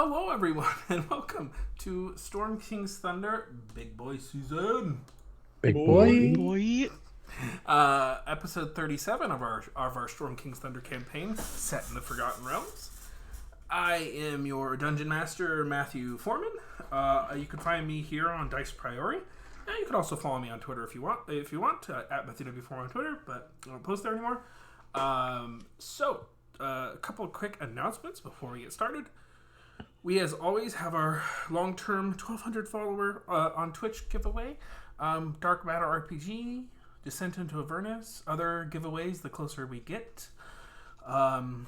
Hello, everyone, and welcome to Storm King's Thunder Big Boy Season. Big boy. Episode 37 of our Storm King's Thunder campaign, set in the Forgotten Realms. I am your Dungeon Master, Matthew Foreman. You can find me here on Dice Priori. And you can also follow me on Twitter if you want. At Matthew W. Foreman on Twitter, but I don't post there anymore. A couple of quick announcements before we get started. We, as always, have our long-term 1,200 follower on Twitch giveaway. Dark Matter RPG, Descent into Avernus, other giveaways the closer we get. You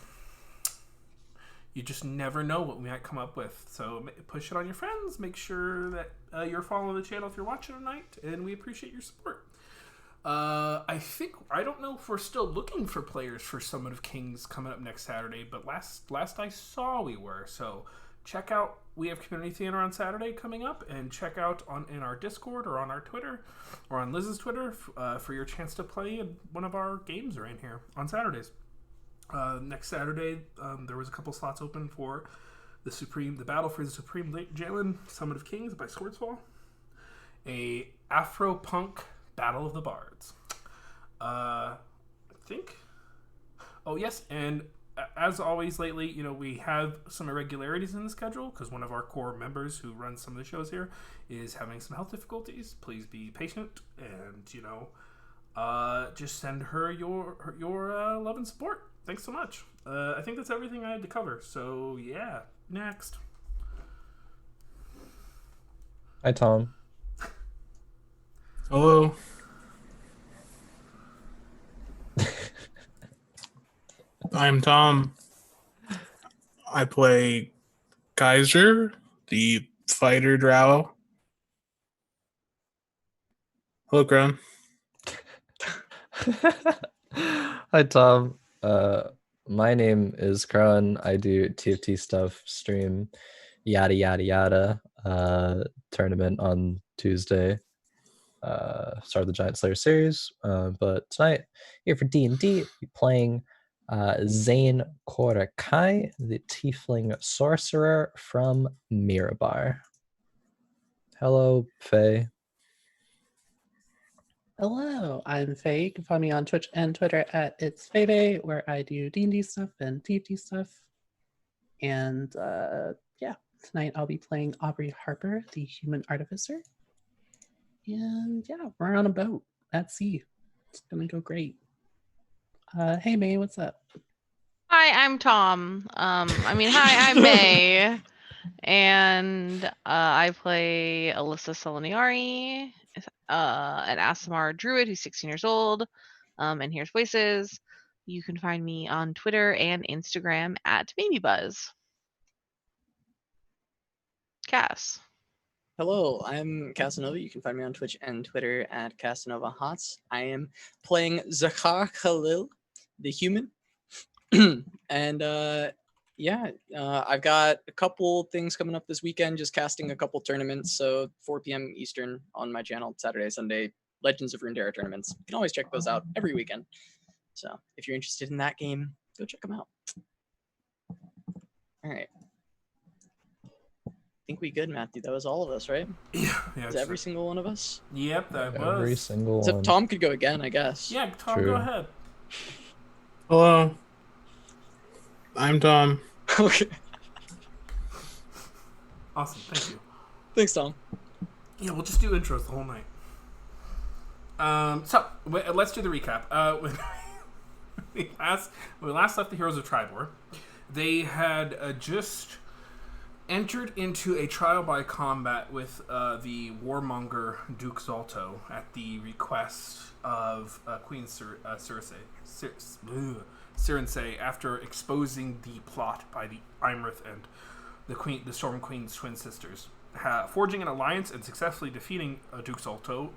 just never know what we might come up with. So push it on your friends. Make sure that you're following the channel if you're watching tonight, and we appreciate your support. I don't know if we're still looking for players for Summit of Kings coming up next Saturday, but last I saw we were. So check out, we have Community Theater on Saturday coming up, and check out in our Discord or on our Twitter or on Liz's Twitter for your chance to play in one of our games right here on Saturdays. Next Saturday, there was a couple slots open for the Battle for the Supreme Jalen Summit of Kings by Swordsfall, a Afro-punk Battle of the Bards. I think. Oh yes, and as always lately, we have some irregularities in the schedule because one of our core members who runs some of the shows here is having some health difficulties. Please be patient, and just send her your love and support. Thanks so much. I think that's everything I had to cover. So yeah, next. Hi, Tom. Hello. I'm Tom. I play Kaiser, the fighter drow. Hello, Crown. Hi, Tom. My name is Kron. I do TFT stuff, stream, yada yada yada. Tournament on Tuesday. Start the Giant Slayer series. But tonight, here for D&D, playing Xayn Korakai, the tiefling sorcerer from Mirabar. Hello, Faye. Hello, I'm Faye. You can find me on Twitch and Twitter at It's Faye, where I do D&D stuff and TFT stuff. And tonight I'll be playing Aubrey Harper, the human artificer. And we're on a boat at sea. It's gonna go great. Hey May, what's up? Hi, I'm Tom. Hi, I'm May. And I play Alisa Soloniari, an Asimar druid who's 16 years old, and hears voices. You can find me on Twitter and Instagram at BabyBuzz. Cass. Hello, I'm Casanova. You can find me on Twitch and Twitter at Casanova Hots. I am playing Zakhar Khalil, the human. And I've got a couple things coming up this weekend, just casting a couple tournaments. So 4 p.m. Eastern on my channel, Saturday, Sunday, Legends of Runeterra tournaments. You can always check those out every weekend. So if you're interested in that game, go check them out. All right. I think we good, Matthew. That was all of us, right? Yeah. Is every single one of us? Yep, that was. Every single Except one. Tom could go again, I guess. Yeah, Tom, True. go ahead. Hello. I'm Tom. Okay. Awesome, thank you. Thanks, Tom. Yeah, we'll just do intros the whole night. Let's do the recap. When we last left the Heroes of Triboar, they had just entered into a trial by combat with the warmonger Duke Zolto at the request of Queen Circe after exposing the plot by the Imrith and the Storm Queen's twin sisters, forging an alliance and successfully defeating Duke Zolto.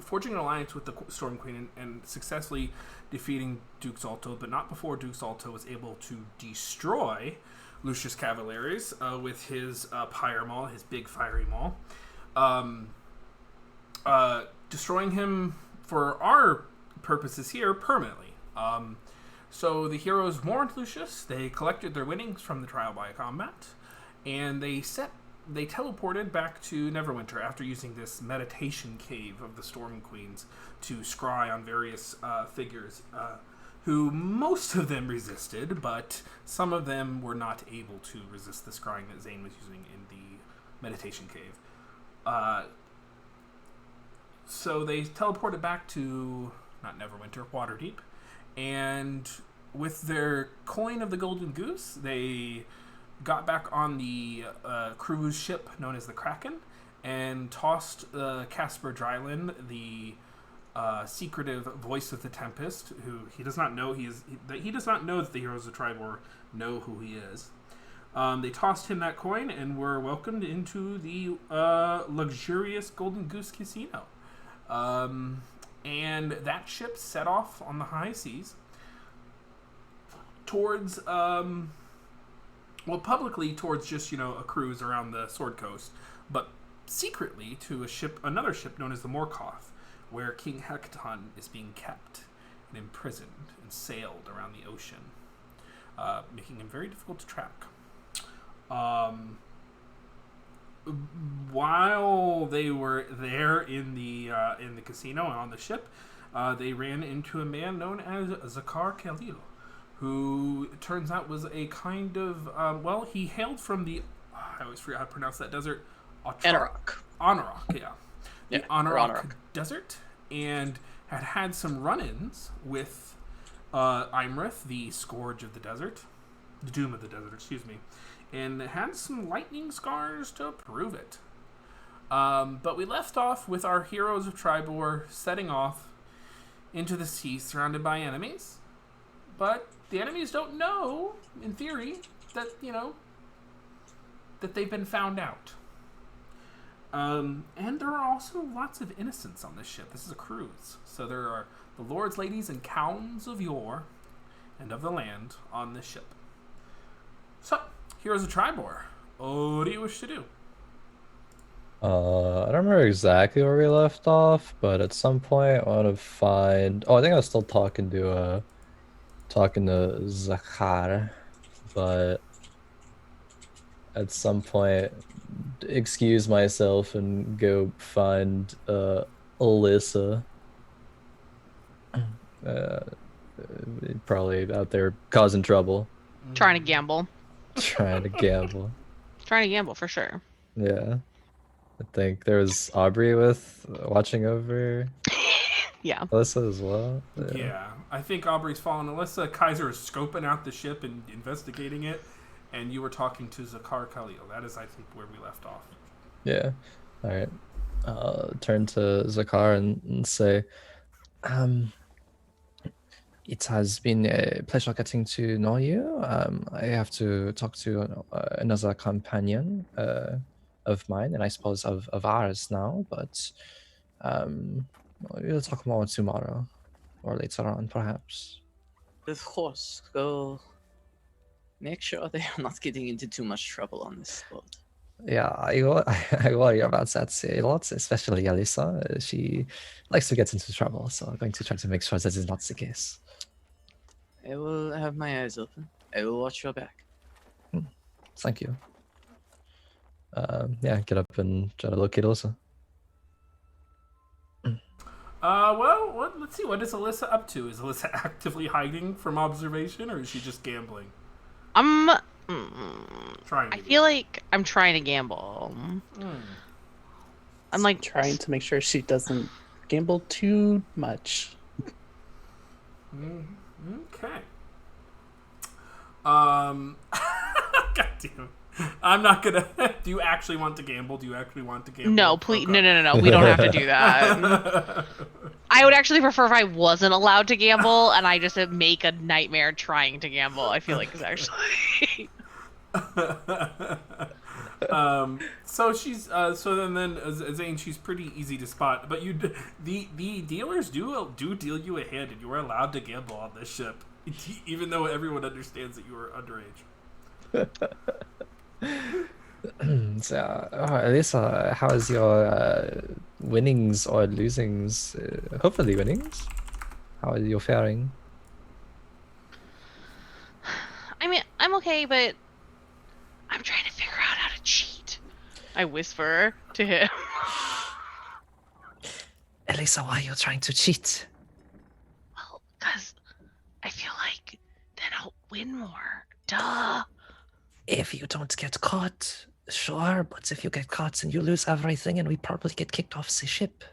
Forging an alliance with the Storm Queen and successfully defeating Duke Zolto, but not before Duke Zolto was able to destroy Lucius Cavaliers with his Pyre Maul, his big fiery maul. Destroying him for our purposes here permanently. So the heroes warned Lucius. They collected their winnings from the trial by combat, and they teleported back to Neverwinter after using this meditation cave of the Storm Queens to scry on various figures, who most of them resisted, but some of them were not able to resist the scrying that Xayn was using in the meditation cave. So they teleported back to, not Neverwinter, Waterdeep, and with their coin of the Golden Goose, they got back on the cruise ship known as the Kraken and tossed Casper Dryland, the secretive voice of the Tempest, who he does not know he does not know that the Heroes of Triboar know who he is. They tossed him that coin and were welcomed into the luxurious Golden Goose Casino. And that ship set off on the high seas towards, publicly towards just, a cruise around the Sword Coast, but secretly to another ship known as the Morkoth, where King Hekaton is being kept and imprisoned and sailed around the ocean, making him very difficult to track. While they were there in the casino and on the ship, they ran into a man known as Zakar Khalil, who it turns out was a kind of he hailed from the I always forget how to pronounce that desert. Anarok. Anarok, yeah. Yeah, The Anarok Anarok. Desert, and had some run-ins with Imrith, the Scourge of the Desert, the Doom of the Desert, excuse me, and had some lightning scars to prove it. But we left off with our Heroes of Triboar setting off into the sea surrounded by enemies. But the enemies don't know, in theory, that, that they've been found out. And there are also lots of innocents on this ship. This is a cruise. So there are the lords, ladies, and counts of yore and of the land on this ship. So, Heroes of Triboar, what do you wish to do? I don't remember exactly where we left off, but at some point I want to find. Oh, I think I was still talking to Zakhar, but at some point, excuse myself and go find Alisa. Probably out there causing trouble. Trying to gamble. Trying to gamble. Trying to gamble for sure. Yeah. I think there was Aubrey watching over Yeah. Alyssa as well. Yeah, I think Aubrey's following Alisa. Kaiser is scoping out the ship and investigating it, and you were talking to Zakar Khalil. That is, I think, where we left off. Yeah. All right. Turn to Zakar and say, it has been a pleasure getting to know you. I have to talk to another companion of mine, and I suppose of ours now, but we'll talk more tomorrow or later on, perhaps. Of course, go make sure they are not getting into too much trouble on this boat. Yeah, I worry about that a lot, especially Alisa. She likes to get into trouble, so I'm going to try to make sure that is not the case. I will have my eyes open. I will watch your back. Thank you. Yeah, get up and try to locate Alisa. Let's see. What is Alisa up to? Is Alisa actively hiding from observation, or is she just gambling? Trying. I feel like I'm trying to gamble. I'm like trying to make sure she doesn't gamble too much. Okay. God damn. I'm not gonna. Do you actually want to gamble? Do you actually want to gamble? No, please, Okay. no. We don't have to do that. I would actually prefer if I wasn't allowed to gamble and I just make a nightmare trying to gamble. I feel like it's actually. So she's so then Xayn, she's pretty easy to spot, but the dealers do deal you a hand, and you are allowed to gamble on this ship, even though everyone understands that you are underage. So, Alisa, how is your winnings or losings? Hopefully winnings. How are you faring? I mean, I'm okay, but I'm trying to figure out how to cheat. I whisper to him. Alisa, why are you trying to cheat? Well, because I feel like then I'll win more. Duh. If you don't get caught, sure, but if you get caught and you lose everything and we probably get kicked off the ship.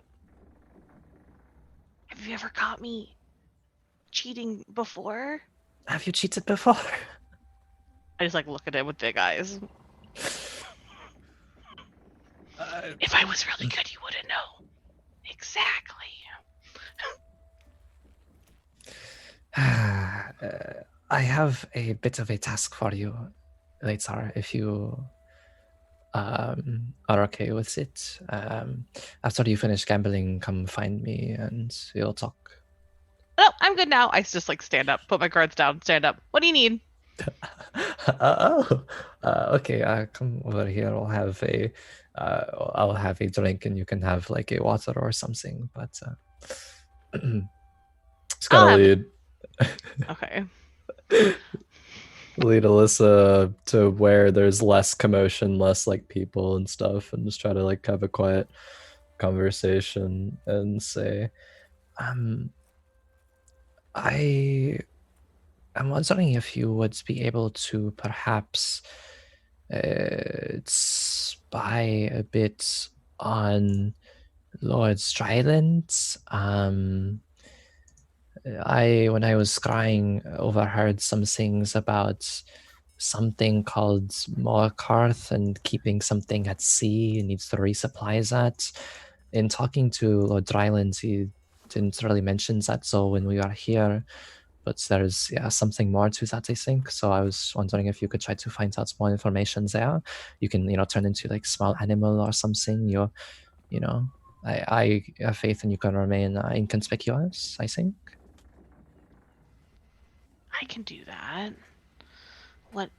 Have you ever caught me cheating before? Have you cheated before? I just like look at him with big eyes. If I was really good, you wouldn't know. Exactly. I have a bit of a task for you later, if you are okay with it. After you finish gambling, come find me and we'll talk. No, I'm good now. I just like stand up, put my cards down, stand up. What do you need? Okay. Come over here. I'll have a drink, and you can have like a water or something. But it's gonna lead Okay. lead Alisa to where there's less commotion, less like people and stuff, and just try to like have a quiet conversation and say, I'm wondering if you would be able to perhaps spy a bit on Lord Stryland. When I was scrying, overheard some things about something called Morkarth and keeping something at sea. He needs to resupply that. In talking to Lord Dryland, he didn't really mention that, so when we are here, but there's something more to that, I think. So I was wondering if you could try to find out more information there. You can, turn into like small animal or something. I have faith and you can remain inconspicuous, I think. I can do that. What?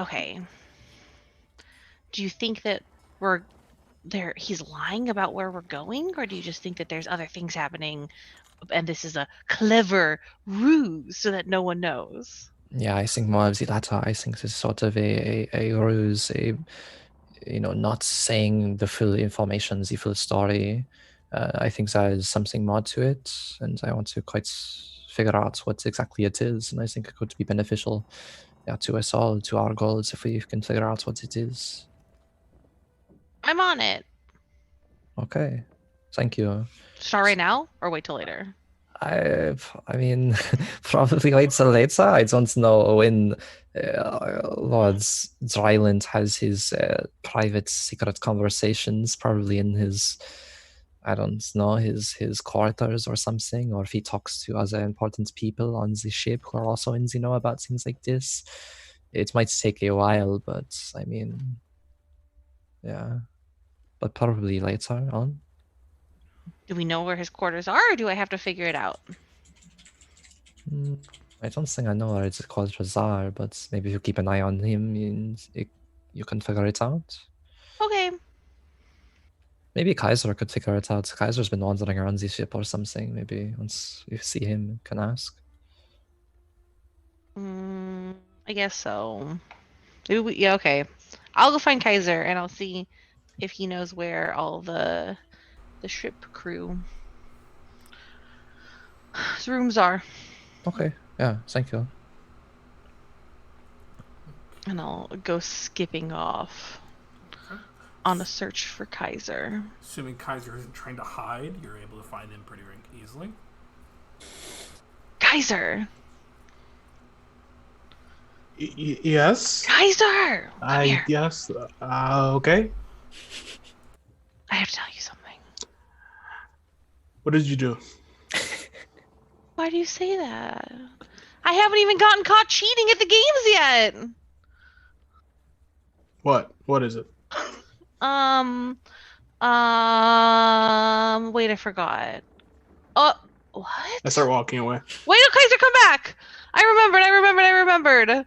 Okay. Do you think that he's lying about where we're going, or do you just think that there's other things happening and this is a clever ruse so that no one knows? Yeah, I think more of the latter. I think this is sort of a ruse, not saying the full information, the full story. I think there is something more to it, and I want to quite figure out what exactly it is, and I think it could be beneficial to us all, to our goals, if we can figure out what it is. I'm on it. Okay, thank you. Start right now or wait till later? I mean, probably wait till later. I don't know when Lord Dryland has his private secret conversations, probably in his, I don't know, his quarters or something, or if he talks to other important people on the ship who are also in the know about things like this. It might take a while, but I mean, yeah, but probably later on. Do we know where his quarters are, or do I have to figure it out? I don't think I know where it's called Razar, but maybe if you keep an eye on him, you can figure it out. Okay. Maybe Kaiser could figure it out. Kaiser's been wandering around the ship or something. Maybe once you see him, you can ask. I guess so. Yeah, okay. I'll go find Kaiser and I'll see if he knows where all the ship crew's rooms are. Okay, yeah, thank you. And I'll go skipping off on a search for Kaiser. Assuming Kaiser isn't trying to hide, you're able to find him pretty easily. Kaiser! Yes? Kaiser! Come here. Yes. Okay. I have to tell you something. What did you do? Why do you say that? I haven't even gotten caught cheating at the games yet! What? What is it? Wait, I forgot. Oh, what? I start walking away. Wait, no, Kaiser, come back! I remembered.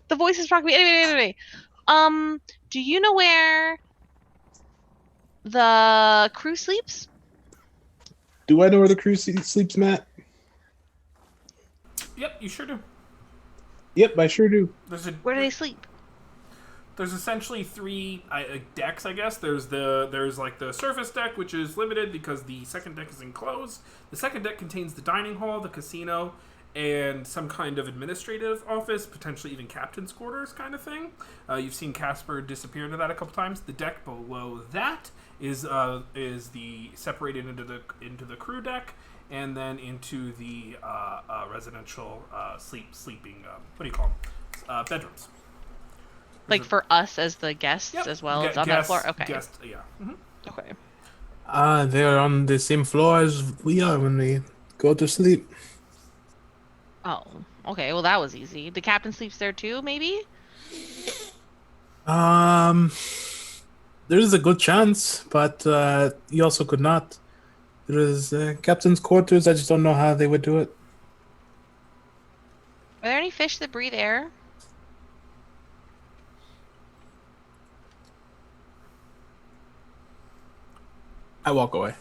The voice is talking to me. Anyway. Do you know where the crew sleeps? Do I know where the crew sleeps, Matt? Yep, you sure do. Yep, I sure do. Where do they sleep? There's essentially three decks, I guess. There's like the surface deck, which is limited because the second deck is enclosed. The second deck contains the dining hall, the casino, and some kind of administrative office, potentially even captain's quarters kind of thing. You've seen Casper disappear into that a couple times. The deck below that is the separated into the crew deck, and then into the residential sleeping. What do you call them? Bedrooms. Like for us as the guests as well as on that floor? Okay. Guest, yeah. Mm-hmm. Okay. They're on the same floor as we are when we go to sleep. Oh, okay. Well, that was easy. The captain sleeps there too, maybe? There is a good chance, but he also could not. There is captain's quarters. I just don't know how they would do it. Are there any fish that breathe air? I walk away.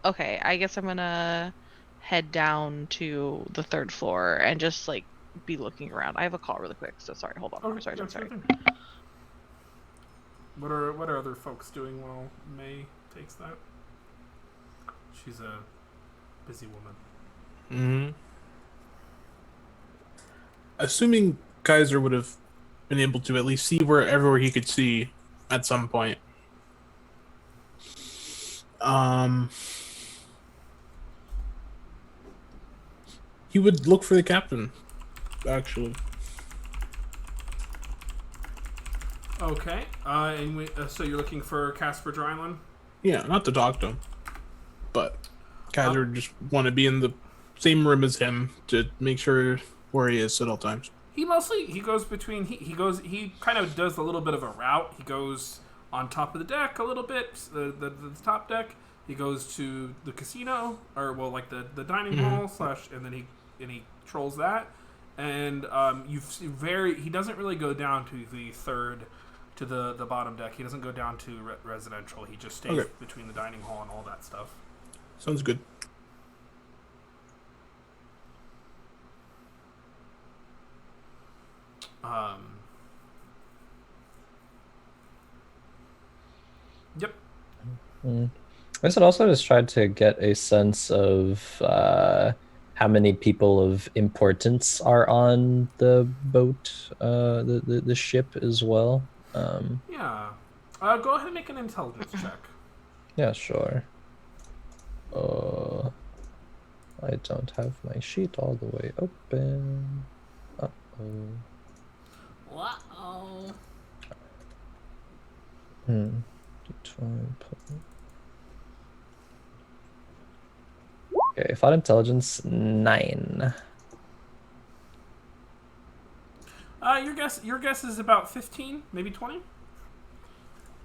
Okay. I guess I'm gonna head down to the third floor and just like be looking around. I have a call really quick, so sorry. Hold on. Oh, sorry. yeah, sure thing. What are other folks doing while May takes that? She's a busy woman. Mm-hmm. Assuming Kaiser would have been able to at least see wherever he could see at some point. He would look for the captain, actually. Okay. So you're looking for Casper Dryland? Yeah, not to talk to him, but Kaiser just want to be in the same room as him to make sure where he is at all times. He goes between he kind of does a little bit of a route. He goes on top of the deck a little bit, the top deck. He goes to the casino, or well, like the dining hall and then he trolls that, and he doesn't really go down to the third, to the bottom deck. He doesn't go down to residential. He just stays between the dining hall and all that stuff. Sounds good. Yep. I guess I'd also just tried to get a sense of how many people of importance are on the boat, the ship as well. Yeah. Go ahead and make an intelligence check. Yeah, sure. I don't have my sheet all the way open. Uh-oh. Uh-oh. Okay, thought intelligence 9. Your guess is about 15, maybe 20.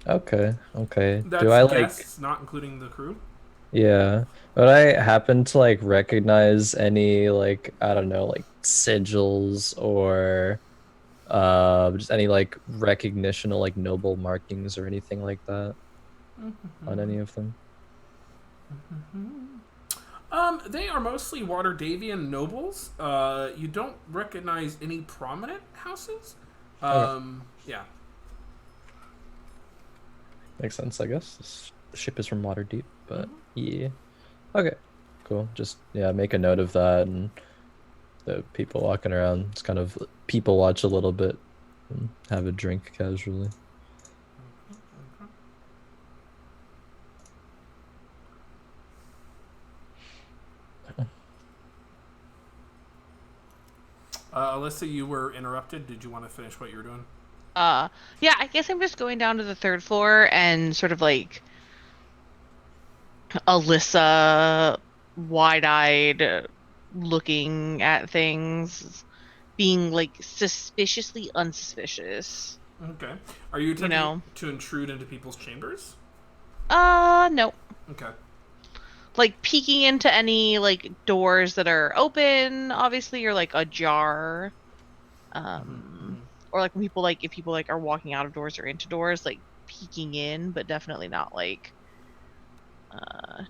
Okay. That's Do I guests, not including the crew. Yeah. Would I happen to like recognize any like I don't know like sigils or just any like recognition or like noble markings or anything like that on any of them? They are mostly Waterdavian nobles. You don't recognize any prominent houses. Yeah. Makes sense, I guess. This ship is from Waterdeep, but yeah. Okay, cool. Just make a note of that, and the people walking around just kind of people watch a little bit and have a drink casually. Alyssa, you were interrupted. Did you want to finish what you were doing? Yeah, I guess I'm just going down to the third floor and sort of like Alyssa, wide-eyed, looking at things, being like suspiciously unsuspicious. Okay. Are you attempting to intrude into people's chambers? No. Okay. Like peeking into any like doors that are open, obviously, or like ajar. Or like when people if people are walking out of doors or into doors, like peeking in, but definitely not like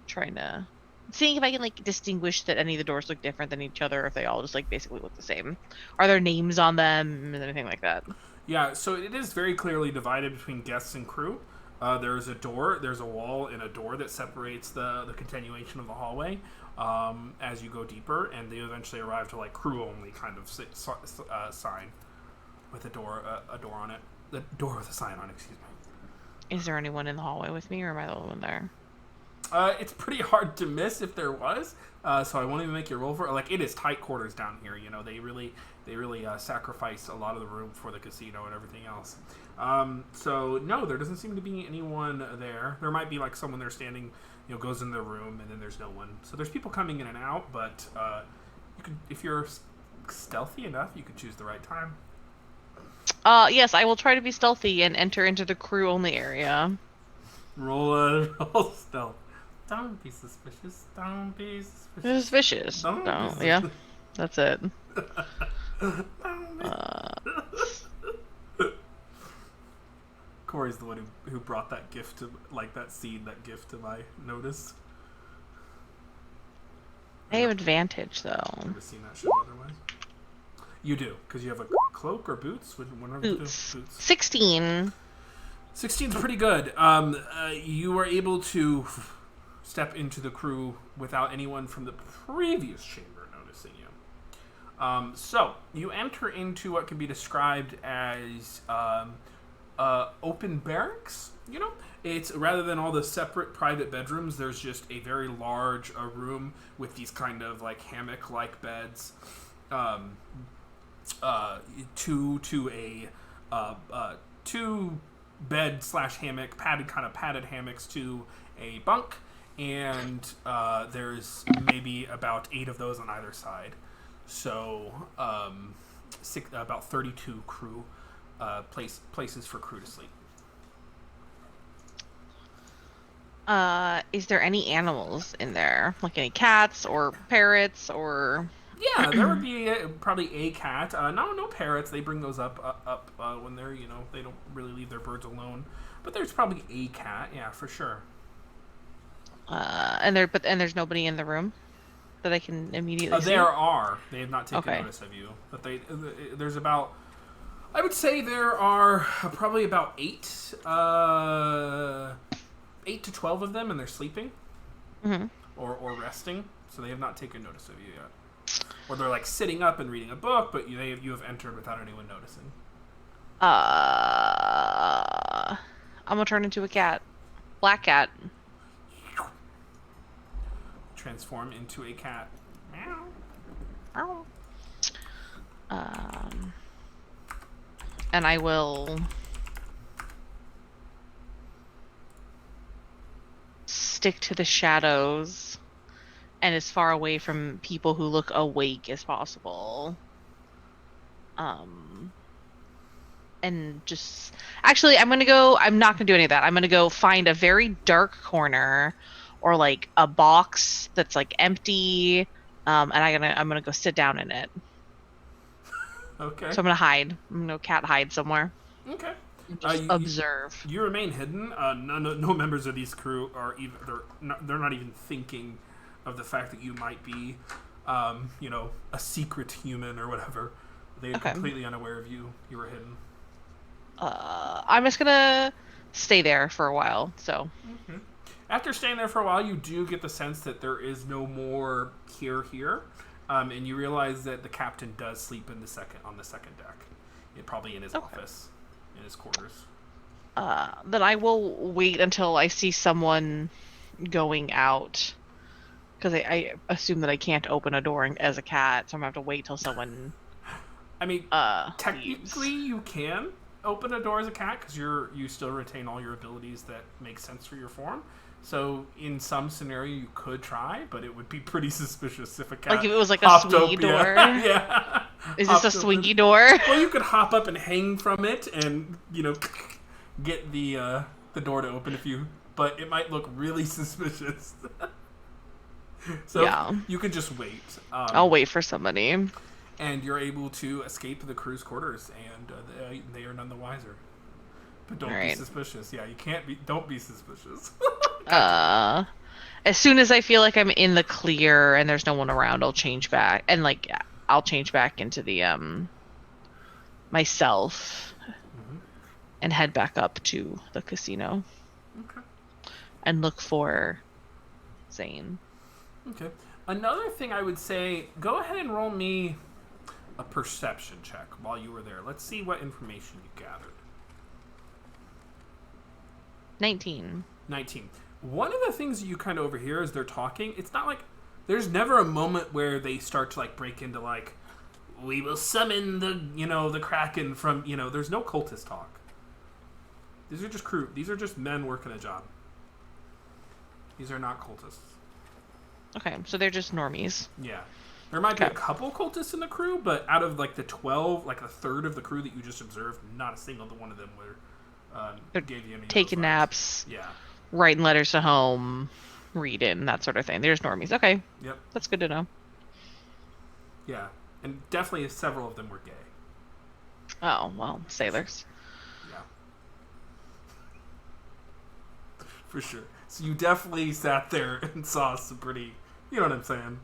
trying to seeing if I can like distinguish that any of the doors look different than each other, if they all just like basically look the same. Are there names on them and anything like that? Yeah, so it is very clearly divided between guests and crew. There's a door, there's a wall and a door that separates the continuation of the hallway as you go deeper, and they eventually arrive to like crew only kind of sign with a door on it. The door with a sign on, excuse me. Is there anyone in the hallway with me, or am I the only one there? It's pretty hard to miss if there was, so I won't even make you roll for it. Like, it is tight quarters down here, you know. They really sacrifice a lot of the room for the casino and everything else. So no, there doesn't seem to be anyone there. There might be like someone there standing, you know, goes in the room and then there's no one. So there's people coming in and out, but you could, if you're stealthy enough, you could choose the right time. Yes, I will try to be stealthy and enter into the crew only area. Roll stealth. Don't be suspicious. Don't be suspicious. Suspicious. Don't No, be yeah, that's it. Corey's the one who brought that gift to, like, that seed, that gift to my notice. I have advantage though. I've never seen that show otherwise. You do, because you have a cloak or boots? Boots. Boots. 16. 16's pretty good. You are able to step into the crew without anyone from the previous chamber noticing you. So, you enter into what can be described as open barracks, you know? It's, rather than all the separate private bedrooms, there's just a very large room with these kind of like hammock-like beds. Two bed / hammock, padded hammocks to a bunk, and there's maybe about 8 of those on either side. So about 32 crew places for crew to sleep. Is there any animals in there? Like any cats or parrots or... Yeah, there would be probably a cat. No parrots. They bring those up when they're, you know, they don't really leave their birds alone. But there's probably a cat. Yeah, for sure. And there's nobody in the room that I can immediately see? There are. They have not taken Okay. notice of you. But there's about, I would say there are probably about 8 to 12 of them, and they're sleeping or resting. So they have not taken notice of you yet. Or they're like sitting up and reading a book, but you have entered without anyone noticing. I'm gonna turn into a cat. Black cat. Transform into a cat. Meow. Ow. And I will stick to the shadows and as far away from people who look awake as possible. And just actually I'm not gonna do any of that. I'm gonna go find a very dark corner or like a box that's like empty, and I'm gonna go sit down in it. Okay. So I'm gonna hide. I'm gonna cat hide somewhere. Okay. Just observe. You remain hidden. No members of these crew are even. They're not even thinking of the fact that you might be, you know, a secret human or whatever. They're completely unaware of you. You were hidden. I'm just gonna stay there for a while. So. Mm-hmm. After staying there for a while, you do get the sense that there is no more here, and you realize that the captain does sleep on the second deck. Probably in his office, in his quarters. Then I will wait until I see someone going out, because I assume that I can't open a door as a cat, so I'm gonna have to wait till someone. I mean, technically leaves. you can open a door as a cat because you still retain all your abilities that make sense for your form. So in some scenario you could try, but it would be pretty suspicious if a cat, like if it was like a swingy door. Yeah. Is this a swingy door? Well, you could hop up and hang from it, and you know, get the door to open but it might look really suspicious. So yeah. You could just wait. I'll wait for somebody. And you're able to escape the crew's quarters, and they are none the wiser. But don't be suspicious. Yeah, you can't be. Don't be suspicious. As soon as I feel like I'm in the clear and there's no one around, I'll change back and I'll change back into the myself and head back up to the casino. Okay. And look for Xayn. Okay. Another thing I would say, go ahead and roll me a perception check while you were there. Let's see what information you gathered. 19. 19. One of the things you kind of overhear as they're talking, it's not like there's never a moment where they start to like break into like, we will summon the, the Kraken from, there's no cultist talk. These are just crew. These are just men working a job. These are not cultists. Okay, so they're just normies. Yeah. There might be a couple cultists in the crew, but out of like the 12, like a third of the crew that you just observed, not a single one of them were gave you any taking naps. Yeah. Writing letters to home, reading, that sort of thing. They're just normies. Okay. Yep. That's good to know. Yeah. And definitely several of them were gay. Oh, well, sailors. Yeah. For sure. So you definitely sat there and saw some pretty, you know what I'm saying?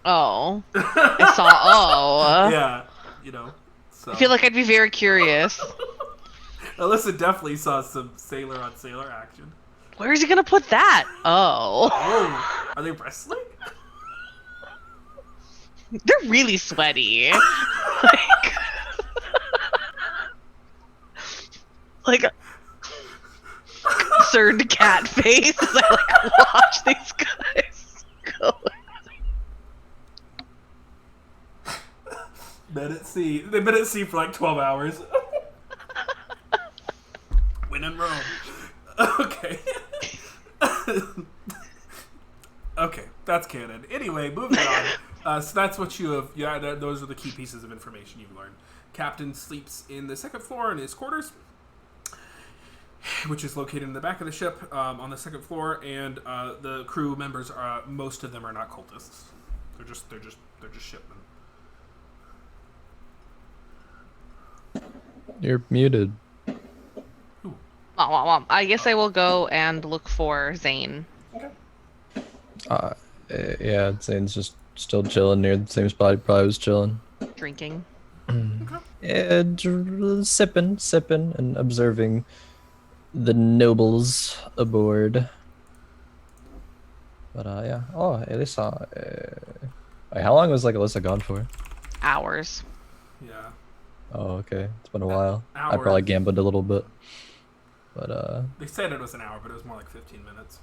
Oh. I saw, yeah. So. I feel like I'd be very curious. Alyssa definitely saw some sailor on sailor action. Where is he gonna put that? Oh. Oh. Are they wrestling? They're really sweaty. like a concerned cat face as I watch these guys go. They've been at sea for like 12 hours. When in Rome. Okay. Okay, that's canon. Anyway, moving on. So that's what you have. Yeah, those are the key pieces of information you've learned. Captain sleeps in the second floor in his quarters, which is located in the back of the ship on the second floor, and the crew members are most of them are not cultists. They're just shipmen. You're muted. I guess I will go and look for Xayn. Yeah, Zane's just still chilling near the same spot he probably was chilling. Drinking. Yeah, sipping, and observing the nobles aboard. But yeah. Oh, Alisa. Wait, how long was Alisa gone for? Hours. Yeah. Oh, okay. It's been a while. I Hours. probably gambled a little bit. But They said it was an hour, but it was more like 15 minutes.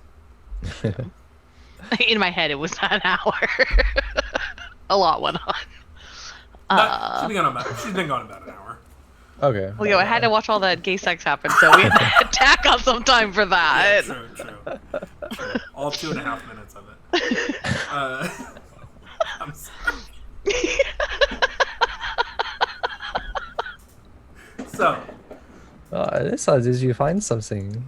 In my head, it was an hour. A lot went on. She's been gone about an hour. Okay. Well, I had to watch all that gay sex happen, so we had to tack on some time for that. Yeah, true. All 2.5 minutes of it. I'm sorry. So. Alisa, did you find something?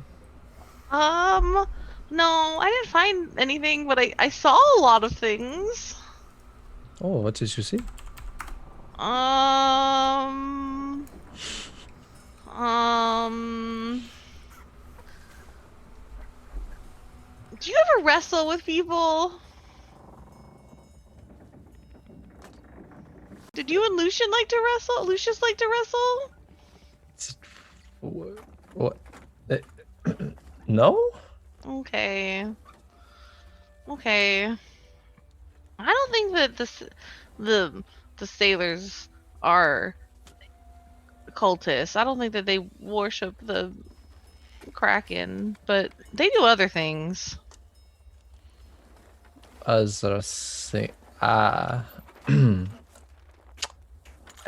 No, I didn't find anything, but I saw a lot of things. Oh, what did you see? Do you ever wrestle with people? Did you and Lucian like to wrestle? Lucius like to wrestle? What? No? Okay. I don't think that the sailors are cultists. I don't think that they worship the Kraken, but they do other things. As I say, I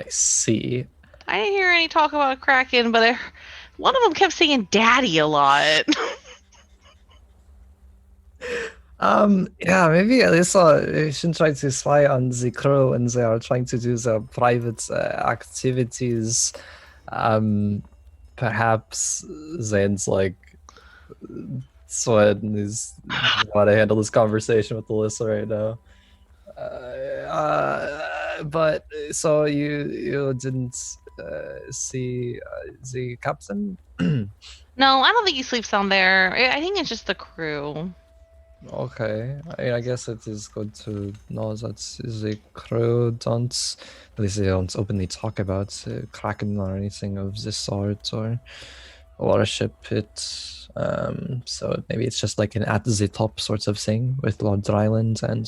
see. I didn't hear any talk about Kraken, but one of them kept saying "daddy" a lot. Yeah, maybe Alisa should try to spy on the crew when they are trying to do their private activities. Perhaps Zane's sweating is how to handle this conversation with Alisa right now. But so you didn't see the captain? No, I don't think he sleeps down there. I think it's just the crew. Okay, I guess it is good to know that the crew don't, at least they don't openly talk about Kraken or anything of this sort or worship it. So maybe it's just like an at the top sort of thing with Lord Dryland and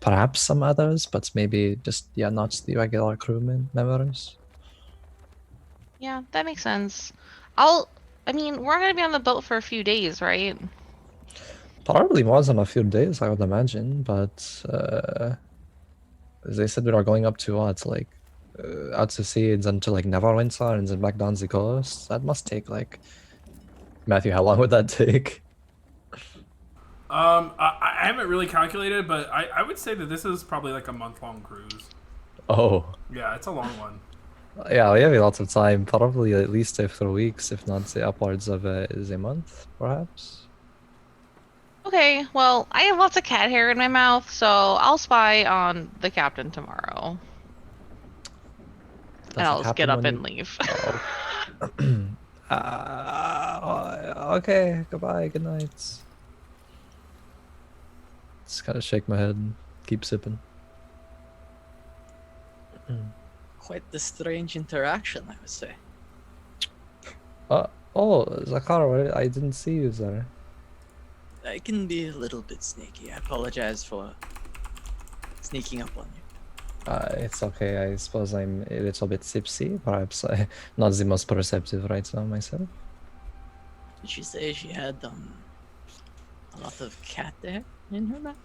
perhaps some others, but maybe just not the regular crewmen members. Yeah, that makes sense. I mean, we're gonna be on the boat for a few days, right? Probably more than a few days, I would imagine, but they said we are going up to what, like out to sea and then to like Neverwinter and then back down the coast. That must take like Matthew. How long would that take? I haven't really calculated, but I would say that this is probably like a month-long cruise. Oh, Yeah, it's a long one. yeah, we have a lot of time. Probably at least 3 weeks, if not say upwards of a month, perhaps. Okay, well, I have lots of cat hair in my mouth, so I'll spy on the captain tomorrow. Does And it I'll just get happen up when and leave. Okay, goodbye, good night. Just kind of shake my head, keep sipping. Quite the strange interaction, I would say. Oh, Zakar, I didn't see you there. I can be a little bit sneaky. I apologize for sneaking up on you. It's okay, I suppose I'm a little bit tipsy, perhaps not the most perceptive right now myself. Did she say she had a lot of cat hair in her mouth?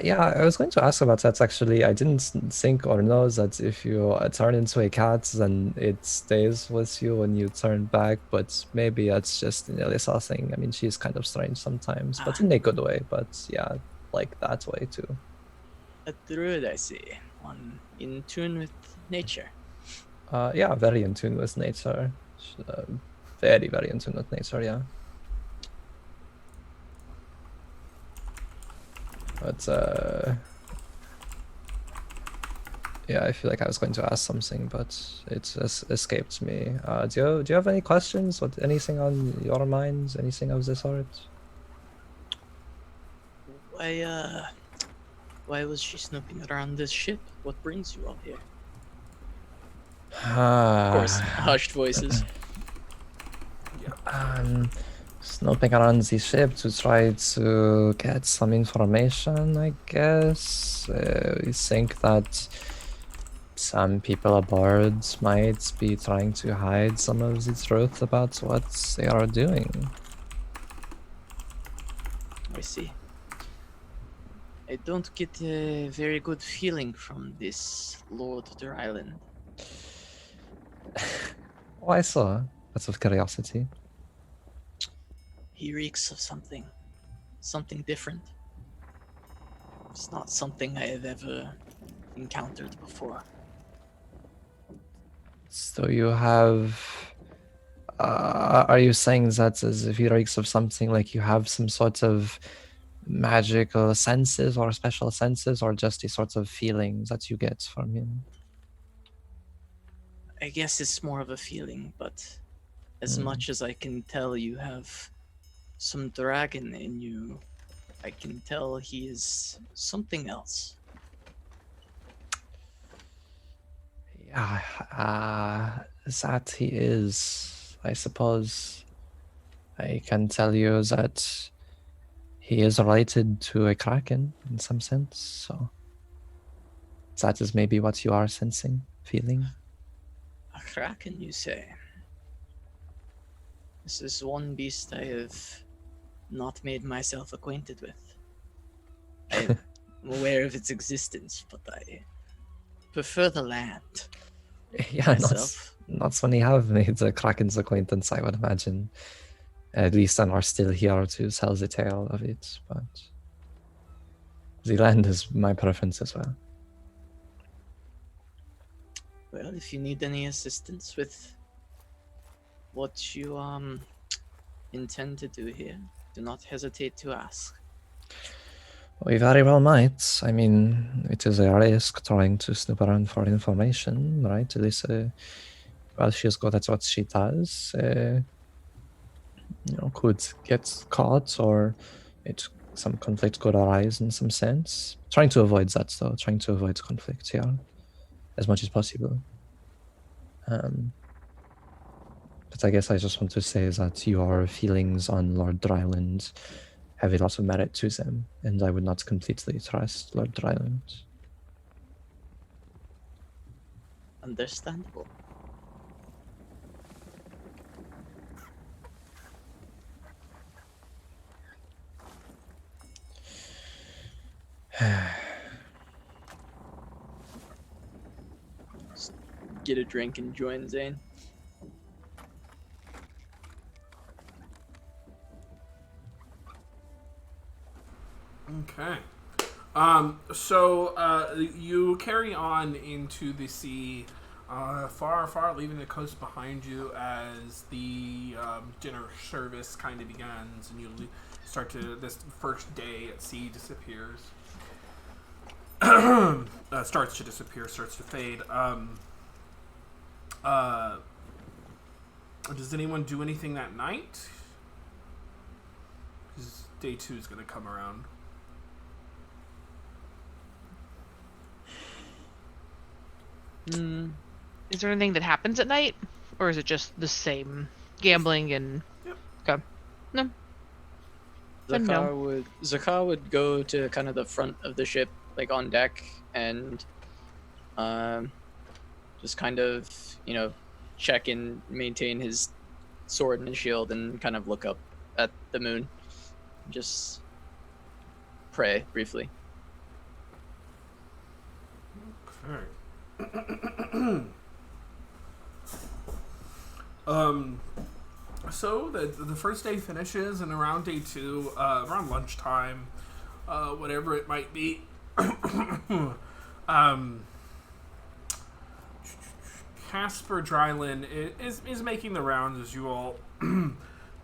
Yeah, I was going to ask about that actually. I didn't think or know that if you turn into a cat, then it stays with you when you turn back, but maybe that's just an Alisa thing. I mean, she's kind of strange sometimes, but in a good way, but yeah, like that way too. A druid, I see. One in tune with nature. Yeah, very in tune with nature. Very, very in tune with nature, yeah. But yeah, I feel like I was going to ask something, but it escaped me. Do you have any questions? What anything on your minds? Anything of this sort? Why was she snooping around this ship? What brings you all here? Of Of course, hushed voices. Snooping around the ship to try to get some information, I guess. We think that some people aboard might be trying to hide some of the truth about what they are doing. I see. I don't get a very good feeling from this Lord Dryland. Why so? Out of curiosity. He reeks of something. Something different. It's not something I have ever encountered before. So you have... are you saying that as if he reeks of something, like you have some sort of magical senses or special senses, or just a sort of feeling that you get from him? I guess it's more of a feeling, but as much as I can tell you have some dragon in you, I can tell he is something else. Yeah, that he is. I suppose I can tell you that he is related to a Kraken in some sense, so that is maybe what you are sensing, feeling. A kraken, you say? This is one beast I have not made myself acquainted with. I'm aware of its existence, but I prefer the land. Yeah, myself. not when you have made the Kraken's acquaintance, I would imagine. At least and are still here to tell the tale of it, but the land is my preference as well. Well, if you need any assistance with what you intend to do here, do not hesitate to ask. We very well might. I mean, it is a risk trying to snoop around for information, right? At least, well, she's good at what she does. could get caught or some conflict could arise in some sense. Trying to avoid that, though. Trying to avoid conflict here as much as possible. But I guess I just want to say that your feelings on Lord Dryland have a lot of merit to them, and I would not completely trust Lord Dryland. Understandable. Just get a drink and join Xayn. Okay. So you carry on into the sea, far, far, leaving the coast behind you as the dinner service kind of begins, and you start to, this first day at sea disappears. Starts to disappear, starts to fade. Does anyone do anything that night? 'Cause day 2 is going to come around. Is there anything that happens at night, or is it just the same gambling and? Yep. Okay. No. Then no. Zakar would go to kind of the front of the ship, like on deck, and just kind of, check and maintain his sword and his shield, and kind of look up at the moon, just pray briefly. Okay. So the first day finishes, and around day 2, around lunchtime, whatever it might be, Casper Dryland is making the rounds as you all.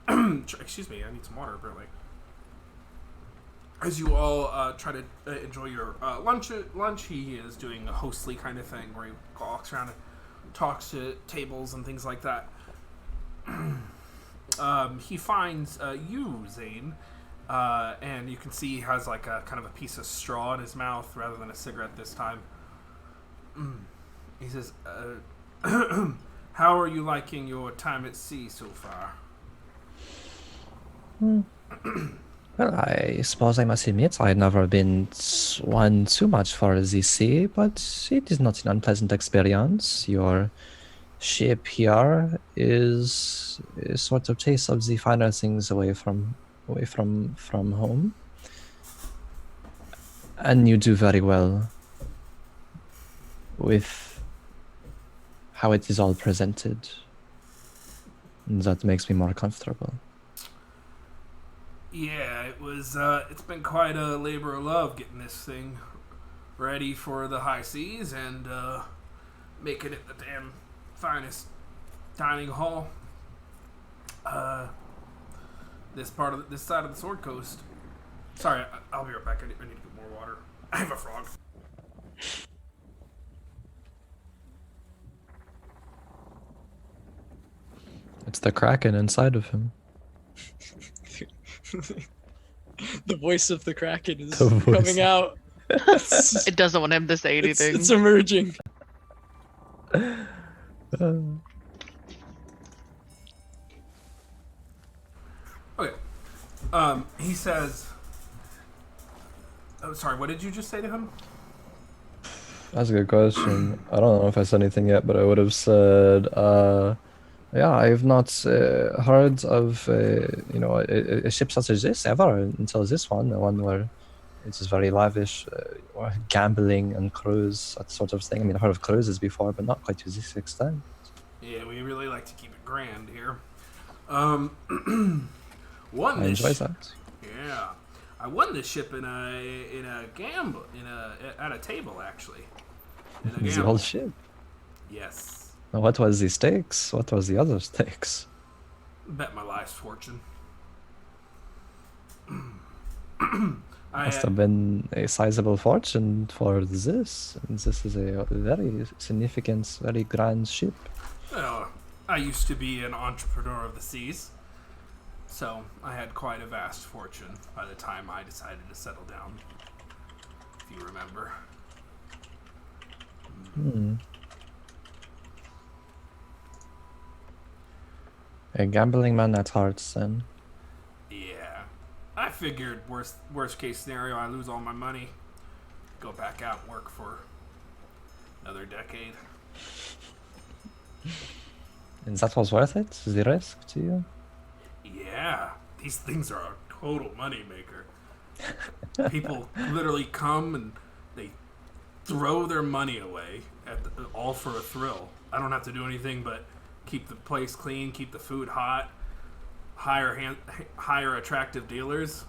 Excuse me, I need some water, apparently. As you all try to enjoy your lunch, he is doing a hostly kind of thing where he walks around and talks to tables and things like that. He finds you, Xayn, and you can see he has like a kind of a piece of straw in his mouth rather than a cigarette this time. He says, "How are you liking your time at sea so far?" Well, I suppose I must admit I've never been one too much for the sea, but it is not an unpleasant experience. Your ship here is a sort of taste of the finer things away from home, and you do very well with how it is all presented. That makes me more comfortable. Yeah, it was. It's been quite a labor of love getting this thing ready for the high seas and making it the damn finest dining hall. This side of the Sword Coast. Sorry, I'll be right back. I need to get more water. I have a frog. It's the Kraken inside of him. The voice of the Kraken is coming out. It doesn't want him to say anything. It's emerging. Okay. He says. Oh, sorry. What did you just say to him? That's a good question. I don't know if I said anything yet, but I would have said, yeah, I've not heard of a ship such as this ever until this one, the one where it is very lavish, gambling and cruise, that sort of thing. I mean, I've heard of cruises before, but not quite to this extent. Yeah, we really like to keep it grand here. I enjoy that. Yeah, I won this ship in a gamble at a table actually. In a The gamble. whole ship. Yes. Now, what was the stakes? What was the other stakes? Bet my life's fortune. Must have been a sizable fortune for this. And this is a very significant, very grand ship. Well, I used to be an entrepreneur of the seas. So I had quite a vast fortune by the time I decided to settle down. If you remember. A gambling man at heart, then. Yeah. I figured worst case scenario, I lose all my money. Go back out and work for another decade. And that was worth it? The risk to you? Yeah. These things are a total moneymaker. People literally come and they throw their money away all for a thrill. I don't have to do anything but keep the place clean, keep the food hot, hire attractive dealers,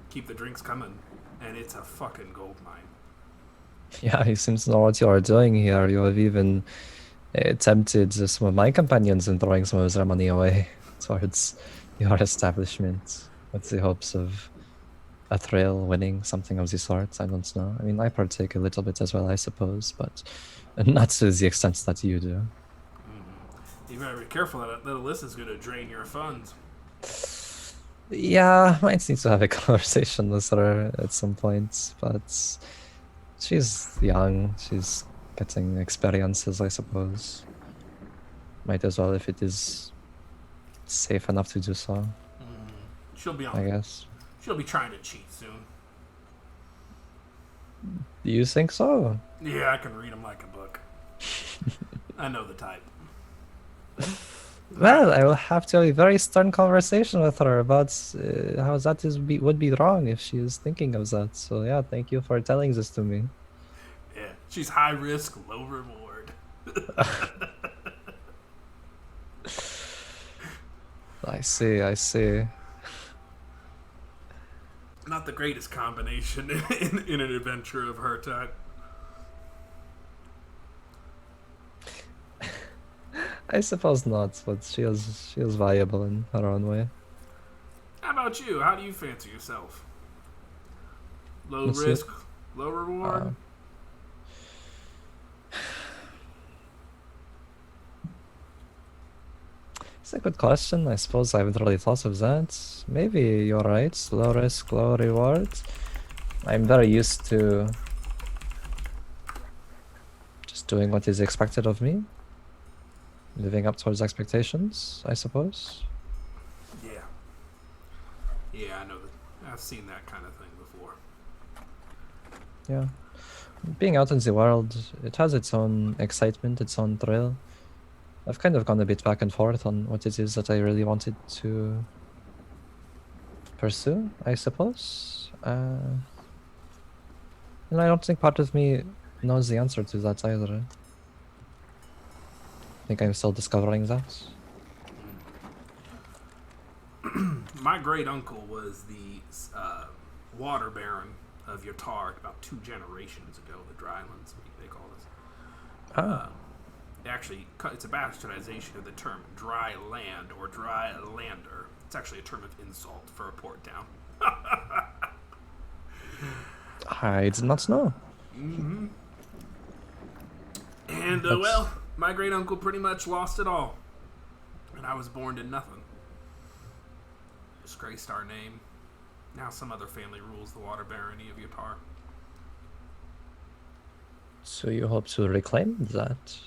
keep the drinks coming, and it's a fucking gold mine. Yeah, he seems to know what you are doing here. You have even tempted some of my companions in throwing some of their money away towards your establishment with the hopes of a thrill, winning, something of the sort. I don't know. I mean, I partake a little bit as well, I suppose, but not to the extent that you do. You better be careful that Alisa's going to drain your funds. Yeah, might need to have a conversation with her at some point, but she's young. She's getting experiences, I suppose. Might as well if it is safe enough to do so, She'll be I guess. She'll be trying to cheat soon. Do you think so? Yeah, I can read them like a book. I know the type. Well, I will have to have a very stern conversation with her about how that would be wrong if she is thinking of that. So yeah, thank you for telling this to me. Yeah, she's high risk, low reward. I see. Not the greatest combination in an adventure of her type. I suppose not, but she is viable in her own way. How about you? How do you fancy yourself? Low Let's see. risk, low reward? It's a good question. I suppose I haven't really thought of that. Maybe you're right. Low risk, low reward. I'm very used to just doing what is expected of me. Living up towards expectations, I suppose. Yeah. Yeah, I know that. I've seen that kind of thing before. Yeah. Being out in the world, it has its own excitement, its own thrill. I've kind of gone a bit back and forth on what it is that I really wanted to pursue, I suppose. And I don't think part of me knows the answer to that either. I think I'm still discovering that. My great uncle was the water baron of Yotar about 2 generations ago. The Drylands, they call this. Actually, it's a bastardization of the term dry land or dry lander. It's actually a term of insult for a port town. I did not know. Mm-hmm. And, well, my great uncle pretty much lost it all. And I was born to nothing. Disgraced our name. Now some other family rules the water barony of Yotar. So you hope to reclaim that?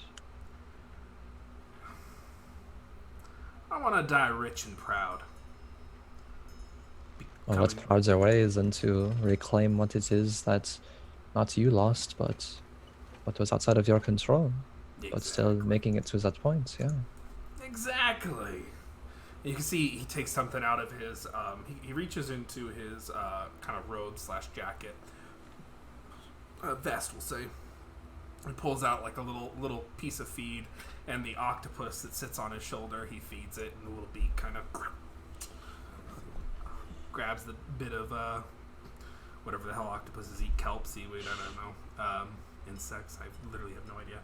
I want to die rich and proud. Well, what prouder way than to reclaim what it is that not you lost, but what was outside of your control, but still making it to that point, yeah. Exactly. You can see he takes something out of his, he reaches into his kind of robe/jacket, vest, we'll say, and pulls out like a little piece of feed, and the octopus that sits on his shoulder, he feeds it, and the little beak kind of grabs the bit of whatever the hell octopuses eat, kelp, seaweed, I don't know, insects, I literally have no idea,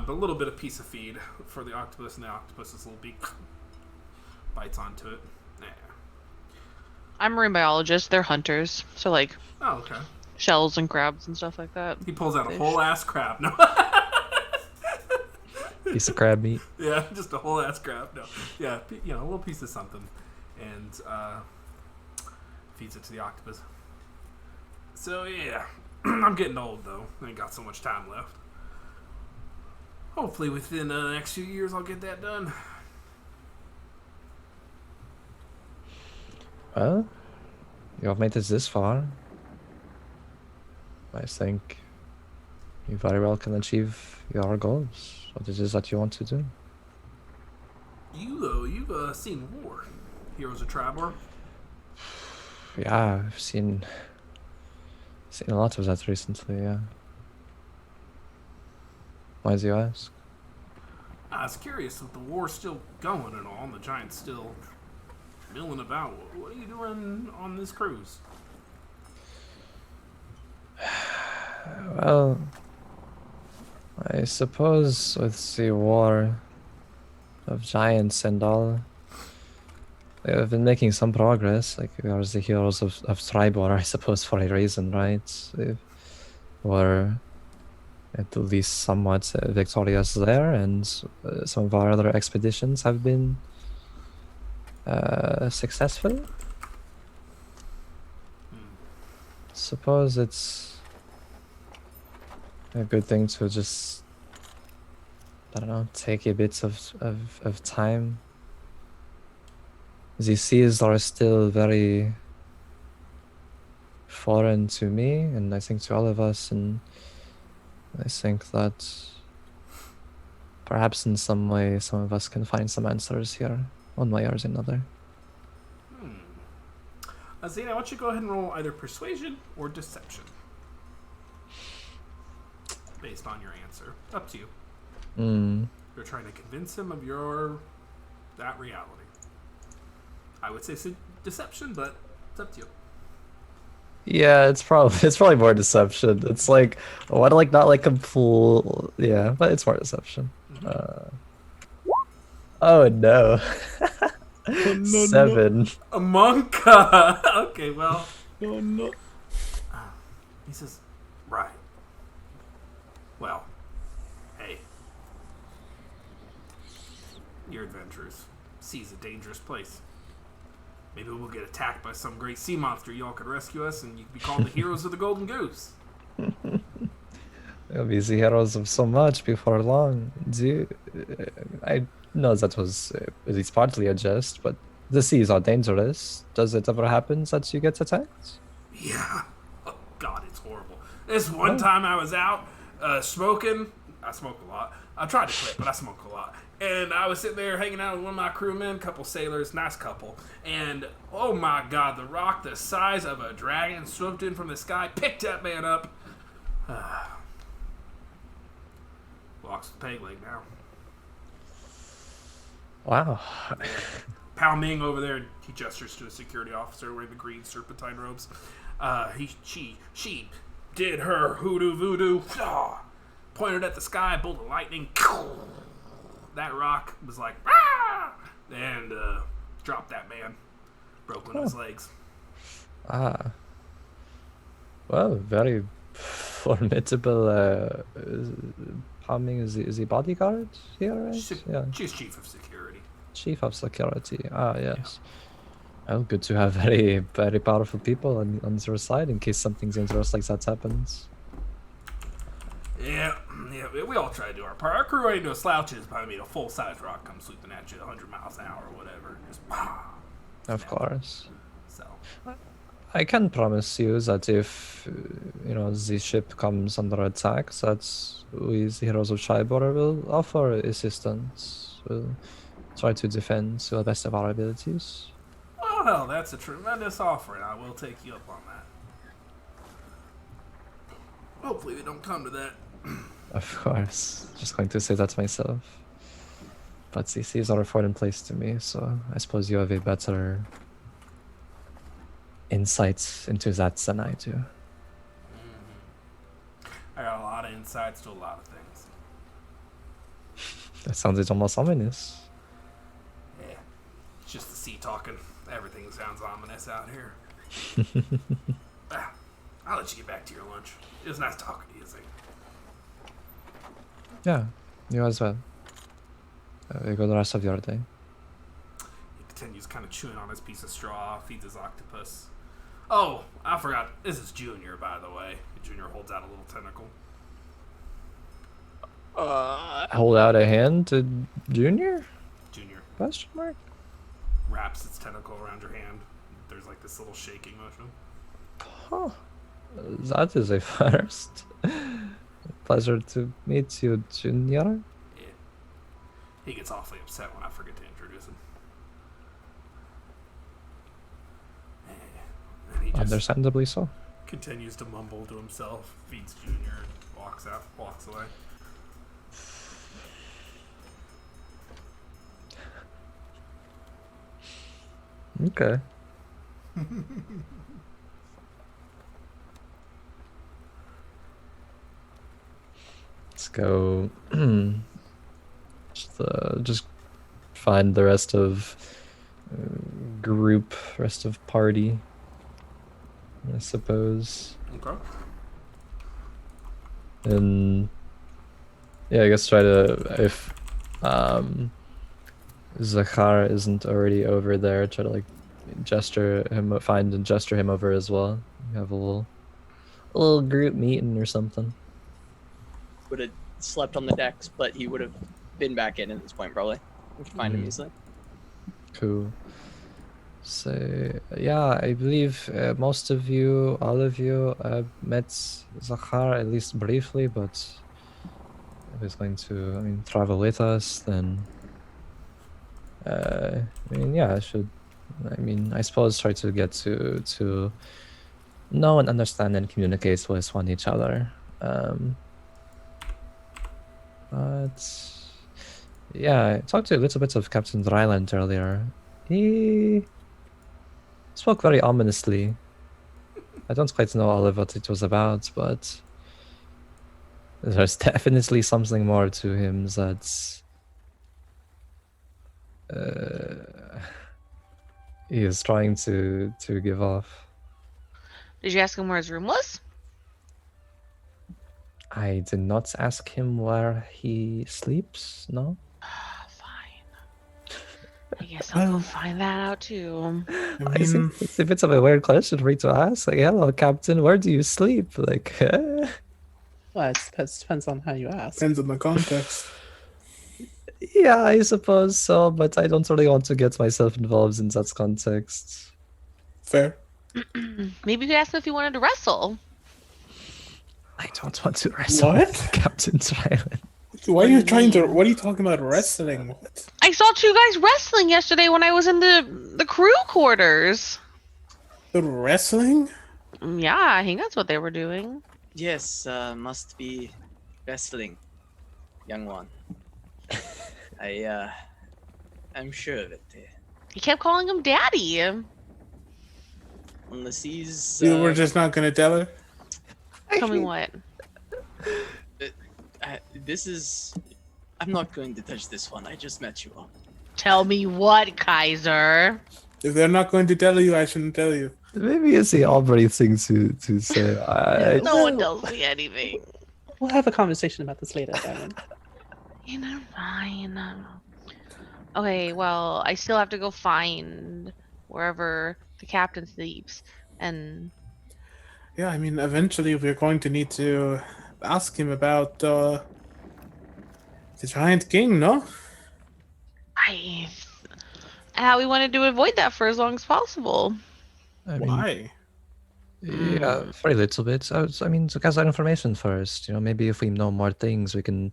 but a little bit of piece of feed for the octopus, and the octopus's little beak bites onto it. Nah. I'm a marine biologist. They're hunters, so like Oh, okay. shells and crabs and stuff like that. He pulls out Fish. a whole ass crab. No. Piece of crab meat. Yeah, just a whole ass crab. No. Yeah, a little piece of something. and feeds it to the octopus. So yeah, I'm getting old though. I ain't got so much time left. Hopefully within the next few years I'll get that done. Well, you have made it this far. I think you very well can achieve your goals, what it is that you want to do. You've seen War, Heroes of Triboar. Yeah, I've seen a lot of that recently, yeah. Why do you ask? I was curious if the war's still going and all, and the giant's still milling about. What are you doing on this cruise? Well, I suppose with the war of giants and all, we have been making some progress. Like, we are the heroes of Triboar, I suppose, for a reason, right? We were at least somewhat victorious there, and some of our other expeditions have been successful. Suppose it's a good thing to just, I don't know, take a bit of time. The seas are still very foreign to me, and I think to all of us, and I think that perhaps in some way some of us can find some answers here, one way or another. Xayn, why don't you go ahead and roll either persuasion or deception, based on your answer. Up to you. You're trying to convince him of that reality. I would say deception, but it's up to you. Yeah, it's probably more deception. It's like, what, like, not like a full, yeah, but it's more deception. Oh no. Oh, no, 7. A monk. Okay, well. No, no. He says, right. Well, hey. You're adventurers. Sea's a dangerous place. Maybe we'll get attacked by some great sea monster. Y'all could rescue us, and you could be called the heroes of the Golden Goose. We'll be the heroes of so much before long. I know that was at least partly a jest, but the seas are dangerous. Does it ever happen that you get attacked? Yeah. Oh, God, it's horrible. This one time I was out smoking. I smoke a lot. I tried to quit, but I smoke a lot. And I was sitting there hanging out with one of my crewmen, couple sailors, nice couple. And, oh my God, the rock the size of a dragon swooped in from the sky, picked that man up. Walks with peg leg now. Wow. Pao Ming over there, he gestures to a security officer wearing the green serpentine robes. She did her hoodoo voodoo. Pointed at the sky, bolt of lightning. That rock was like, ah! And dropped that man. Broke one of his legs. Ah. Well, very formidable. Palming is the bodyguard here, right? She's chief of security. Chief of security. Ah, yes. Yeah. Well, good to have very, very powerful people on your side in case something dangerous like that happens. Yeah, we all try to do our part. Our crew ain't no slouches, but I mean, a full-size rock comes sweeping at you 100 miles an hour or whatever. Just, of course. So I can promise you that if, the ship comes under attack, that we, the Heroes of Triboar, will offer assistance. We'll try to defend to the best of our abilities. Well, that's a tremendous offer, and I will take you up on that. Hopefully we don't come to that. Of course. Just going to say that myself. But the seas are a foreign place to me, so I suppose you have a better insight into that than I do. I got a lot of insights to a lot of things. That sounds almost ominous. Yeah, it's just the sea talking. Everything sounds ominous out here. I'll let you get back to your lunch. It was nice talking to you, Xayn. Yeah, you as well. Have a good rest of your day. You continues kind of chewing on his piece of straw, feeds his octopus. Oh, I forgot. This is Junior, by the way. Junior holds out a little tentacle. Hold out a hand to Junior? Junior Question mark? wraps its tentacle around your hand. There's like this little shaking motion. Huh. That is a first. Pleasure to meet you, Junior. Yeah. He gets awfully upset when I forget to introduce him. And he just Understandably so. continues to mumble to himself, feeds Junior, and walks away. Okay. Let's go. Just find the rest of rest of party, I suppose. Okay. And yeah, I guess try to, if Zakhar isn't already over there, try to like find and gesture him over as well. Have a little group meeting or something. Would have slept on the decks, but he would have been back in at this point, probably. We can find him easily. Cool. So yeah, I believe most of you, all of you, met Zakhar at least briefly, but if he's going to, travel with us, then yeah, I suppose try to get to know and understand and communicate with one each other. But yeah, I talked to a little bit of Captain Dryland earlier. He spoke very ominously. I don't quite know all of what it was about, but there's definitely something more to him that's he is trying to give off. Did you ask him where his room was? I did not ask him where he sleeps, no? Fine. I guess I'll go find that out too. I think it's a bit of a weird question for me to ask. Like, hello, Captain, where do you sleep? Like, Well, it depends on how you ask. Depends on the context. yeah, I suppose so, but I don't really want to get myself involved in that context. Fair. Maybe you could ask him if he wanted to wrestle. I don't want to wrestle What? with Captain's Island. Why are you trying to? What are you talking about wrestling? What? I saw two guys wrestling yesterday when I was in the crew quarters. The wrestling? Yeah, I think that's what they were doing. Yes, must be wrestling, young one. I'm sure of it. He kept calling him daddy. Unless he's. You were just not gonna tell her. Tell me what. This is. I'm not going to touch this one. I just met you all. Tell me what, Kaiser. If they're not going to tell you, I shouldn't tell you. Maybe it's the Aubrey thing to say. No one tells me anything. We'll have a conversation about this later, Diamond. Fine. Okay, well, I still have to go find wherever the captain sleeps, and Yeah, I mean, eventually we're going to need to ask him about the Giant King, no? I thought we wanted to avoid that for as long as possible. Why? Yeah, for a little bit. To gather information first. Maybe if we know more things, we can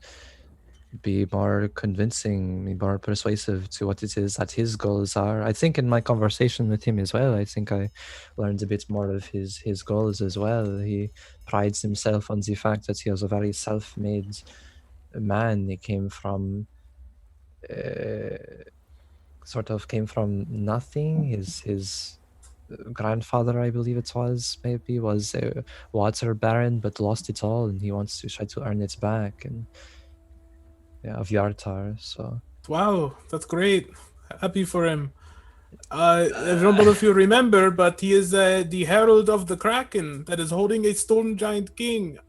be more convincing, be more persuasive to what it is that his goals are. I think in my conversation with him as well, I think I learned a bit more of his goals as well. He prides himself on the fact that he was a very self-made man. He came from nothing. His grandfather, I believe it was a water baron, but lost it all, and he wants to try to earn it back. And of Yartar, so Wow, that's great. Happy for him. I don't know if you remember, but he is the herald of the Kraken that is holding a storm giant king.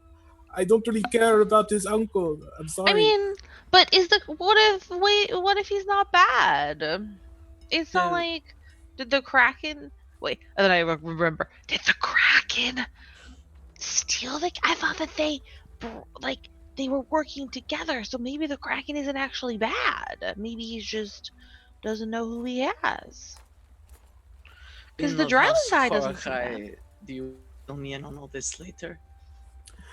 I don't really care about his uncle. I'm sorry. I mean, but what if he's not bad? It's not The- like did the Kraken wait, and then I remember, did the Kraken steal the I thought that like they were working together, so maybe the Kraken isn't actually bad. Maybe he's just doesn't know who he has. Because In the of Dryland House guy doesn't seem bad. Horakai, do you fill me in on all this later?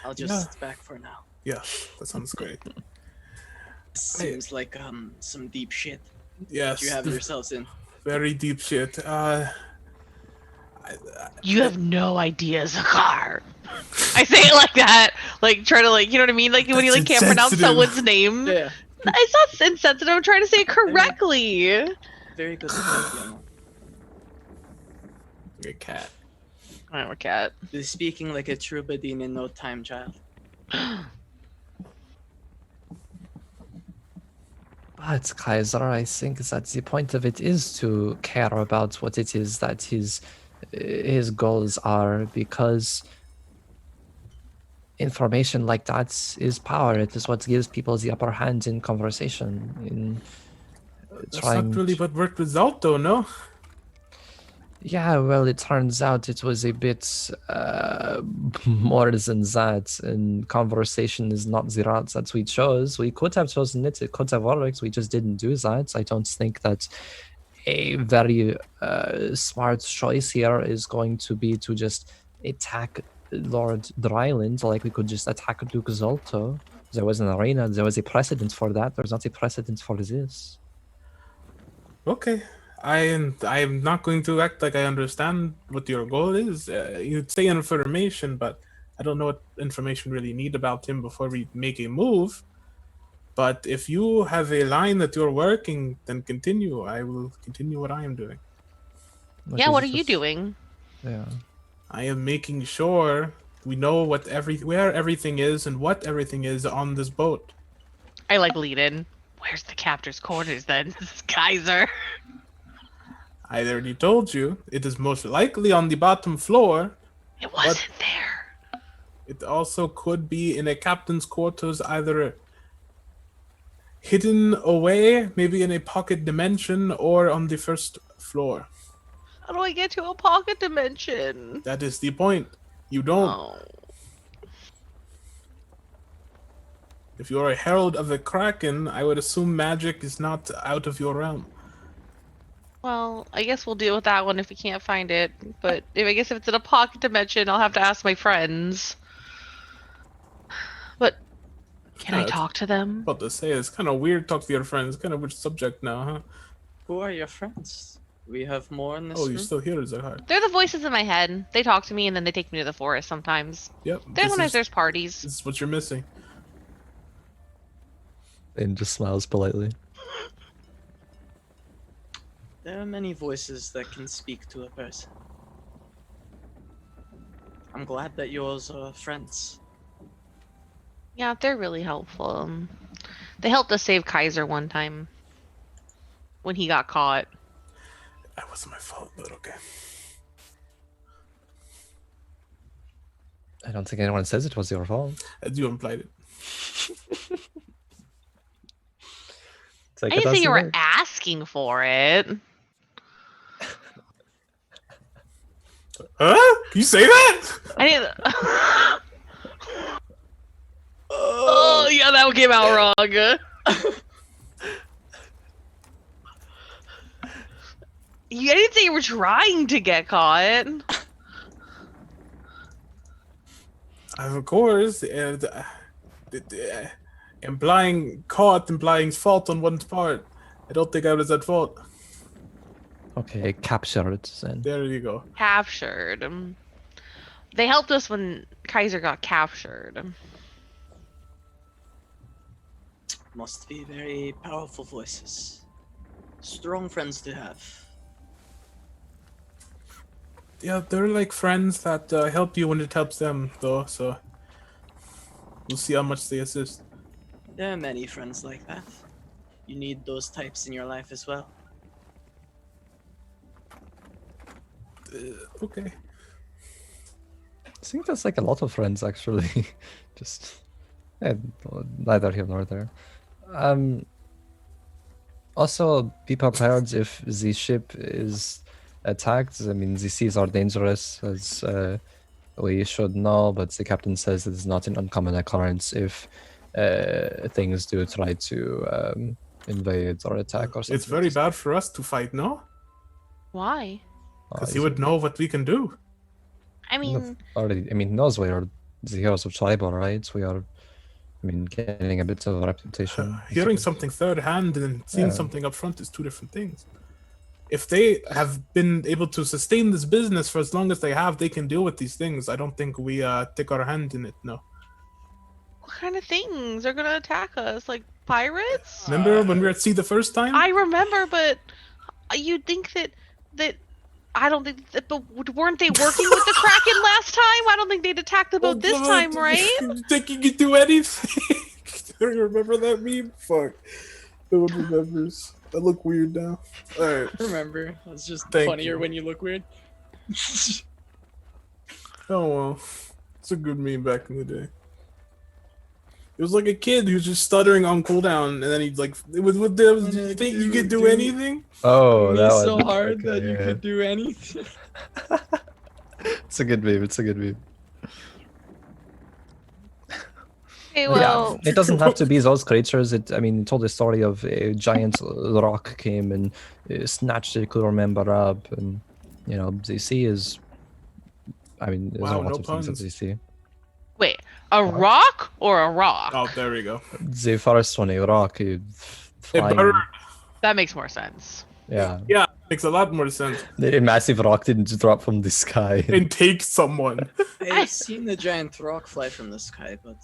I'll Yeah. just back for now. Yeah, that sounds great. Seems like some deep shit Yes, you have yourselves in. very deep shit. You have no idea, Zakar. I say it like that, like try to like you know what I mean, like when you like That's can't pronounce insensitive. someone's name. Yeah, It's not insensitive. I'm trying to say it correctly. very good. Thank you. You're a cat. I'm a cat. You're speaking like a troubadour in no time, child. But Kaiser, I think that the point of it is to care about what it is that his goals are, because information like that is power. It is what gives people the upper hand in conversation. In That's trying not really to- what worked with Zalto, no? Yeah, well, it turns out it was a bit more than that, and conversation is not the route that we chose. We could have chosen it, it could have worked, we just didn't do that. I don't think that a very smart choice here is going to be to just attack Lord Dryland, like we could just attack Duke Zolto. There was an arena, there was a precedent for that, there's not a precedent for this. Okay. I'm not going to act like I understand what your goal is. You'd say information, but I don't know what information we really need about him before we make a move. But if you have a line that you're working, then continue. I will continue what I am doing. Yeah, what are you doing? Yeah. I am making sure we know where everything is and what everything is on this boat. I like lead in. Where's the captor's quarters then? This is Kaiser. I already told you it is most likely on the bottom floor. It wasn't there. It also could be in a captain's quarters, either hidden away, maybe in a pocket dimension, or on the first floor. How do I get to a pocket dimension? That is the point. You don't. Oh. If you're a herald of the Kraken, I would assume magic is not out of your realm. Well, I guess we'll deal with that one if we can't find it. But I guess if it's in a pocket dimension, I'll have to ask my friends. But can I Yeah, talk to them? About to say, it's kind of weird to talk to your friends. Kind of which subject now, huh? Who are your friends? We have more in this Oh, room. you're still here, Zahar. They're the voices in my head. They talk to me and then they take me to the forest sometimes. Yep. Then sometimes there's parties. This is what you're missing. And just smiles politely. There are many voices that can speak to a person. I'm glad that yours are friends. Yeah, they're really helpful. They helped us save Kaiser one time when he got caught. That wasn't my fault, but okay. I don't think anyone says it was your fault. As you implied it. Take I it didn't as say you were like. asking for it. Huh? Can you say that? I didn't. Oh, yeah, that came out wrong. I didn't say you were trying to get caught. Of course. Implying caught, implying fault on one's part. I don't think I was at fault. Okay, captured then. There you go. Captured. They helped us when Kaiser got captured. Must be very powerful voices. Strong friends to have. Yeah, they're like friends that help you when it helps them, though, so we'll see how much they assist. There are many friends like that. You need those types in your life as well. Okay. I think that's like a lot of friends actually. Just neither here nor there. Also, be prepared if the ship is attacked. I mean, the seas are dangerous, as we should know, but the captain says it is not an uncommon occurrence if things do try to invade or attack or something. It's very bad for us to fight, no? Why? Because he would know what we can do. I mean, already. I mean, he knows we are the heroes of Triboar, right? We are. I mean, getting a bit of a reputation. Hearing something third hand and seeing something up front is two different things. If they have been able to sustain this business for as long as they have, they can deal with these things. I don't think we take our hand in it, no. what kind of things are gonna attack us? Like pirates? Remember when we were at sea the first time? I remember, but you'd think that I don't think that, but weren't they working with the Kraken last time? I don't think they'd attack the boat this time, right? You think you could do anything? Do you remember that meme? Fuck. No one remembers. I look weird now. Alright. Remember, it's just Thank funnier you. when you look weird. Oh well. It's a good meme back in the day. It was like a kid who's just stuttering on cooldown, and then he'd like, you think you could do anything? Oh, Me that was so hard okay, that you yeah. could do anything. It's a good meme. It's a good meme. Okay, well, Yeah, it doesn't have to be those creatures. I mean, it told the story of a giant rock came and snatched the crew member up, and you know, the sea is. I mean, there's Wow, a lot no of things puns. that the sea. wait, a rock or a rock? Oh, there we go. The first one, a rock, flying. bird. That makes more sense. Yeah, Yeah, makes a lot more sense. the massive rock didn't just drop from the sky. And take someone. I've seen the giant rock fly from the sky, but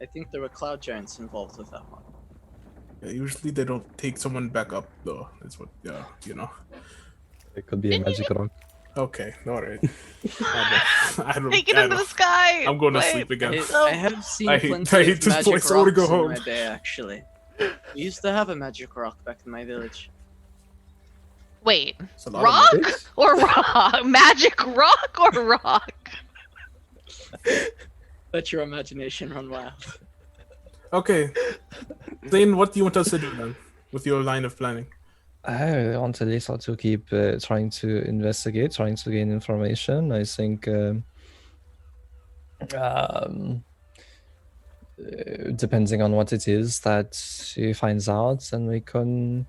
I think there were cloud giants involved with that one. Yeah, usually they don't take someone back up, though. That's what, you know. It could be a magic rock. Okay, alright. I don't. Take it into the sky. I'm going to Wait. sleep again. I have seen I hate- plenty I hate of this magic place. I wanna rocks go in home. my day, actually. We used to have a magic rock back in my village. Wait, It's a lot of rock mistakes. or rock? Magic rock or rock? Let your imagination run wild. Okay. Then what do you want us to do then? With your line of planning? I want Alisa to keep trying to investigate, trying to gain information. I think depending on what it is that she finds out, then we can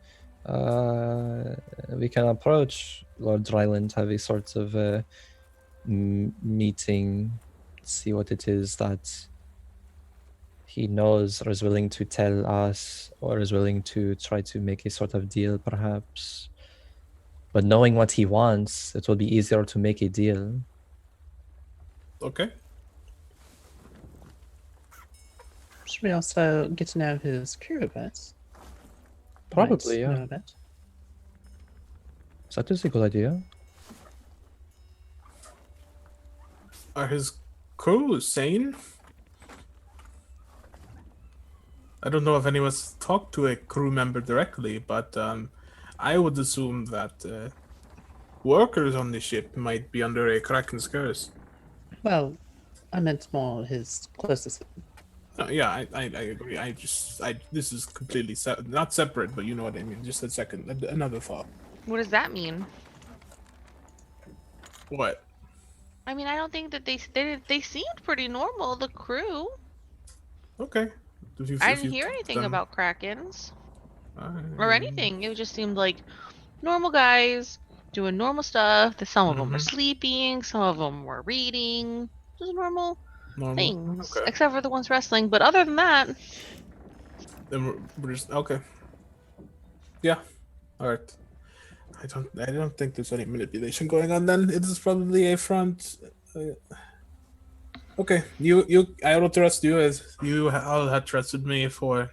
approach Lord Dryland, have a sort of meeting, see what it is that he knows or is willing to tell us, or is willing to try to make a sort of deal, perhaps. But knowing what he wants, it will be easier to make a deal. Okay. Should we also get to know his crew a bit? Probably, Might yeah. know a bit. That is a good idea. Are his crew sane? I don't know if anyone's talked to a crew member directly, but I would assume that workers on the ship might be under a Kraken's curse. Well, I meant more his closest. Yeah, I agree. This is completely not separate, but you know what I mean. Just another thought. What does that mean? What? I mean, I don't think that they seemed pretty normal. The crew. Okay. I didn't hear anything about Krakens or anything. It just seemed like normal guys doing normal stuff. That some of them were sleeping, some of them were reading. Just normal things, Okay. except for the ones wrestling. But other than that, Then we're just okay. Yeah. All right. I don't think there's any manipulation going on. Then it is probably a front. Okay, I will trust you as you all have trusted me for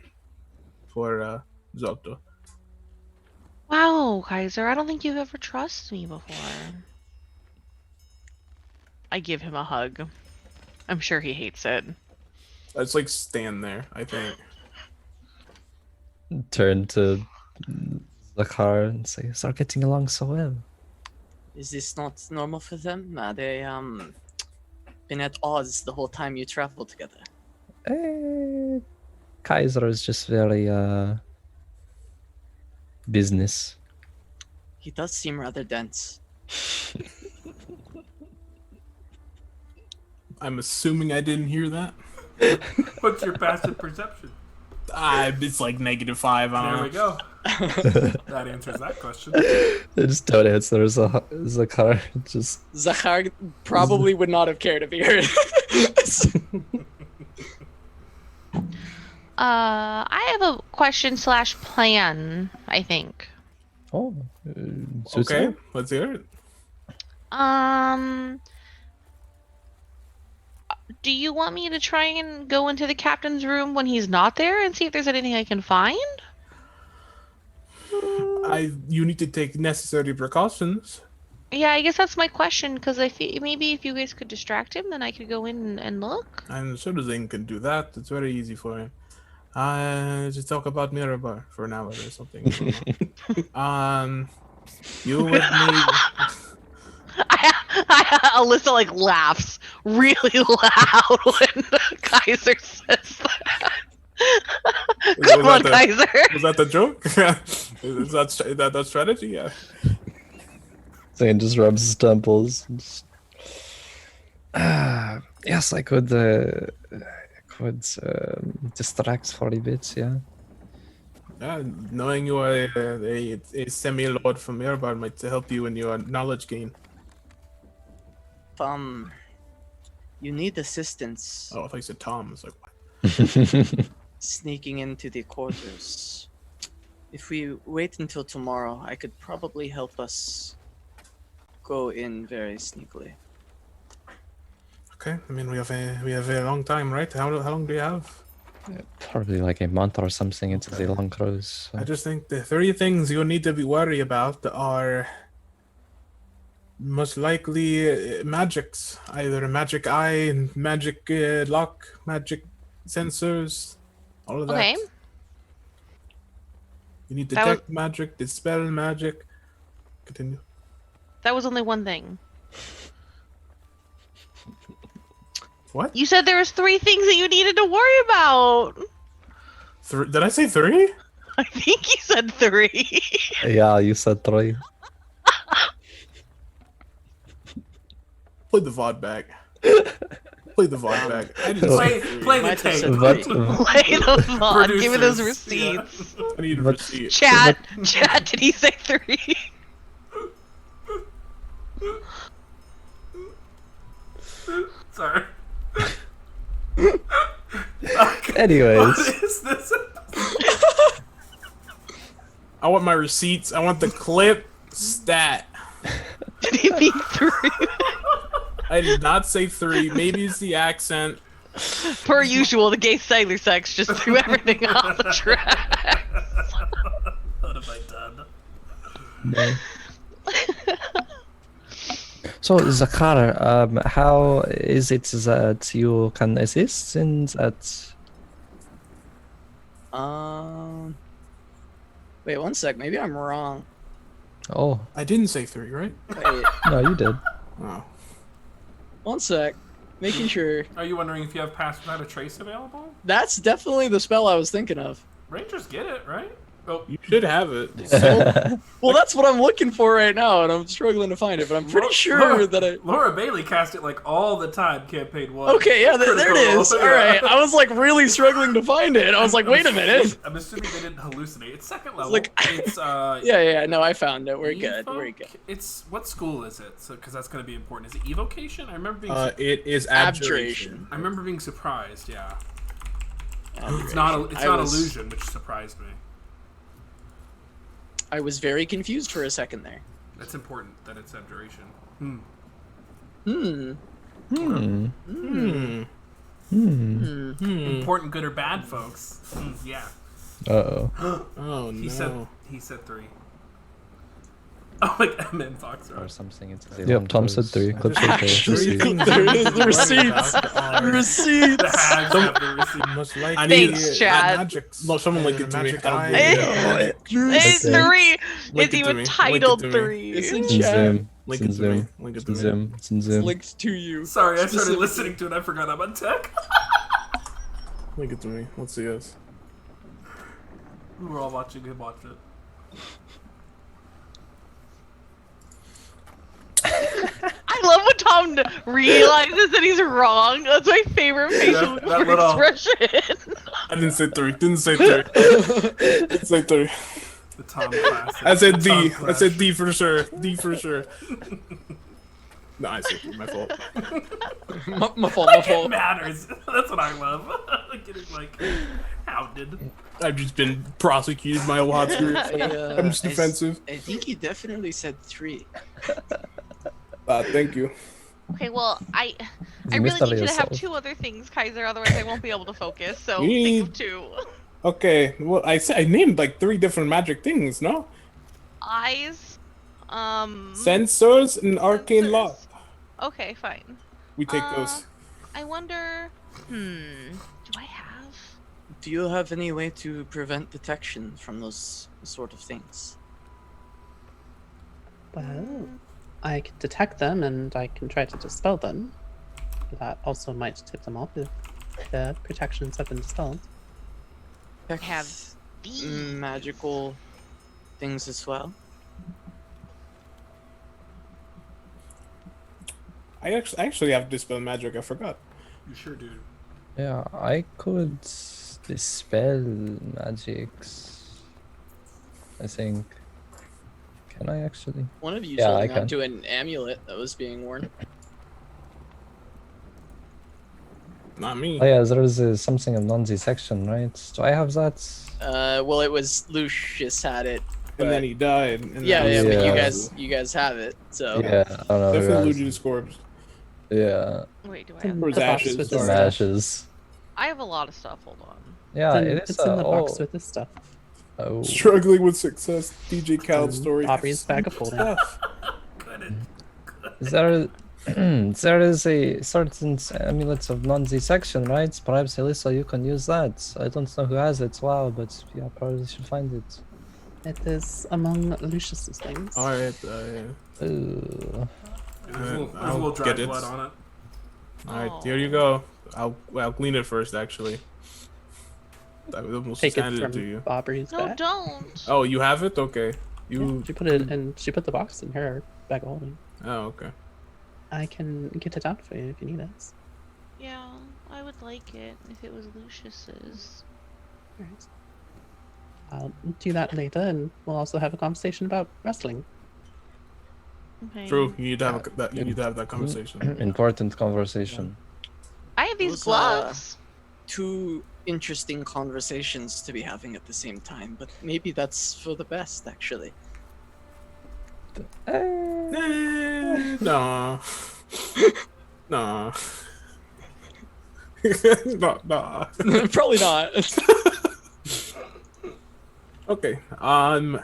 Zocto. wow, Kaiser, I don't think you've ever trusted me before. I give him a hug. I'm sure he hates it. I just like stand there. I think. Turn to the car and say, "Start getting along so well." Is this not normal for them? They been at odds the whole time you travel together. Kaiser is just very business. He does seem rather dense. I'm assuming I didn't hear that. What's your passive perception? It's like -5. I There don't we know. go. That answers that question. I just don't answer. There's a car. Just Zakhar probably would not have cared if he heard it. I have a question / plan, I think. oh, Okay, let's hear it. Do you want me to try and go into the captain's room when he's not there and see if there's anything I can find? You need to take necessary precautions. Yeah, I guess that's my question, because I think maybe if you guys could distract him, then I could go in and look. I'm sure Xayn can do that. It's very easy for him. Just talk about Mirabar for an hour or something. You would need. Alisa like laughs really loud when Kaiser says that. Come on, Kaiser. Was that the joke? Is that strategy? Yeah. Zane just rubs his temples. Yes, I could distract for a bit. Yeah. Knowing you are a semi-lord from Mirabar might help you in your knowledge gain. You need assistance Oh, I thought you said Tom. I was like, what? sneaking into the quarters. If we wait until tomorrow, I could probably help us go in very sneakily. Okay, I mean we have a long time, right? How long do you have? Probably like a month or something into the long cruise. So. I just think the 3 things you need to be worried about are most likely magics, either magic eye, magic lock, magic sensors, all of that. Okay. You need That was- detect magic, dispel magic. Continue. That was only one thing. What? You said there was 3 things that you needed to worry about. Did I say 3? I think you said 3. Yeah, you said 3. Play the VOD back. Play the VOD back. I didn't say Play the Might have tape. said But Play those on. Give me those Producers, yeah. receipts. I need a But- receipt. Chat, did he say 3? Sorry. anyways, What is this? I want my receipts. I want the clip stat. Did he mean 3? I did not say 3. Maybe it's the accent. Per usual, the gay sailor sex just threw everything off the track. What have I done? no. So Zakhar, how is it that you can assist in that? Wait 1 sec. Maybe I'm wrong. Oh I didn't say 3, right? Wait, no, you did. Oh. 1 sec. Making sure. Are you wondering if you have Pass Without a Trace available? That's definitely the spell I was thinking of. Rangers get it, right? Oh, You should have it. Well, that's what I'm looking for right now, and I'm struggling to find it. But I'm pretty sure that I. Laura Bailey cast it like all the time. Campaign 1. Okay, yeah, there it Critical is. Role, All yeah. right, I was like really struggling to find it. I was like, wait a minute. I'm assuming they didn't hallucinate. It's 2nd level. Like- It's Yeah, no, I found it. We're good. We're good. It's what school is it? So because that's going to be important. Is it evocation? I remember being. It is Abjuration. I remember being surprised. Yeah. It's Abjuration. not. It's I not was- illusion, which surprised me. I was very confused for a second there. That's important that it's abjuration. Hmm. Hmm. Important, good or bad, folks. Yeah. Uh-oh. Oh He no. said 3. Oh, like M Fox. Or something into the Yep, long Tom cruise. said 3. So- Clips right there. Actually, Receipts. there it is. The Worry receipts. about are- The Receipts. hags have the receipt. Most likely. I need- Thanks, Chad. Magics. No, someone link it to me. It's Okay. 3. Link It's it to even me. titled Link it to me. 3. It's in It's in chat. Zoom. Link It's it in to me. Zoom. Link it It's to in me. Zoom. It's in Zoom. Linked to you. Sorry, I started Specifically. listening to it and I forgot I'm on tech. Link it to me. Let's see this. We were all watching him watch it. I love when Tom realizes that he's wrong. That's my favorite facial that little- expression. I didn't say 3. Didn't say 3. Didn't say 3. The Tom classic. I said The D. Tom I said clash. D for sure. D for sure. No, I said D. My fault. my fault. My It fault. matters. That's what I love. Getting like hounded. I've just been prosecuted by a lot of groups. I'm just defensive. I think you definitely said 3. Thank you. Okay, well, I You really missed out need you to have yourself. 2 other things, Kaiser. Otherwise, I won't be able to focus. So You think need- of 2. Okay, well, I named like 3 different magic things, no? Eyes. Sensors and arcane sensors. lock. Okay, fine. We take those. I wonder. Do I have? Do you have any way to prevent detection from those sort of things? Well, I can detect them and I can try to dispel them. That also might tip them off if the protections have been dispelled. I have these. Magical things as well. I actually have dispel magic. I forgot. You sure do. Yeah, I could dispel magics. I think. Can I actually? One of you Yeah, holding I can. onto an amulet that was being worn. Not me. Oh yeah, there is something of non-section, right? Do I have that? Well, it was Lucius had it. And then but- he died. And Yeah, then but Yeah. you guys have it. So Yeah, I don't know. who Definitely has Lucius' corpse. it. Yeah, Wait, do I It's in have? Or his the box ashes, with the sorry. some stuff. ashes. I have a lot of stuff. Hold on. Yeah, It's in, it is. it's in the box oh, with this stuff. oh. Struggling with success. DJ Khaled in story. Aubrey's bag of holding. Stuff. There, there is a certain amulet of non-section, right? Perhaps Alisa, you can use that. I don't know who has it. Wow, but yeah, probably should find it. It is among Lucius's things. All right. Ooh. There's a little I'll dried get it. blood on it. All right. Here you go. I'll clean it first. Actually, I would almost Take hand it it to you. from Aubrey's No, bag. don't. Oh, you have it? Okay. Yeah, You. she put it in. She put the box in her bag of holding. Oh, okay. I can get it out for you if you need it. Yeah, I would like it if it was Lucius's. Alright. I'll do that later, and we'll also have a conversation about wrestling. Okay. True. You need to have you need to have that conversation. Important conversation. I have these Those, gloves. 2 interesting conversations to be having at the same time, but maybe that's for the best, actually. No. No. No. Probably not. Okay.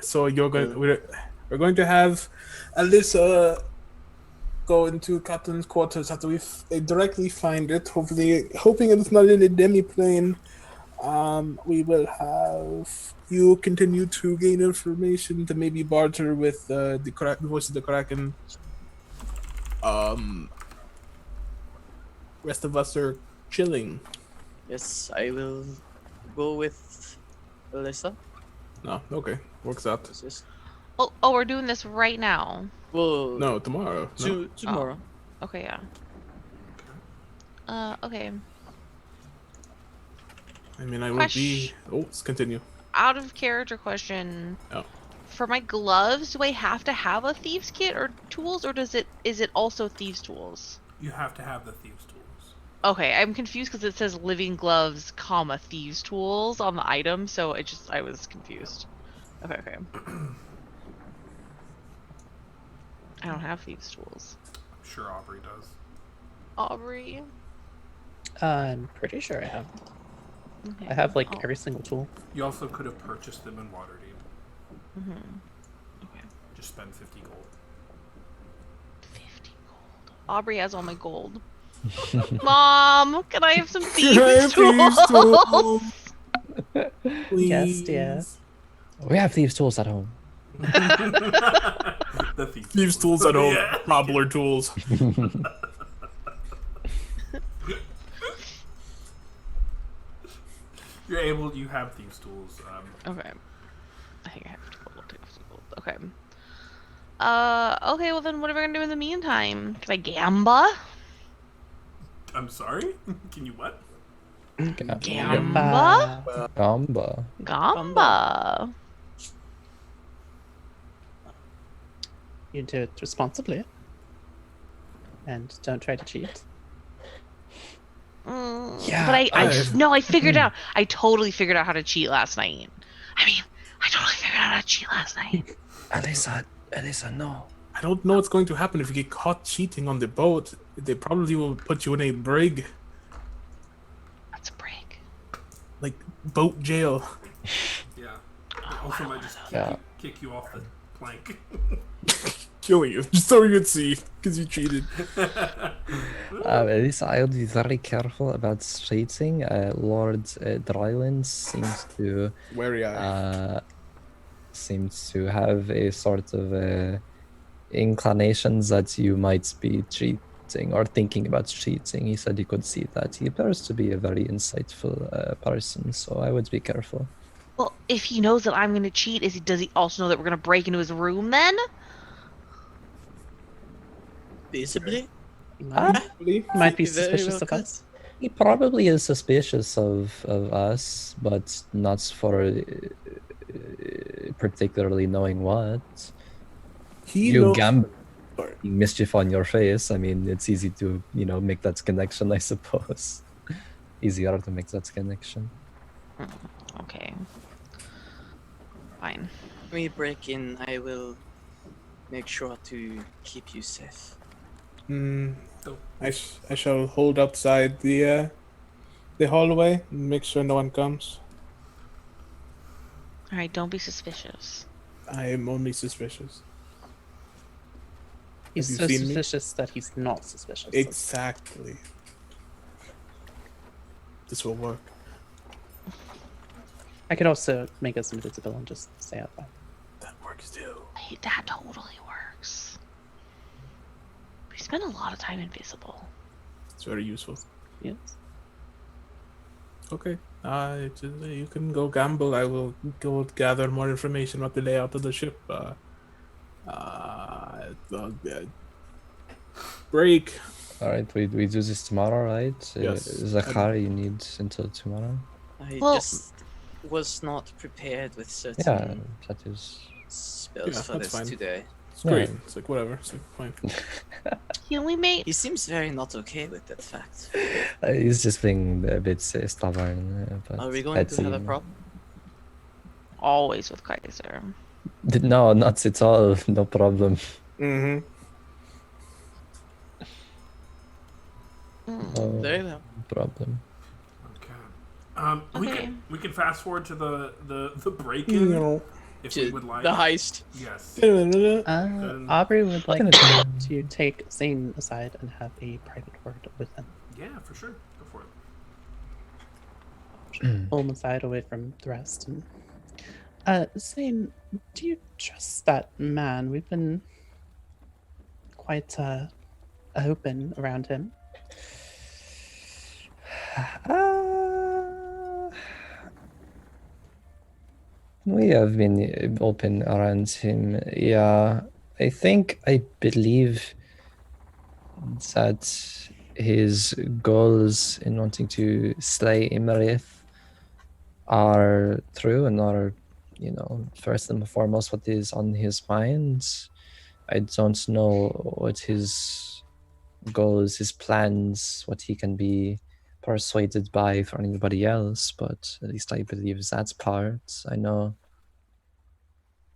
So we're going to have Alisa go into Captain's quarters after we directly find it. Hoping it's not in a demi-plane. We will have you continue to gain information to maybe barter with the voice of the Kraken. Rest of us are chilling. Yes, I will go with Alisa. No, okay, works out. What's this? Oh, we're doing this right now. Well, No, tomorrow. No. tomorrow. Okay, yeah. Okay. I mean, I would be. Oh, let's continue. Out of character question. Oh. For my gloves, do I have to have a thieves kit or tools, or is it also thieves tools? You have to have the thieves' tools. Okay, I'm confused because it says living gloves, comma thieves tools on the item, so I was confused. Okay. I don't have thieves tools. I'm sure Aubrey does. Aubrey. I'm pretty sure I have. Okay. I have like Oh. every single tool. You also could have purchased them in Waterdeep. Okay. Just spend 50 gold. 50 gold. Aubrey has all my gold. Mom, can I have some thieves Thieves' tools? tools. Yes, dear. Please. We have thieves' tools at home. The Thieves' tools at home. Yeah. Cobbler tools. You have thieves' tools. Okay. I think I have gold if Okay. Okay, well then what are we gonna do in the meantime? Can I gamba? I'm sorry? Can you what? Gamba? Gamba. Gamba. You do it responsibly. And don't try to cheat. Yeah, But I figured Hmm. out. I totally figured out how to cheat last night. I mean, I totally figured out how to cheat last night. Alisa, no. I don't know what's going to happen if you get caught cheating on the boat. They probably will put you in a brig, That's a break. like boat jail. Yeah. They also might just kick you off the plank. Killing you. Just throwing you at sea because you cheated. Alisa, I would be very careful about cheating. Lord Dryland seems to have a sort of inclinations that you might be cheating or thinking about cheating. He said he could see that. He appears to be a very insightful person, so I would be careful. Well, if he knows that I'm gonna cheat, does he also know that we're gonna break into his room then? Visibly? He might be Very suspicious well of could. us. He probably is suspicious of us, but not for particularly knowing what. He You knows. gamble, mischief on your face. I mean, it's easy to, make that connection, I suppose. Easier to make that connection. Okay. Fine. When we break in, I will make sure to keep you safe. I shall hold outside the hallway and make sure no one comes. All right, don't be suspicious. I am only suspicious. He's Have so you seen me? suspicious that he's not suspicious. Exactly. This will work. I could also make us invisible and just stay out there. That works too. Hey, that totally works. We spend a lot of time invisible. It's very useful. Yes. Okay. You can go gamble. I will go gather more information about the layout of the ship. Break. All right, we do this tomorrow, right? Yes. Zachary, you need until tomorrow. I Well- just was not prepared with certain Yeah, that is. spells Yeah, for that's this fine. today. It's great. Yeah. It's like whatever. It's like fine. Can we make? He seems very not okay with that fact. He's just being a bit stubborn. But Are we going to have a petty. problem? Always with Kaiser. No, not at all. No problem. Mm-hmm. No Very well. problem. Okay. We can fast forward to the break-in if we To would like. the heist. Yes. Aubrey would like Gonna to take Xayn aside and have a private word with him. Yeah, for sure. Go for it. Pull him aside away from the rest. And, Xayn, do you trust that man? We've been quite open around him. We have been open around him. Yeah, I believe that his goals in wanting to slay Imarith are true and are, first and foremost what is on his mind. I don't know what his goals, his plans, what he can be persuaded by for anybody else, but at least I believe that part. I know.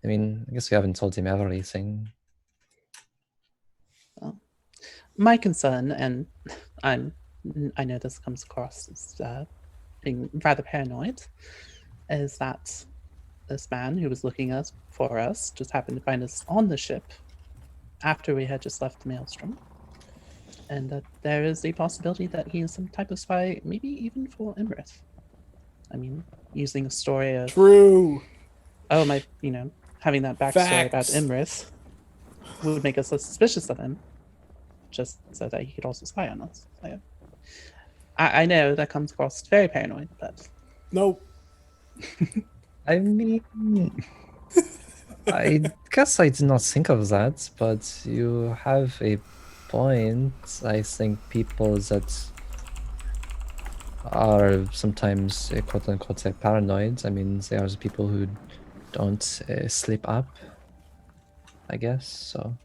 I mean, I guess we haven't told him everything. Well, my concern, and I know this comes across as being rather paranoid, is that this man who was looking for us just happened to find us on the ship after we had just left the Maelstrom. And that there is a possibility that he is some type of spy, maybe even for Imarith. I mean, using a story of True. having that backstory about Facts. Imarith would make us less suspicious of him, just so that he could also spy on us. So, I know that comes across very paranoid, but Nope. I mean, I guess I did not think of that, but you have a point. I think people that are sometimes quote unquote paranoid. I mean, they are the people who don't sleep up, I guess. So,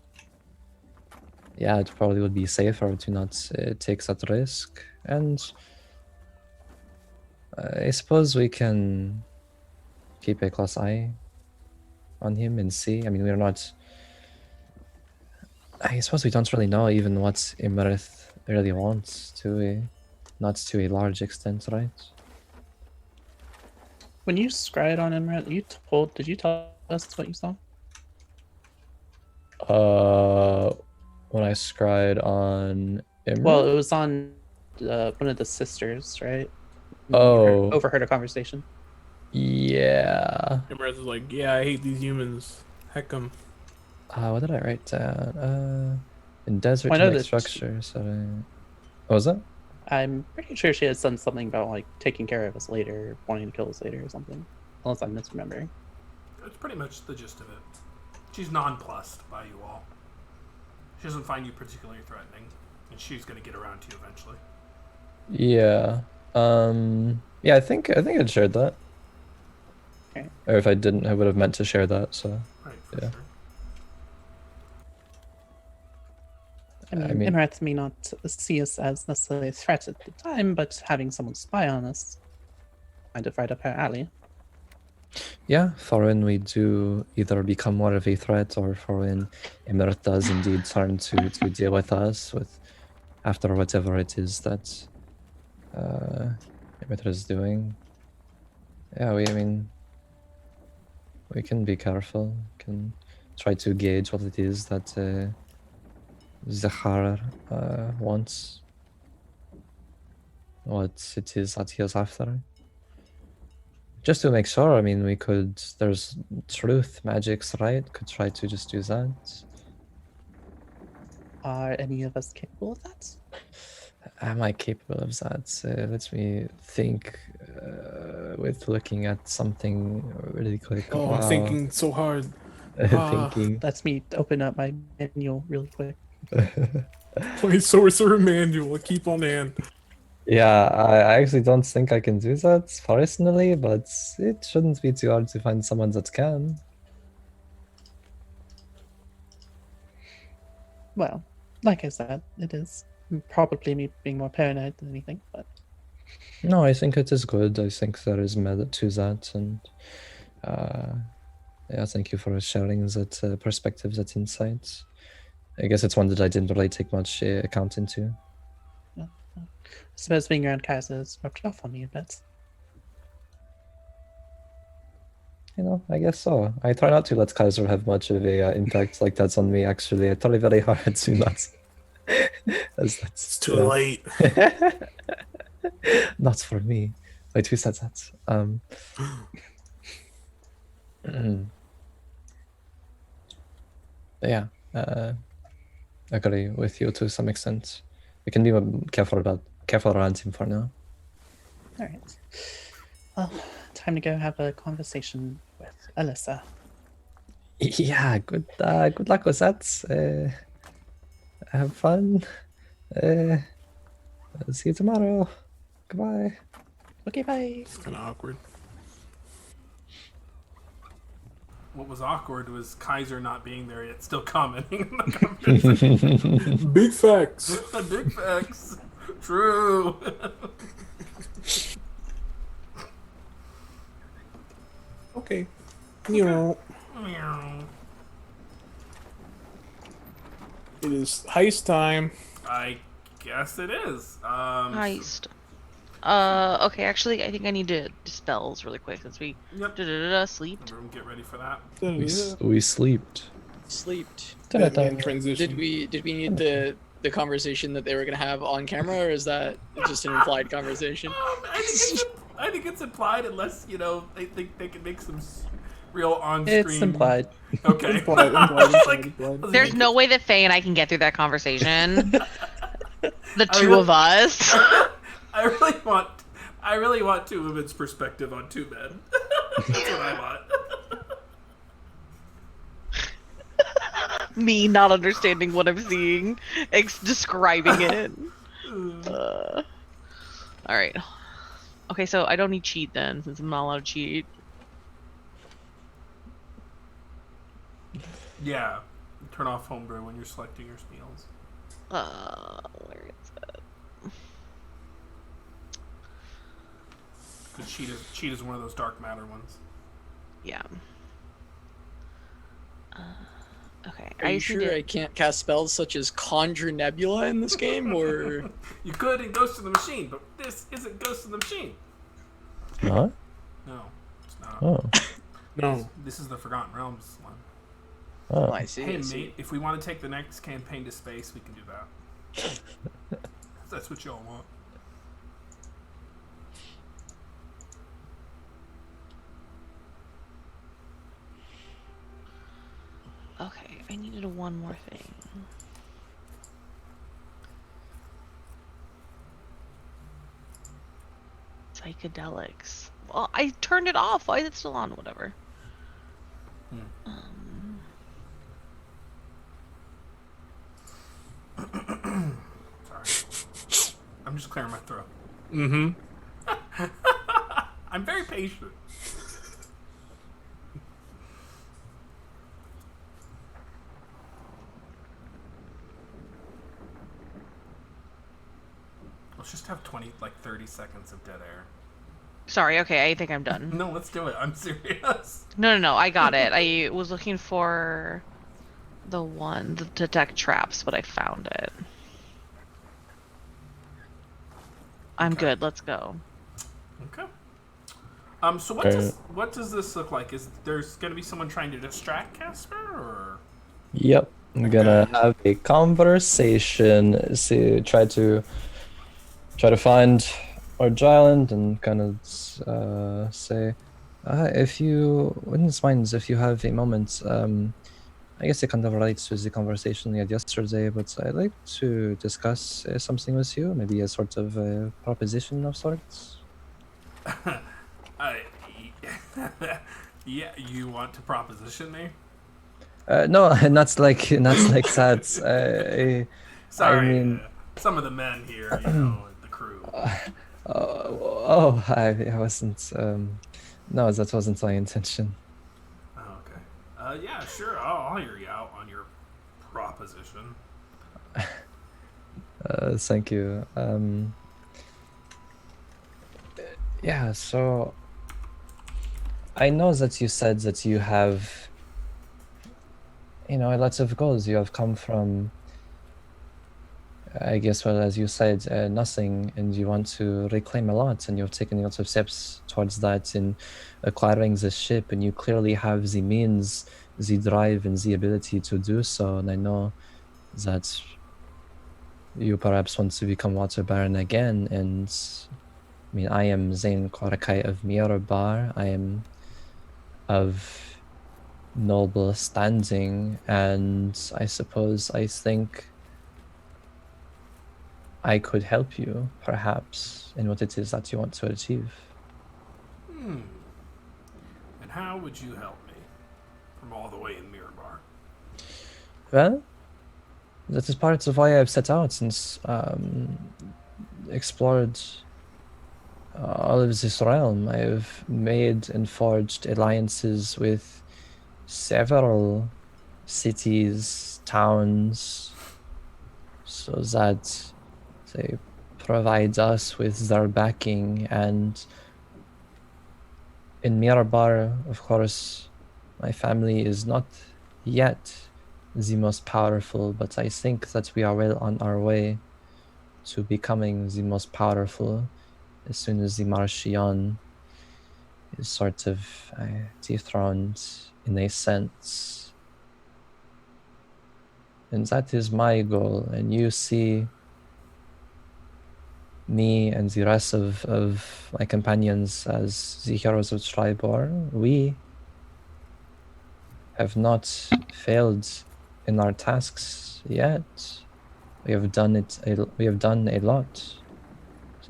yeah, it probably would be safer to not take that risk. And I suppose we can keep a close eye on him and see. I mean, we're not. I suppose we don't really know even what Imerith really wants not to a large extent, right? When you scryed on Emerald, did you tell us what you saw? When I scryed on Imerith? Well, it was on one of the sisters, right? Oh. Overheard a conversation. Yeah. Emirates is like, yeah, I hate these humans. Heck 'em. What did I write down? In desert Well, I know like that structures. What was that? I'm pretty sure she had said something about like taking care of us later, wanting to kill us later or something. Unless I'm misremembering. That's pretty much the gist of it. She's nonplussed by you all. She doesn't find you particularly threatening, and she's going to get around to you eventually. Yeah. Yeah, I think I'd shared that. Okay. Or if I didn't, I would have meant to share that, so Right, for yeah. sure. I mean, Emirates may not see us as necessarily a threat at the time, but having someone spy on us, kind of right up her alley. Yeah, for when we do either become more of a threat or for when Emirates does indeed turn to deal with us after whatever it is that Emirates is doing. Yeah, I mean, we can be careful, can try to gauge what it is that Zahar wants, what it is that he is after. Just to make sure, I mean, there's truth magics, right? Could try to just do that. Are any of us capable of that? Am I capable of that? Let me think with looking at something really quick. Oh, I'm thinking so hard. Thinking. Let's me open up my manual really quick. Play Sorcerer Manual. Keep on hand. Yeah, I actually don't think I can do that personally, but it shouldn't be too hard to find someone that can. Well, like I said, it is probably me being more paranoid than anything, but No, I think it is good. I think there is merit to that, and yeah, thank you for sharing that perspective, that insight. I guess it's one that I didn't really take much account into. I suppose being around Kaiser has rubbed off on me a bit. You know, I guess so. I try not to let Kaiser have much of a impact like that on me, actually. I try very hard to not. It's too late. Not for me. Wait, who said that? Yeah, I agree with you to some extent. We can be careful around him for now. All right. Well, time to go have a conversation with Alisa. Yeah, good luck with that. Have fun. See you tomorrow. Goodbye. Okay, bye. It's kind of awkward. What was awkward was Kaiser not being there yet, still commenting on the conversation. Big facts. Big facts. True. Okay. You know, it is heist time. I guess it is. Heist. Okay, actually, I think I need to dispels really quick since we sleeped. Everyone get ready for that. We slept. Sleeped. Batman transition. Did we need the conversation that they were gonna have on camera, or is that just an implied conversation? I think it's implied, unless they think they can make some real on-screen. It's implied. Okay. Implied. There's no way that Faye and I can get through that conversation. The two of us. I really want two women's perspective on two men. That's what I want. Me not understanding what I'm seeing, describing it. All right. Okay, so I don't need cheat then, since I'm not allowed to cheat. Yeah. Turn off homebrew when you're selecting your meals. Where is it? Because cheat is one of those dark matter ones. Yeah. Okay. Are you sure I can't cast spells such as Conjure Nebula in this game, or You could in Ghost of the Machine, but this isn't Ghost of the Machine. No? No, it's not. Oh. No. This is the Forgotten Realms one. Oh. I see. Hey, I see. mate, if we want to take the next campaign to space, we can do that. If that's what y'all want. Okay, I needed one more thing. Psychedelics. Well, I turned it off. Why is it still on? Whatever. Sorry. I'm just clearing my throat. Mm-hmm. I'm very patient. Let's just have 30 seconds of dead air. Sorry. Okay, I think I'm done. No, let's do it. I'm serious. No. I got it. I was looking for the detect traps, but I found it. I'm Okay. good. Let's go. Okay. So what does this look like? Is there's gonna be someone trying to distract Casper, or? Yep. I'm gonna have a conversation. Try to find our giant and kind of say, if you wouldn't mind, if you have a moment, I guess it kind of relates with the conversation we had yesterday, but I'd like to discuss something with you, maybe a sort of proposition of sorts. Yeah, you want to proposition me? No, not like that. Sorry, I mean, some of the men here, the crew. I wasn't. No, that wasn't my intention. Oh, okay. Yeah, sure. I'll hear you out on your proposition. Thank you. Yeah, so I know that you said that you have, lots of goals. You have come from, I guess, well, as you said, nothing, and you want to reclaim a lot, and you've taken lots of steps towards that in acquiring the ship, and you clearly have the means, the drive, and the ability to do so. And I know that you perhaps want to become Water Baron again, and I mean, I am Xayn Korakai of Mirabar. I am of noble standing, and I think I could help you, perhaps, in what it is that you want to achieve. And how would you help me from all the way in Mirabar? Well, that is part of why I've set out since explored all of this realm. I've made and forged alliances with several cities, towns, so that they provide us with their backing. And in Mirabar, of course, my family is not yet the most powerful, but I think that we are well on our way to becoming the most powerful as soon as the Marchion is sort of dethroned in a sense. And that is my goal. And you see me and the rest of my companions as the Heroes of Triboar. We have not failed in our tasks yet. We have done a lot.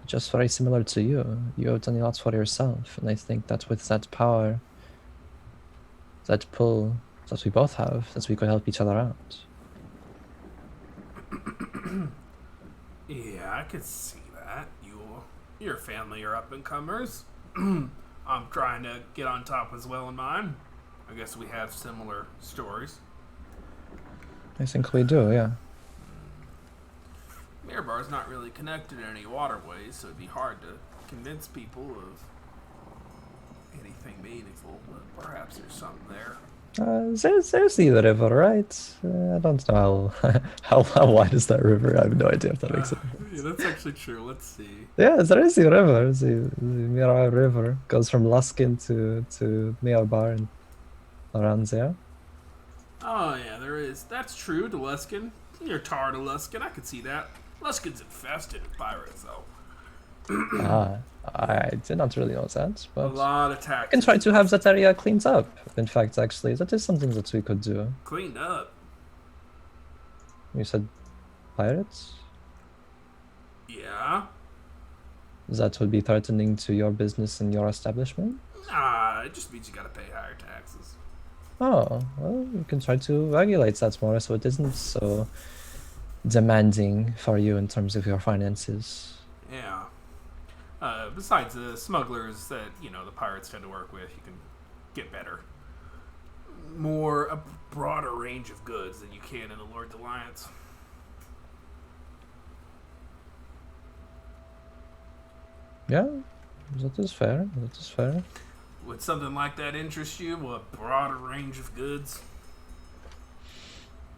Just very similar to you. You have done a lot for yourself, and I think that with that power, that pull that we both have, that we could help each other out. Yeah, I could see that. Your family are up and comers. I'm trying to get on top as well in mine. I guess we have similar stories. I think we do, yeah. Mirabar's not really connected in any waterways, so it'd be hard to convince people of anything meaningful, but perhaps there's something there. There's the river, right? I don't know how wide is that river. I have no idea if that makes sense. Yeah, that's actually true. Let's see. Yeah, there is the river. The Mira River goes from Luskin to Mirabar and around there. Oh, yeah, there is. That's true, to Luskin. You're tired of Luskin. I could see that. Luskin's infested with pirates, though. I did not really know that, A but lot of I taxes. can try to have that area cleaned up. In fact, actually, that is something that we could do. Cleaned up. You said pirates? Yeah. That would be threatening to your business and your establishment? Nah, it just means you gotta pay higher taxes. Oh, well, you can try to regulate that more so it isn't so demanding for you in terms of your finances. Yeah. Besides the smugglers that, the pirates tend to work with, you can get better. A broader range of goods than you can in the Lord's Alliance. Yeah, that is fair. That is fair. Would something like that interest you? A broader range of goods?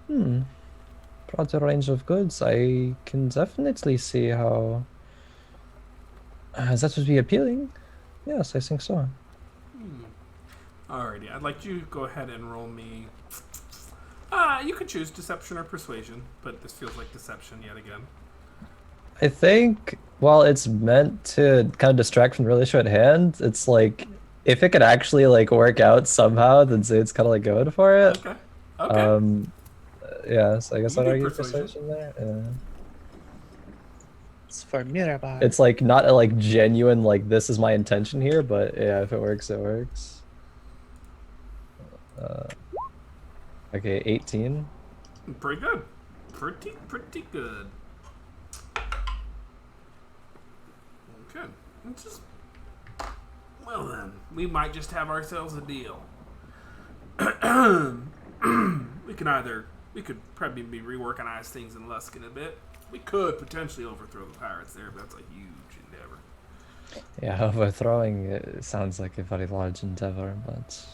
Broader range of goods. I can definitely see how that would be appealing. Yes, I think so. Alrighty, I'd like you to go ahead and roll me. You could choose deception or persuasion, but this feels like deception yet again. I think while it's meant to kind of distract from the real issue at hand, it's like if it could actually like work out somehow, then it's kind of like going for it. Okay. Yeah, so I guess You I'd do argue persuasion. persuasion there. Yeah. It's for Mirabar. It's like not a like genuine like this is my intention here, but yeah, if it works, it works. Okay, 18. Pretty good. Pretty good. Okay. Well then, we might just have ourselves a deal. We could probably be reorganize things in Luskin a bit. We could potentially overthrow the pirates there, but that's a huge endeavor. Yeah, overthrowing it sounds like a very large endeavor, but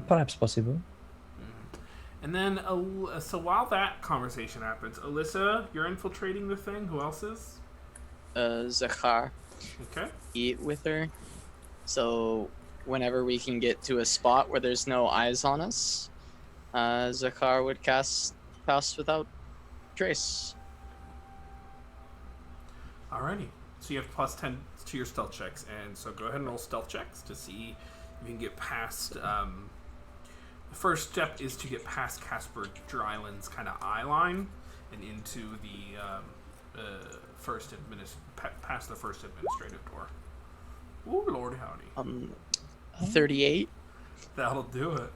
perhaps possible. And then, so while that conversation happens, Alisa, you're infiltrating the thing. Who else is? Zakhar. Okay. Eat with her. So whenever we can get to a spot where there's no eyes on us, Zakhar would cast Pass Without Trace. Alrighty. So you have plus 10 to your stealth checks, and so go ahead and roll stealth checks to see if you can get past. The first step is to get past Casper Dryland's kind of eye line and into the past the first administrative door. Ooh, Lord howdy. 38. That'll do it.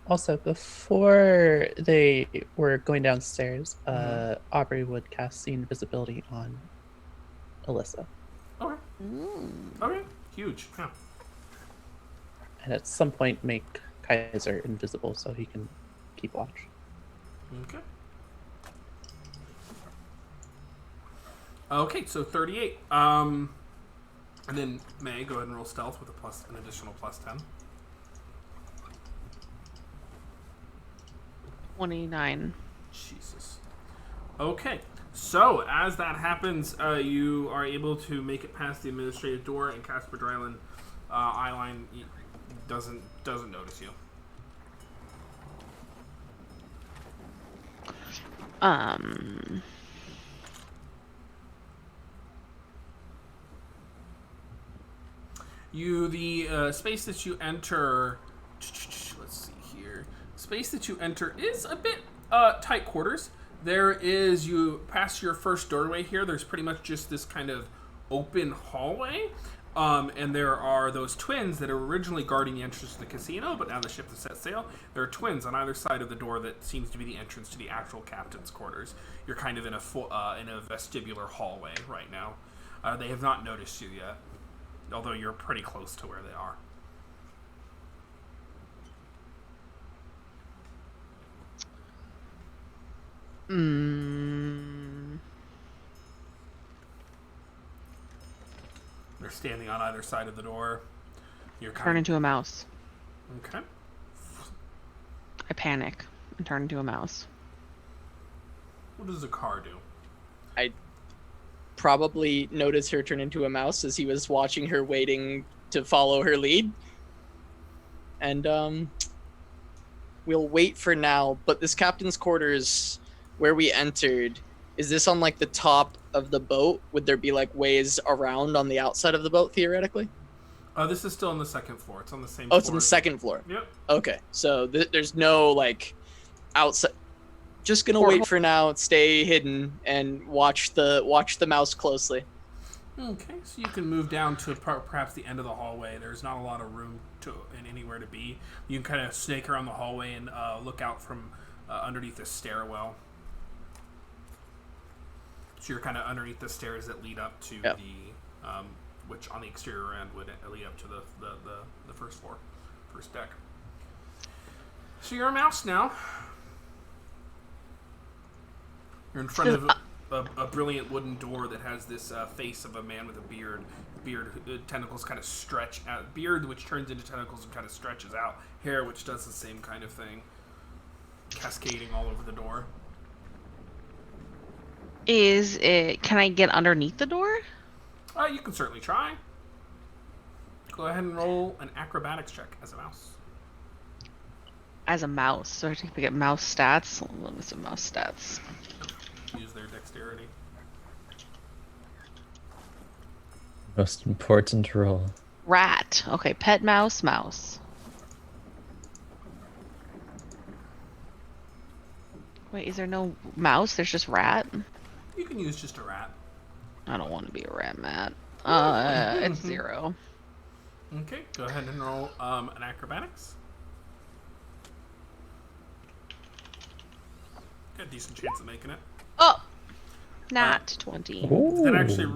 Also, before they were going downstairs, Aubrey would cast the invisibility on Alisa. Okay. Okay. Huge. Yeah. And at some point make Kaiser invisible so he can keep watch. Okay. Okay, so 38. And then May, go ahead and roll stealth with an additional plus 10. 29. Jesus. Okay, so as that happens, you are able to make it past the administrative door, and Casper Dryland eyeline doesn't notice you. The space that you enter. Let's see here. Space that you enter is a bit tight quarters. There is, you pass your first doorway here. There's pretty much just this kind of open hallway. And there are those twins that are originally guarding the entrance to the casino, but now the ship has set sail. There are twins on either side of the door that seems to be the entrance to the actual captain's quarters. You're kind of in a vestibular hallway right now. They have not noticed you yet, although you're pretty close to where they are. They're standing on either side of the door. You're Turn into a mouse. Okay. I panic and turn into a mouse. What does a car do? I probably noticed her turn into a mouse as he was watching her, waiting to follow her lead. And we'll wait for now. But this captain's quarters, where we entered, is this on like the top of the boat? Would there be like ways around on the outside of the boat theoretically? This is still on the second floor. It's on the same Oh, floor. it's on the second floor. Yep. Okay, so there's no like outside. Just gonna wait for now, stay hidden, and watch the mouse closely. Okay, so you can move down to perhaps the end of the hallway. There's not a lot of room and anywhere to be. You can kind of snake around the hallway and look out from underneath the stairwell. So you're kind of underneath the stairs that lead up to the, which on the exterior end would lead up to the first floor, first deck. So you're a mouse now. You're in front of a brilliant wooden door that has this face of a man with a beard. Tentacles kind of stretch out. Beard, which turns into tentacles and kind of stretches out. Hair, which does the same kind of thing. Cascading all over the door. Can I get underneath the door? You can certainly try. Go ahead and roll an acrobatics check as a mouse. As a mouse, so I have to get mouse stats. Let me see mouse stats. Use their dexterity. Most important role. Rat. Okay, pet mouse, mouse. Wait, is there no mouse? There's just rat? You can use just a rat. I don't want to be a rat, Matt. It's 0. Okay, go ahead and roll an acrobatics. Got a decent chance of making it. Oh! Not 20. Ooh. That actually...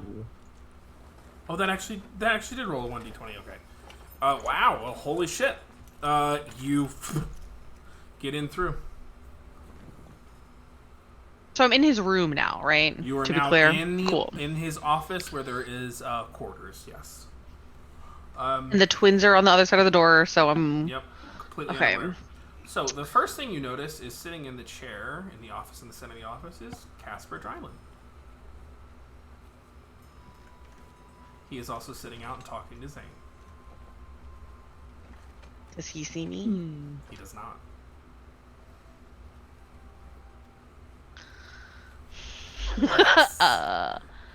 Oh, that actually did roll a 1d20, okay. Wow, well, holy shit. You get in through. So I'm in his room now, right? You are to now be clear. in in his office where there is quarters, yes. And the twins are on the other side of the door, so I'm... Yep, completely Okay. unaware. So the first thing you notice is sitting in the chair in the office, in the center of the office, is Casper Dryland. He is also sitting out and talking to Xayn. Does he see me? He does not.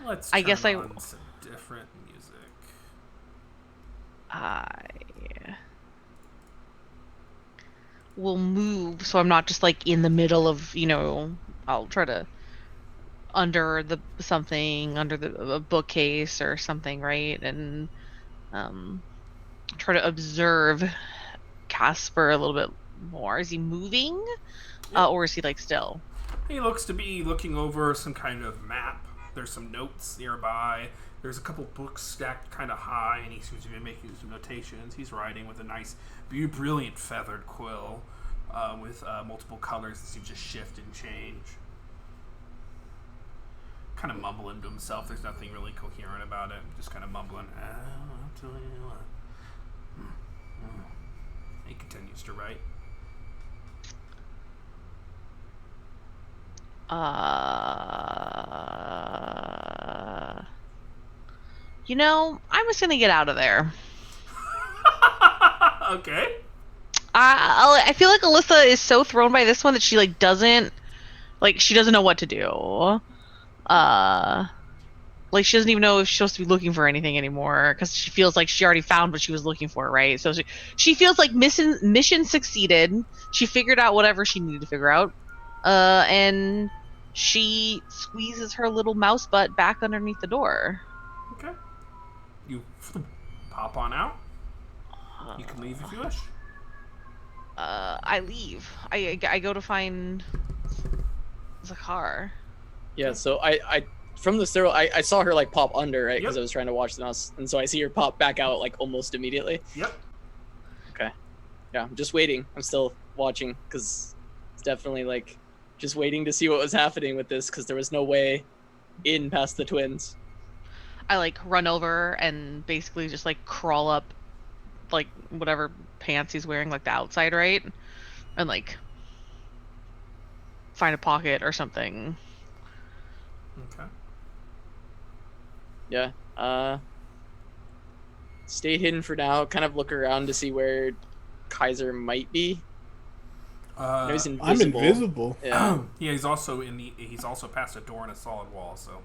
Let's I guess turn I- on some different music. I will move so I'm not just like in the middle of, I'll try to under a bookcase or something, right? And try to observe Casper a little bit more. Is he moving? Or is he like still? He looks to be looking over some kind of map. There's some notes nearby. There's a couple books stacked kind of high, and he seems to be making some notations. He's writing with a nice, brilliant feathered quill with multiple colors that seem to shift and change. Kind of mumbling to himself. There's nothing really coherent about it. Just kind of mumbling. I'll tell you what. He continues to write. I'm just gonna get out of there. Okay. I feel like Alisa is so thrown by this one that she doesn't know what to do. She doesn't even know if she's supposed to be looking for anything anymore because she feels like she already found what she was looking for, right? So she feels like mission succeeded. She figured out whatever she needed to figure out, and she squeezes her little mouse butt back underneath the door. Okay. you pop on out. You can leave if you wish. I leave. I go to find Zakar. Yeah, so I from the stairwell, I saw her like pop under, right? Because Yep. I was trying to watch the mouse, and so I see her pop back out like almost immediately. Yep. Okay. Yeah, I'm just waiting. I'm still watching because it's definitely like just waiting to see what was happening with this because there was no way in past the twins. I like run over and basically just like crawl up like whatever pants he's wearing, like the outside, right? And like find a pocket or something. Okay. Yeah. Stay hidden for now. Kind of look around to see where Kaiser might be. No, he's invisible. I'm invisible. Yeah. Yeah, he's also past a door and a solid wall, so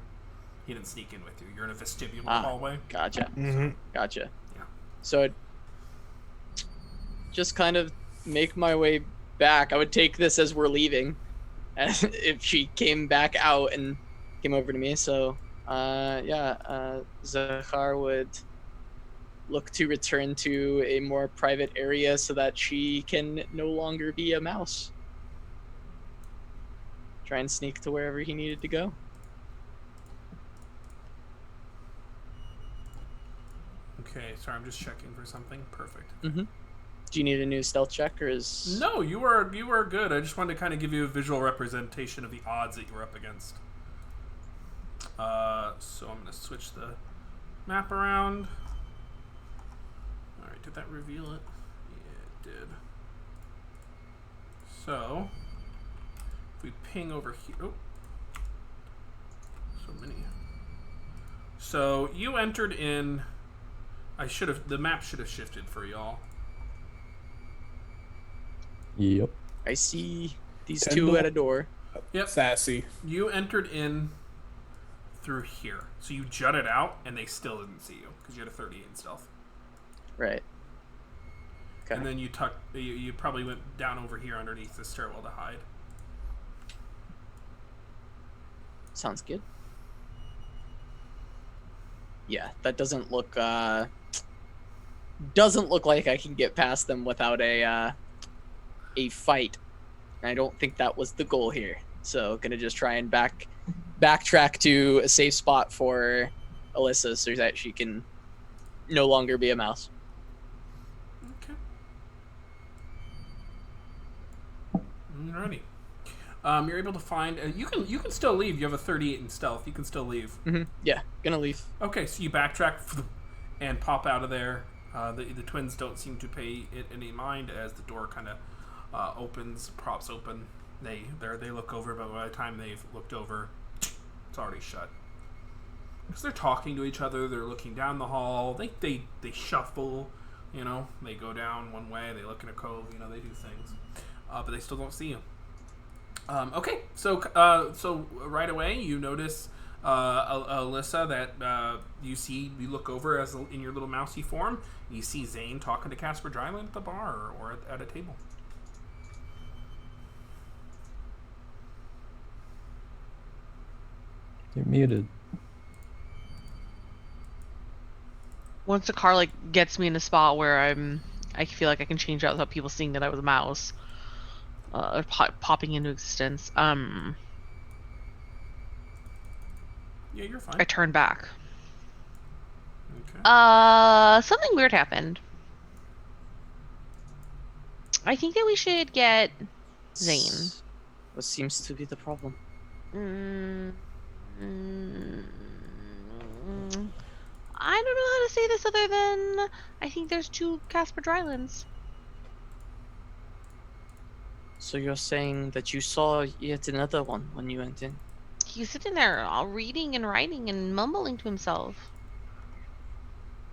he didn't sneak in with you. You're in a vestibular hallway. Gotcha. Mm-hmm. Gotcha. Yeah. So I'd just kind of make my way back. I would take this as we're leaving. And if she came back out and came over to me. So, Zakhar would look to return to a more private area so that she can no longer be a mouse. Try and sneak to wherever he needed to go. Okay, sorry, I'm just checking for something. Perfect. Mm-hmm. Do you need a new stealth check, or is... No, you were good. I just wanted to kind of give you a visual representation of the odds that you were up against. So I'm going to switch the map around. Alright, did that reveal it? Yeah, it did. So, if we ping over here... Oh. So many. So, you entered in... The map should have shifted for y'all. Yep. I see these Kendall? two at a door. Yep. Sassy. You entered in through here. So you jutted out, and they still didn't see you, because you had a 38 in stealth. Right. Okay. And then you probably went down over here underneath the stairwell to hide. Sounds good. Yeah, that doesn't look like I can get past them without a fight. And I don't think that was the goal here. So gonna just try and backtrack to a safe spot for Alisa so that she can no longer be a mouse. Okay. Alrighty. You're able to find... you can still leave. You have a 38 in stealth. You can still leave. Mm-hmm. Yeah, gonna leave. Okay, so you backtrack and pop out of there. The twins don't seem to pay it any mind as the door kind of props open. They look over, but by the time they've looked over, it's already shut. Because they're talking to each other, they're looking down the hall. They shuffle, They go down one way, they look in a cove, they do things, but they still don't see you. Okay, so right away you notice Alisa that you look over as in your little mousy form. You see Xayn talking to Casper Dryland at the bar or at a table. You're muted. Once the car gets me in a spot where I feel like I can change out without people seeing that I was a mouse, popping into existence. Yeah, you're fine. I turn back. Okay. Something weird happened. I think that we should get Xayn. What seems to be the problem? I don't know how to say this other than I think there's 2 Casper Drylands. So you're saying that you saw yet another one when you went in? He was sitting there all reading and writing and mumbling to himself.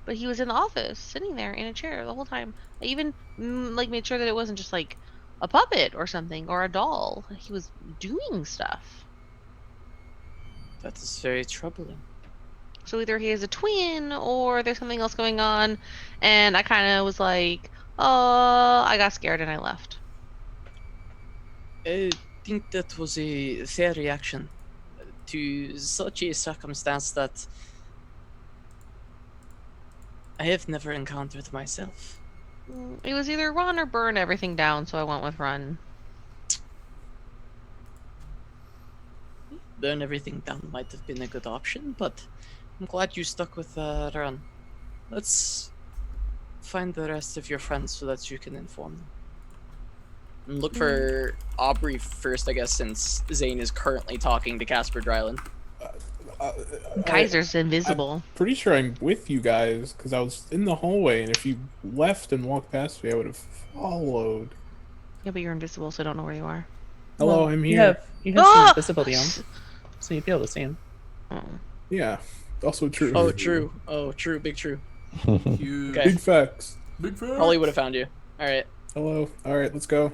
But he was in the office, sitting there in a chair the whole time. I even made sure that it wasn't just a puppet or something or a doll. He was doing stuff. That is very troubling. So either he has a twin or there's something else going on. And I kind of was like, oh, I got scared and I left. I think that was a fair reaction to such a circumstance that I have never encountered myself. It was either run or burn everything down, so I went with run. Burn everything down might have been a good option, but I'm glad you stuck with run. Let's find the rest of your friends so that you can inform them. And look for Aubrey first, I guess, since Xayn is currently talking to Casper Dryland. Kaiser's invisible. Pretty sure I'm with you guys because I was in the hallway, and if you left and walked past me, I would have followed. Yeah, but you're invisible, so I don't know where you are. Hello, Well, I'm You here. have some invisibility on, so you'd be able to see him. Oh. Yeah, also true. Oh, true. Oh, true. Big true. Huge. Okay. Big facts. Big fan. Probably would have found you. All right. Hello. All right, let's go.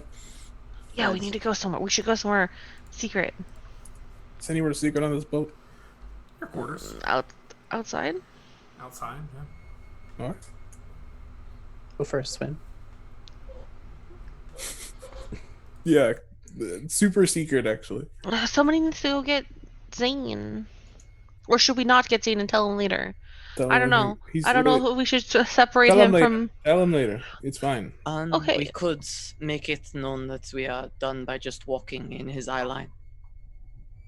Yeah, we need to go somewhere. We should go somewhere secret. Is anywhere secret on this boat? Your quarters. Outside? Outside, yeah. All right. Go for a swim. Yeah, super secret actually. Somebody needs to go get Xayn. Or should we not get Xayn and tell him later? I don't know. I don't know if we should separate Tell him later. from... Tell him later. It's fine. Okay. We could make it known that we are done by just walking in his eye line.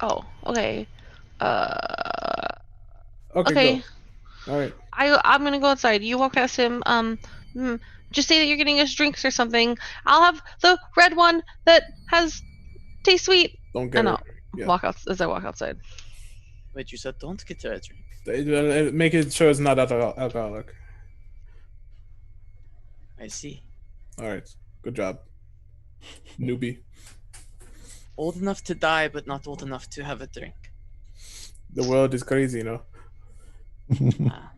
Oh, okay. Okay. Go. All right. I'm gonna go outside. You walk past him. Just say that you're getting us drinks or something. I'll have the red one that tastes sweet. Don't get And it. I'll Yeah. walk out as I walk outside. Wait, you said don't get her a drink. Make it sure it's not alcoholic. I see. All right. Good job, newbie. Old enough to die, but not old enough to have a drink. The world is crazy, you know. Ah.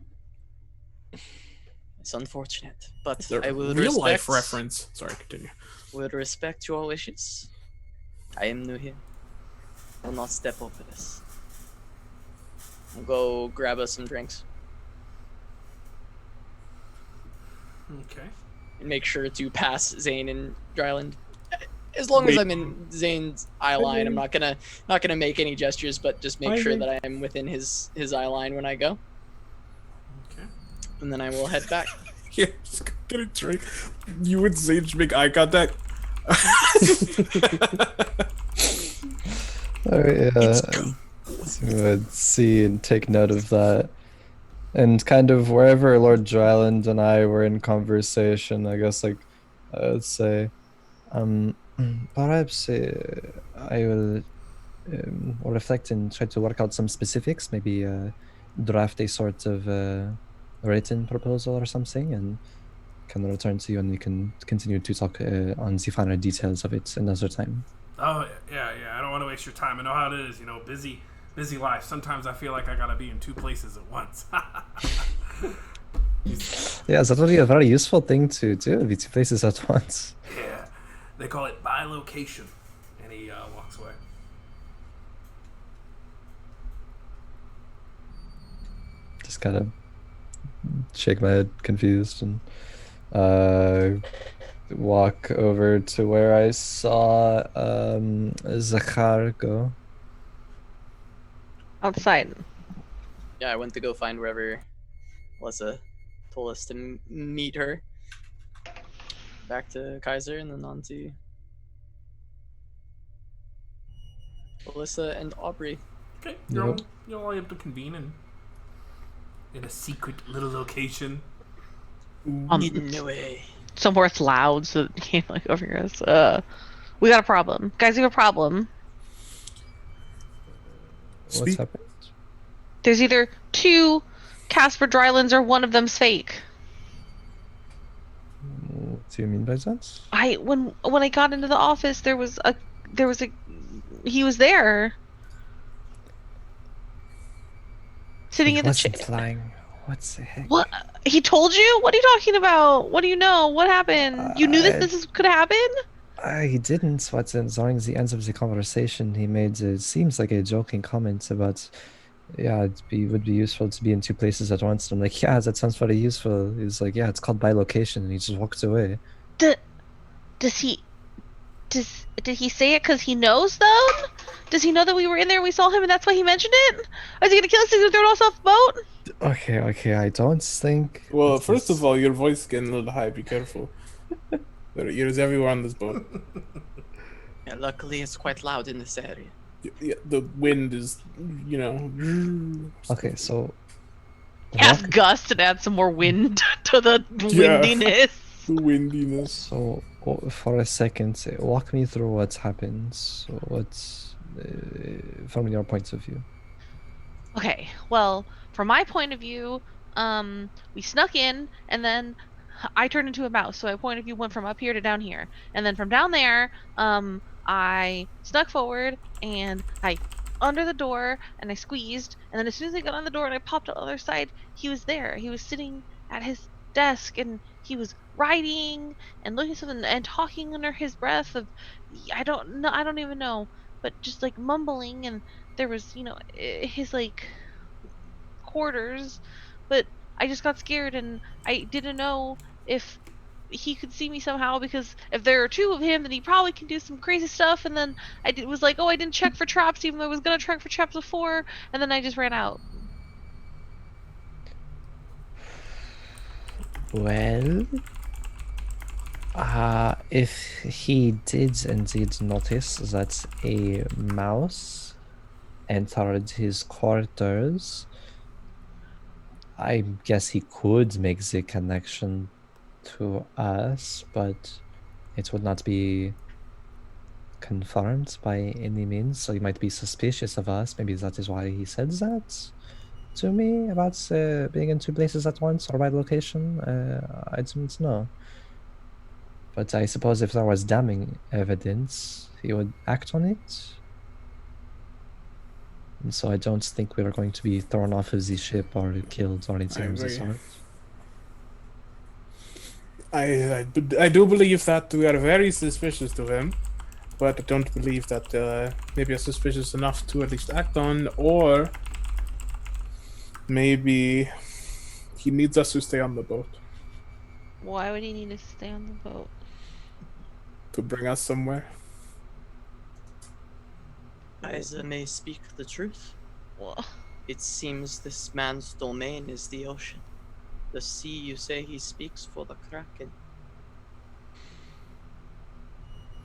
It's unfortunate, but It's a I will real life respect, reference. Sorry, continue. will respect your wishes. I am new here. Will not step over this. We'll go grab us some drinks. Okay. And make sure to pass Xayn and Dryland. As long as I'm in Zane's eye line, I'm not gonna make any gestures, but just make sure that I am within his eye line when I go. Okay. And then I will head back. Yeah, just go get a drink. You and Sage make eye contact. Would see and take note of that. And kind of wherever Lord Dryland and I were in conversation, I guess, like, I would say, perhaps I will reflect and try to work out some specifics, maybe draft a sort of written proposal or something, and can return to you, and we can continue to talk on the finer details of it another time. Oh, yeah. I don't want to waste your time. I know how it is, busy life. Sometimes I feel like I gotta be in two places at once. Yeah, that would be a very useful thing to do, be two places at once. Yeah. They call it bilocation. And he walks away. Just kind of shake my head confused and walk over to where I saw Zakhar go. Outside. Yeah, I went to go find wherever Alisa told us to meet her. Back to Kaiser and then on to Alisa and Aubrey. Okay. Yep. You're all able to convene in a secret little location. Hidden away. Somewhere it's loud so that you can't like overhear us. We got a problem. Guys, we have a problem. What's happened? There's either two Casper Drylands or one of them's fake. What do you mean by that? When I got into the office, he was there. Sitting in the chair. Lying. What the heck? What? He told you? What are you talking about? What do you know? What happened? You knew this could happen? He didn't, but during the end of the conversation, he made seems like a joking comment about, yeah, would be useful to be in two places at once. And I'm like, yeah, that sounds very useful. He's like, yeah, it's called bilocation, and he just walked away. Did he say it because he knows though? Does he know that we were in there and we saw him and that's why he mentioned it? Is he gonna kill us if we throw us off the boat? Okay, I don't think... Well, this first is- of all, your voice is getting a little high. Be careful. There are ears everywhere on this boat. Yeah, luckily, it's quite loud in this area. Yeah, the wind is, you know. Okay, so... Ask walk- Gus to add some more wind to the Yeah. windiness. The windiness. So, for a second, walk me through what's happened. So what's... from your point of view. Okay, well, from my point of view, we snuck in, and then I turned into a mouse. So my point of view went from up here to down here, and then from down there, I snuck forward and I under the door and I squeezed, and then as soon as I got on the door and I popped on the other side, he was there. He was sitting at his desk and he was writing and looking at something and talking under his breath of I don't know, I don't even know, but just like mumbling, and there was his like quarters, but I just got scared and I didn't know if he could see me somehow, because if there are two of him then he probably can do some crazy stuff, and then was like, oh, I didn't check for traps even though I was gonna check for traps before, and then I just ran out. Well, if he did indeed notice that a mouse entered his quarters, I guess he could make the connection to us, but it would not be confirmed by any means. So he might be suspicious of us. Maybe that is why he said that to me about being in two places at once or by location. I don't know. But I suppose if there was damning evidence, he would act on it. And so I don't think we are going to be thrown off of the ship or killed or anything of the agree. sort. I do believe that we are very suspicious of him, but I don't believe that maybe are suspicious enough to at least act on, or maybe he needs us to stay on the boat Why would he need to stay on the boat? to bring us somewhere. Isa may speak the truth. Well, It seems this man's domain is the ocean. The sea, you say he speaks for the Kraken.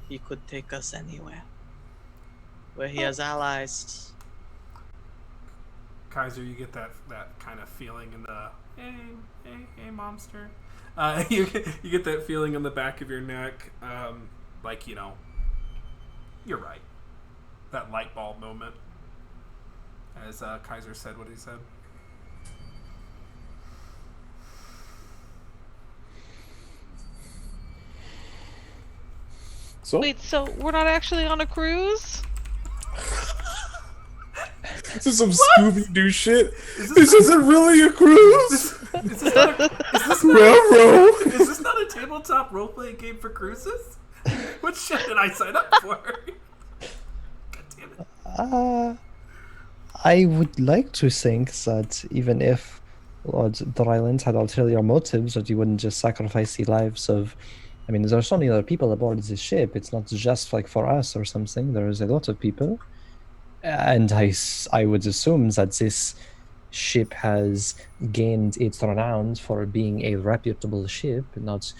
He could take us anywhere. Where he has allies. Kaiser, you get that kind of feeling in the hey momster. You get that feeling in the back of your neck, like you're right. That light bulb moment, as Kaiser said what he said. So wait, so we're not actually on a cruise? this is some Scooby Doo shit. This isn't really a cruise. Is this not a, Railroad. is this not a tabletop role playing game for cruises? What shit did I sign up for? God damn it. I would like to think that even if Lord Dryland had ulterior motives, that you wouldn't just sacrifice the lives of... I mean, there's so many other people aboard this ship. It's not just like for us or something. There's a lot of people. And I would assume that this ship has gained its renown for being a reputable ship, not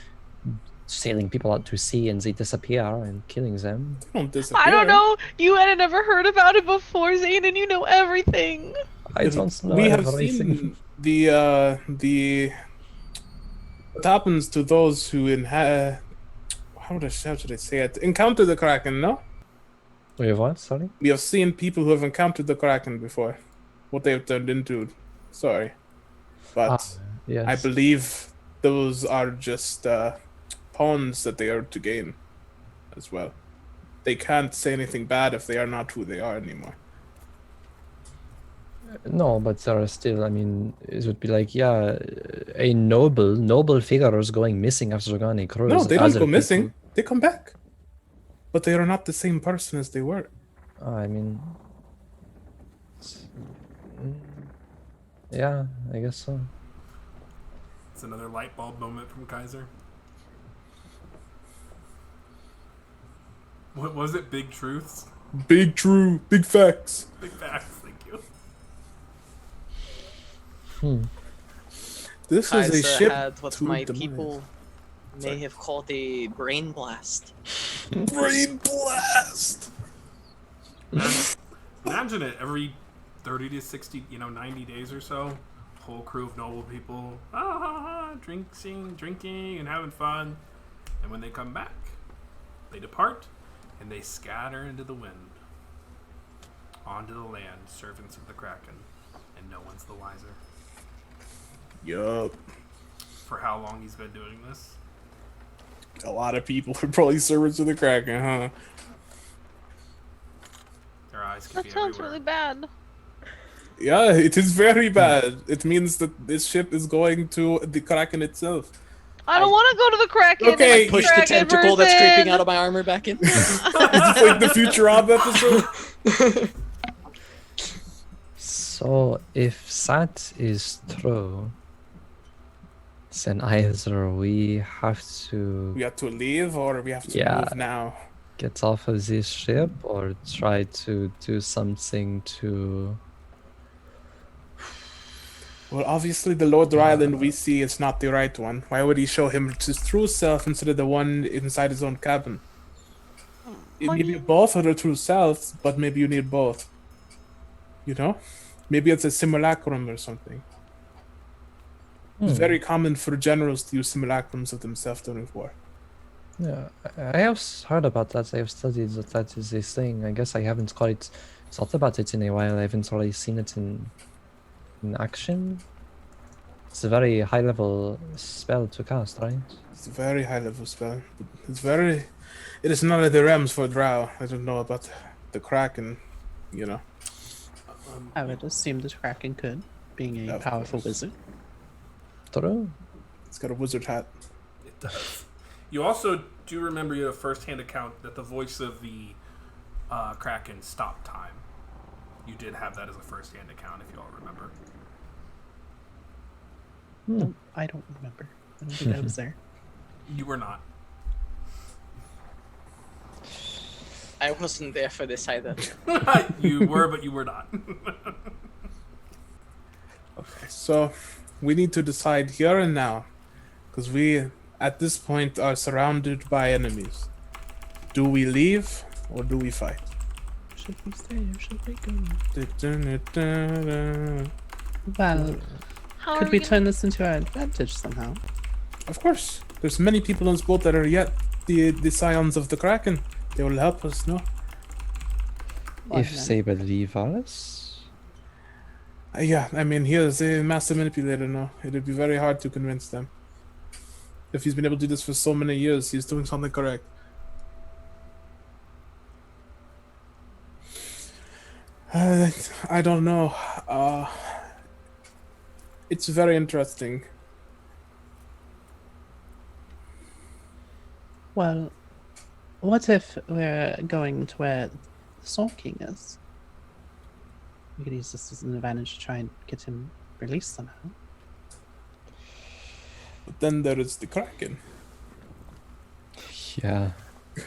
sailing people out to sea and they disappear and killing them. Don't disappear. I don't know. You had never heard about it before, Xayn, and you know everything. I don't know We have everything. seen the what happens to those who how should I say it? Encounter the Kraken, no? Wait, what? Sorry? We have seen people who have encountered the Kraken before. What they have turned into. Sorry. But Yes. I believe those are just pawns that they are to gain as well. They can't say anything bad if they are not who they are anymore. No, but there are still, I mean, it would be like, yeah, a noble figure is going missing after going on a cruise. No, they don't Other go missing. people- They come back. But they are not the same person as they were. I mean, yeah, I guess so. It's another light bulb moment from Kaiser. What was it? Big truths? Big true, big facts. Big facts, thank you. This is a Kaisa ship had what to my demise. people may have called a brain blast. Brain blast. Imagine it every 30 to 60, 90 days or so. Whole crew of noble people, drinking and having fun. And when they come back, they depart and they scatter into the wind. Onto the land, servants of the Kraken. And no one's the wiser. Yup. For how long he's been doing this. A lot of people are probably servants of the Kraken, huh? Their eyes could That be sounds everywhere. really bad. Yeah, it is very bad. It means that this ship is going to the Kraken itself. I don't want to go to the Kraken. Okay, I'm a Push the Kraken tentacle that's creeping person. out of my armor back in. It's like the Futurama episode. So if that is true, then either we have to We have to leave or we have to Yeah. move now. get off of this ship or try to do something to... Well, obviously the Lord Ryland we see is not the right one. Why would he show him his true self instead of the one inside his own cabin? Maybe both are the true selves, but maybe you need both. You know? Maybe it's a simulacrum or something. It's very common for generals to use simulacrums of themselves during war. Yeah, I have heard about that. I have studied that is a thing. I guess I haven't quite thought about it in a while. I haven't really seen it in action. It's a very high level spell to cast, right? It's a very high level spell. It is none of the realms for Drow. I don't know about the Kraken, you know. I would assume the Kraken could, being a Of powerful course. wizard. True. It's got a wizard hat. It does. You also do remember you have a first-hand account that the voice of the Kraken stopped time. You did have that as a first-hand account, if you all remember. I don't remember. I don't think I was there. You were not. I wasn't there for this either. You were, but you were not. Okay, so we need to decide here and now, because we, at this point, are surrounded by enemies. Do we leave or do we fight? Should we stay or should we go? Of Well, How could are we gonna- turn this into our advantage somehow? course, there's many people on this boat that are yet the scions of the Kraken. They will help us, no? Why If not? they believe us. Yeah, I mean, he is a master manipulator, no? It'd be very hard to convince them. If he's been able to do this for so many years, he's doing something correct. I don't know. It's very interesting. Well, what if we're going to where the Soul King is? We could use this as an advantage to try and get him released somehow. But then there is the Kraken. Yeah.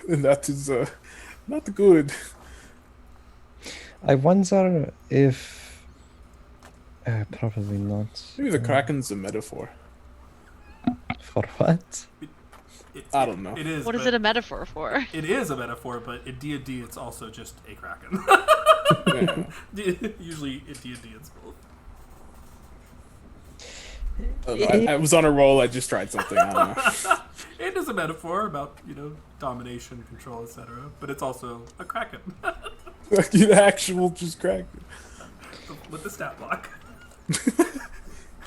And that is not good. I wonder if... probably not. Maybe the Kraken's a metaphor. For what? I don't know. It is. What is but it a metaphor for? It is a metaphor, but in D&D it's also just a Kraken. Yeah. Usually in D&D it's both. I was on a roll. I just tried something. I don't know. It is a metaphor about, domination, control, etc. But it's also a Kraken. Like the actual just Kraken. With the stat block.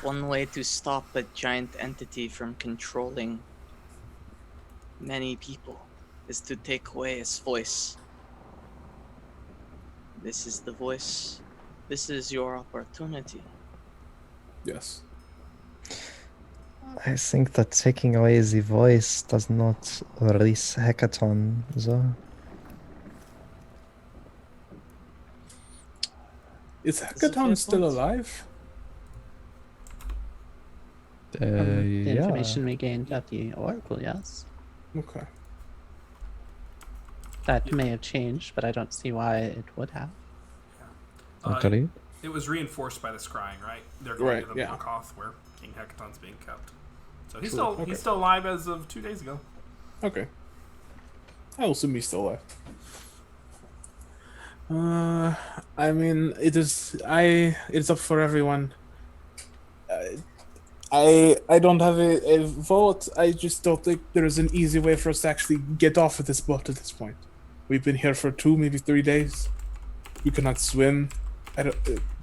One way to stop a giant entity from controlling many people is to take away its voice. This is the voice. This is your opportunity. Yes. I think that taking away the voice does not release Hackathon, though. Is This is Hackathon fair still points. alive? The Yeah. information we gained at the Oracle, yes. Okay. That may have changed, but I don't see why it would have. Uh, Agreed. It was reinforced by the scrying, right? They're going Right, to the yeah. Morkoth where King Hecaton's being kept. So True, he's still alive as of 2 days ago. Okay. I will assume he's still alive. I mean, it's up for everyone. I don't have a vote. I just don't think there is an easy way for us to actually get off of this boat at this point. We've been here for 2, maybe 3 days. We cannot swim. I don't.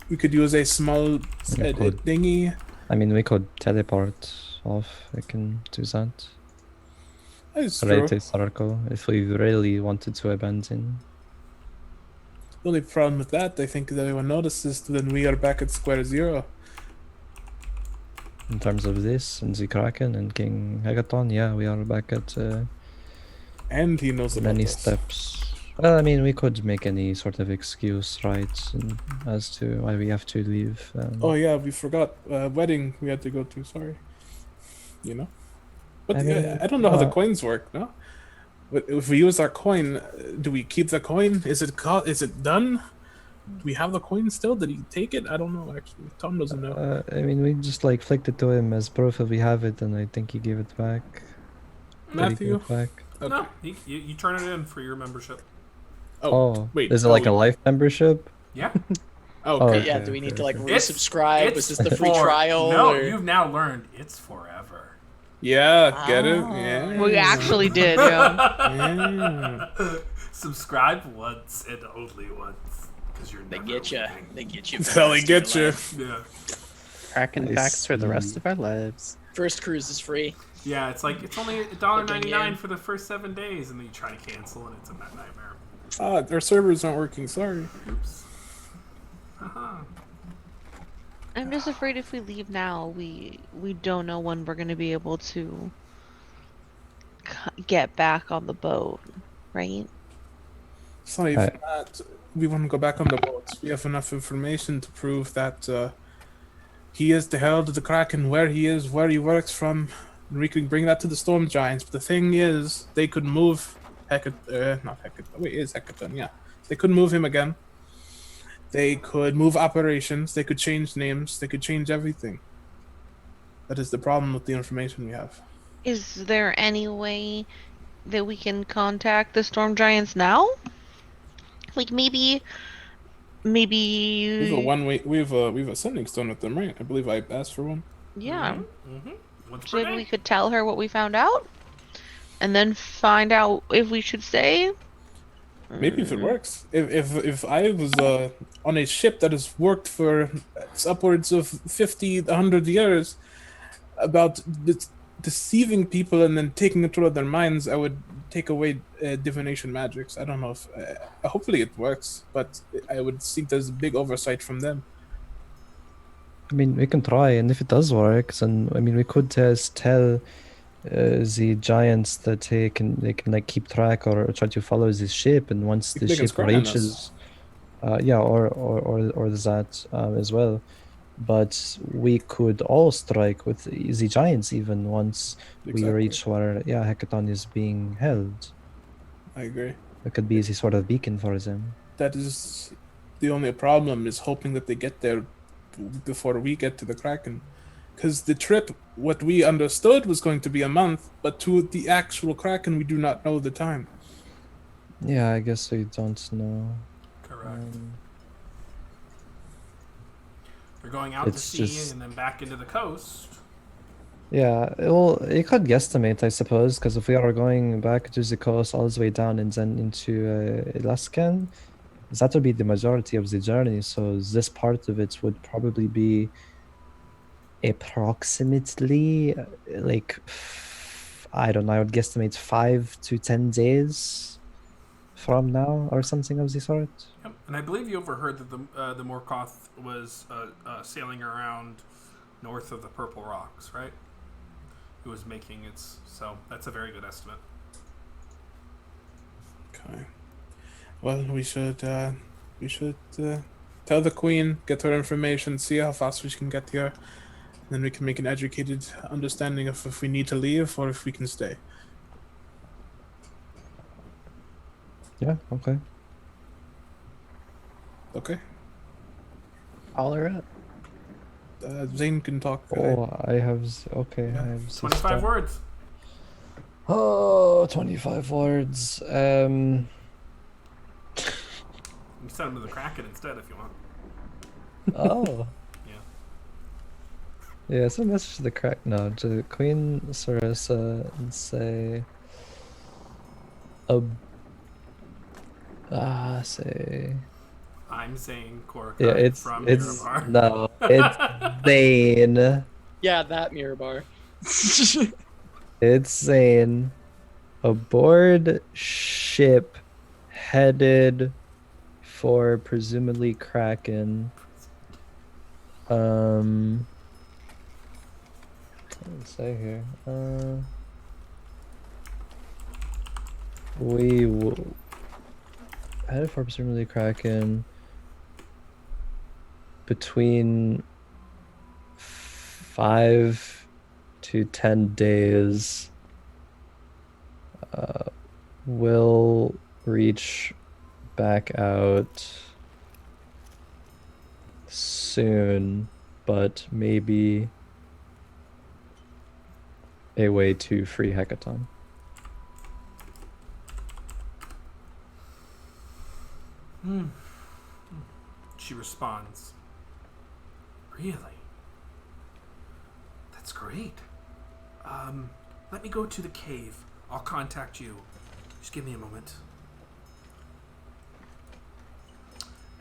We could use a small a could. dinghy. I mean, we could teleport off. I can do that. That's true. Create a circle if we really wanted to abandon. The only problem with that, I think, is everyone notices. Then we are back at square zero. In terms of this and the Kraken and King Hecaton, yeah, we are back at And he knows about many us. steps. Well, I mean, we could make any sort of excuse, right, as to why we have to leave. Oh yeah, we forgot wedding we had to go to. Sorry. You know. But I mean, I don't know how the uh, coins work. No. But if we use our coin, do we keep the coin? Is it done? Do we have the coin still? Did he take it? I don't know actually. Tom doesn't know. I mean, we just like flicked it to him as proof that we have it, and I think he gave it back. Did he give Matthew. it back? Okay. No, you turn it in for your membership. Oh, wait. is it like a life membership? Yeah. Oh, Oh, okay. Yeah, okay, do we need okay, to like okay. resubscribe? Was this the free for- trial? No, or... you've now learned it's forever. Yeah, get it? Ah. Yeah. We actually did, yeah. Yeah. Subscribe once and only once. Because you're They never get you. leaving. They get you. They'll get you. Yeah. Kraken I facts for the rest see. of our lives. First cruise is free. Yeah, it's like, it's only $1.99 for the first 7 days, and then you try to cancel, and it's a nightmare. Our servers aren't working. Sorry. Oops. Haha. I'm just afraid if we leave now, we don't know when we're gonna be able to get back on the boat, right? It's not even that. We want to go back on the boat. We have enough information to prove that he is the herald of the Kraken, where he is, where he works from. And we can bring that to the Storm Giants. But the thing is, they could move not Hecaton. Wait, is Hecaton? Yeah, they could move him again. They could move operations. They could change names. They could change everything. That is the problem with the information we have. Is there any way that we can contact the Storm Giants now? Like maybe We have a one-way. We have a sending stone with them, right? I believe I asked for one. yeah. Mm-hmm. What's So maybe per we day? could tell her what we found out, and then find out if we should stay. Maybe if it works. If I was on a ship that has worked for upwards of 50, 100 years about deceiving people and then taking control of their minds, I would take away divination magics. I don't know if... hopefully it works, but I would think there's a big oversight from them. I mean, we can try, and if it does work, then I mean, we could just tell the giants that they can like keep track or try to follow this ship, and once the They can ship scry on us. reaches, yeah, or that as well. But we could all strike with the giants even once we Exactly. reach where Hecaton is being held. I agree. It could be the sort of beacon for them. That is the only problem, is hoping that they get there before we get to the Kraken. Because the trip, what we understood was going to be a month, but to the actual Kraken, we do not know the time. Yeah, I guess we don't know. Correct. They're going out to it's sea just- and then back into the coast. Yeah, well, you could guesstimate, I suppose, because if we are going back to the coast all the way down and then into Alaskan, that would be the majority of the journey. So this part of it would probably be approximately like I don't know. I would guesstimate 5 to 10 days from now, or something of the sort. Yep. And I believe you overheard that the Morkoth was sailing around north of the Purple Rocks, right? It was making its... So that's a very good estimate. Okay. Well, we should tell the Queen, get her information, see how fast we can get here. Then we can make an educated understanding of if we need to leave or if we can stay. Yeah, okay. Okay. Call her up. Xayn can talk. Oh, I have. Okay, Yeah. I have. 25 words. Oh, 25 words. You can send them to the Kraken instead if you want. Oh. Yeah. Yeah, send a message to the crack. No, to Queen Sarissa and say. Say. I'm Xayn Korkai Yeah, it's from it's Mirabar. no, it's Xayn. Yeah, that mirror bar. It's Xayn. Aboard ship headed for presumably Kraken. What does it say here? We headed for presumably Kraken between 5 to 10 days. Will reach back out soon, but maybe a way to free Hecaton. She responds, "Really? That's great. Let me go to the cave. I'll contact you. Just give me a moment."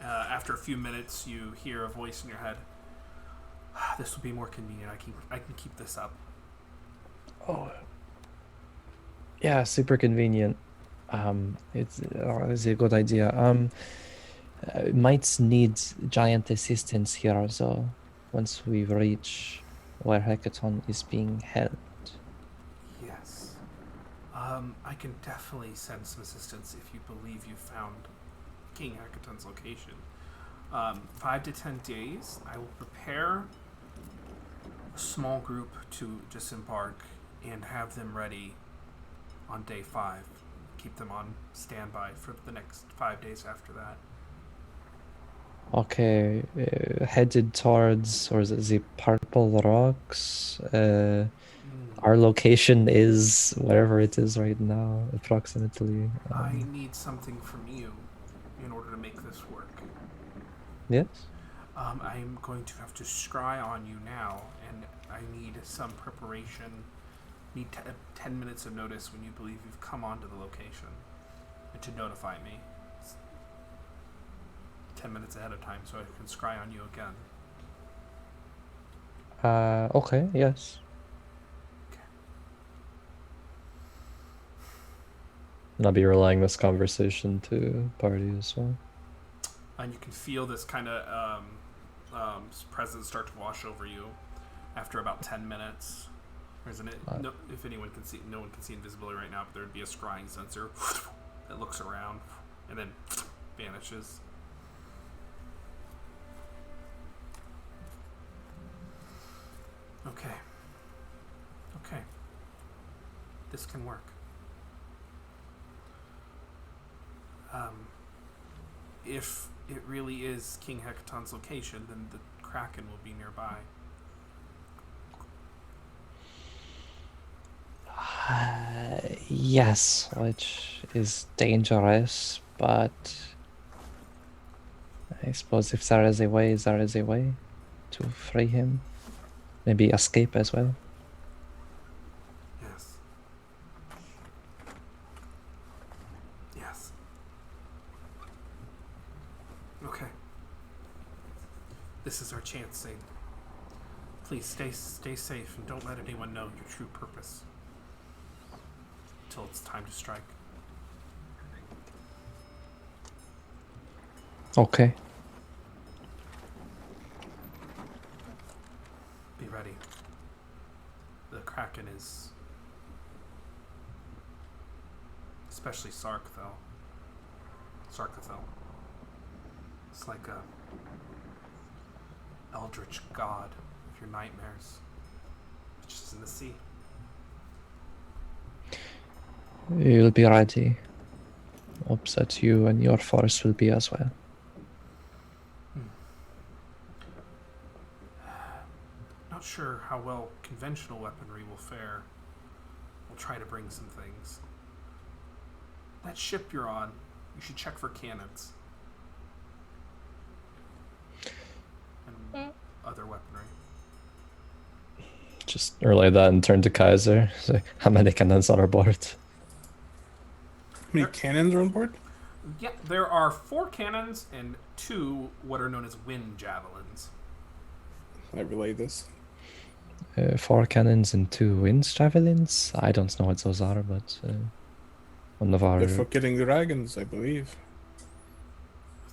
After a few minutes, you hear a voice in your head. "This will be more convenient. I can keep this up." Oh, yeah, super convenient. It's a good idea. Might need giant assistance here, so once we reach where Hecaton is being held. Yes. I can definitely send some assistance if you believe you found King Hecaton's location. 5 to 10 days, I will prepare a small group to disembark and have them ready on day 5. Keep them on standby for the next 5 days after that. Okay, headed towards, or is it the Purple Rocks? Our location is wherever it is right now, approximately. I need something from you in order to make this work. Yes? I'm going to have to scry on you now, and I need some preparation. Need 10 minutes of notice when you believe you've come onto the location, and to notify me 10 minutes ahead of time so I can scry on you again. Okay, yes. And I'll be relaying this conversation to party as well. And you can feel this kind of presence start to wash over you after about 10 minutes. Isn't it? No, if anyone can see, no one can see invisibility right now, but there would be a scrying sensor that looks around and then vanishes. Okay. Okay. This can work. If it really is King Hecaton's location, then the Kraken will be nearby. Yes, which is dangerous, but I suppose if there is a way, there is a way to free him. Maybe escape as well. Yes. Yes. Okay. This is our chance, Xayn. Please stay safe and don't let anyone know your true purpose until it's time to strike. Okay. Be ready. The Kraken is... especially Sarkthel. It's like a eldritch god of your nightmares. It's just in the sea. You'll be ready. Hope that you and your force will be as well. sure how well conventional weaponry will fare. We'll try to bring some things. That ship you're on, you should check for cannons. And other weaponry. Just relay that and turn to Kaiser. Say, how many cannons on our board? How many cannons are on board? Yeah, there are 4 cannons and 2 what are known as wind javelins. I relay this. 4 cannons and 2 wind javelins. I don't know what those are, but one of our. They're for killing dragons, I believe.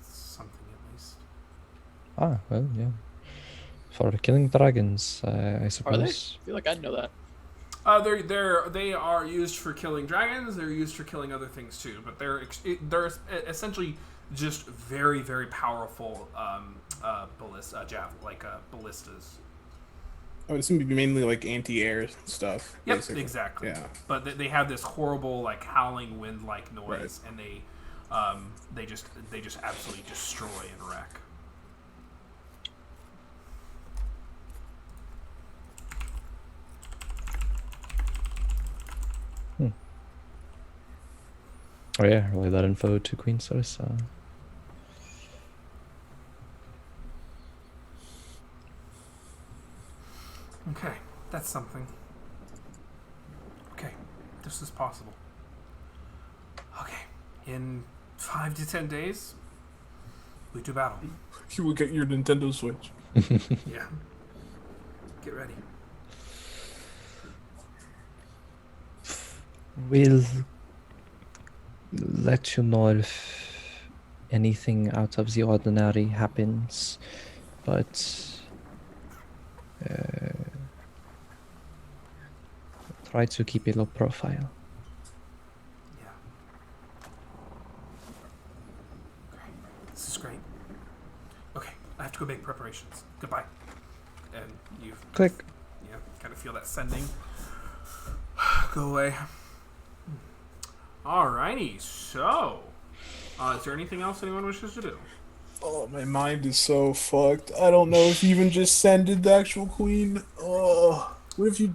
Something at least. Ah, well, yeah. For killing dragons, I Are they? suppose. I feel like I'd know that. They are used for killing dragons. They're used for killing other things too. But they're essentially just very, very powerful ballistas. I would assume it'd be mainly like anti-air stuff. Yep, basically. exactly. Yeah. But they have this horrible like howling wind-like noise, and they just absolutely destroy and wreck. Oh yeah, relay that info to Queen Sarissa. Okay, that's something. Okay, this is possible. Okay, in 5 to 10 days, we do battle. You will get your Nintendo Switch. Yeah. Get ready. We'll let you know if anything out of the ordinary happens, but try to keep a low profile. Yeah. Great. This is great. Okay, I have to go make preparations. Goodbye. And you Click. kind of feel that sending. Go away. Alrighty, so is there anything else anyone wishes to do? Oh, my mind is so fucked. I don't know if you even just sended the actual queen. Oh, what if the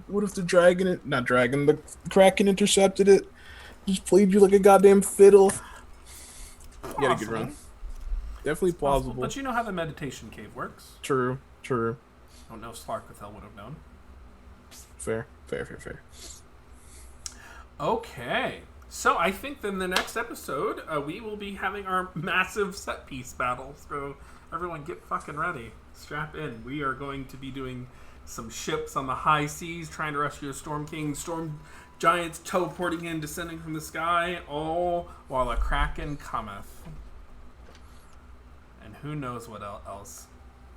the Kraken intercepted it? Just played you like a goddamn fiddle. You had a good run. Definitely plausible. But you know how the meditation cave works. True. I don't know if Slarkathel would have known. Fair. Okay. So I think in the next episode, we will be having our massive set piece battle. So everyone get fucking ready. Strap in. We are going to be doing some ships on the high seas, trying to rescue a Storm King, Storm Giants teleporting in, descending from the sky, all while a Kraken cometh. And who knows what else.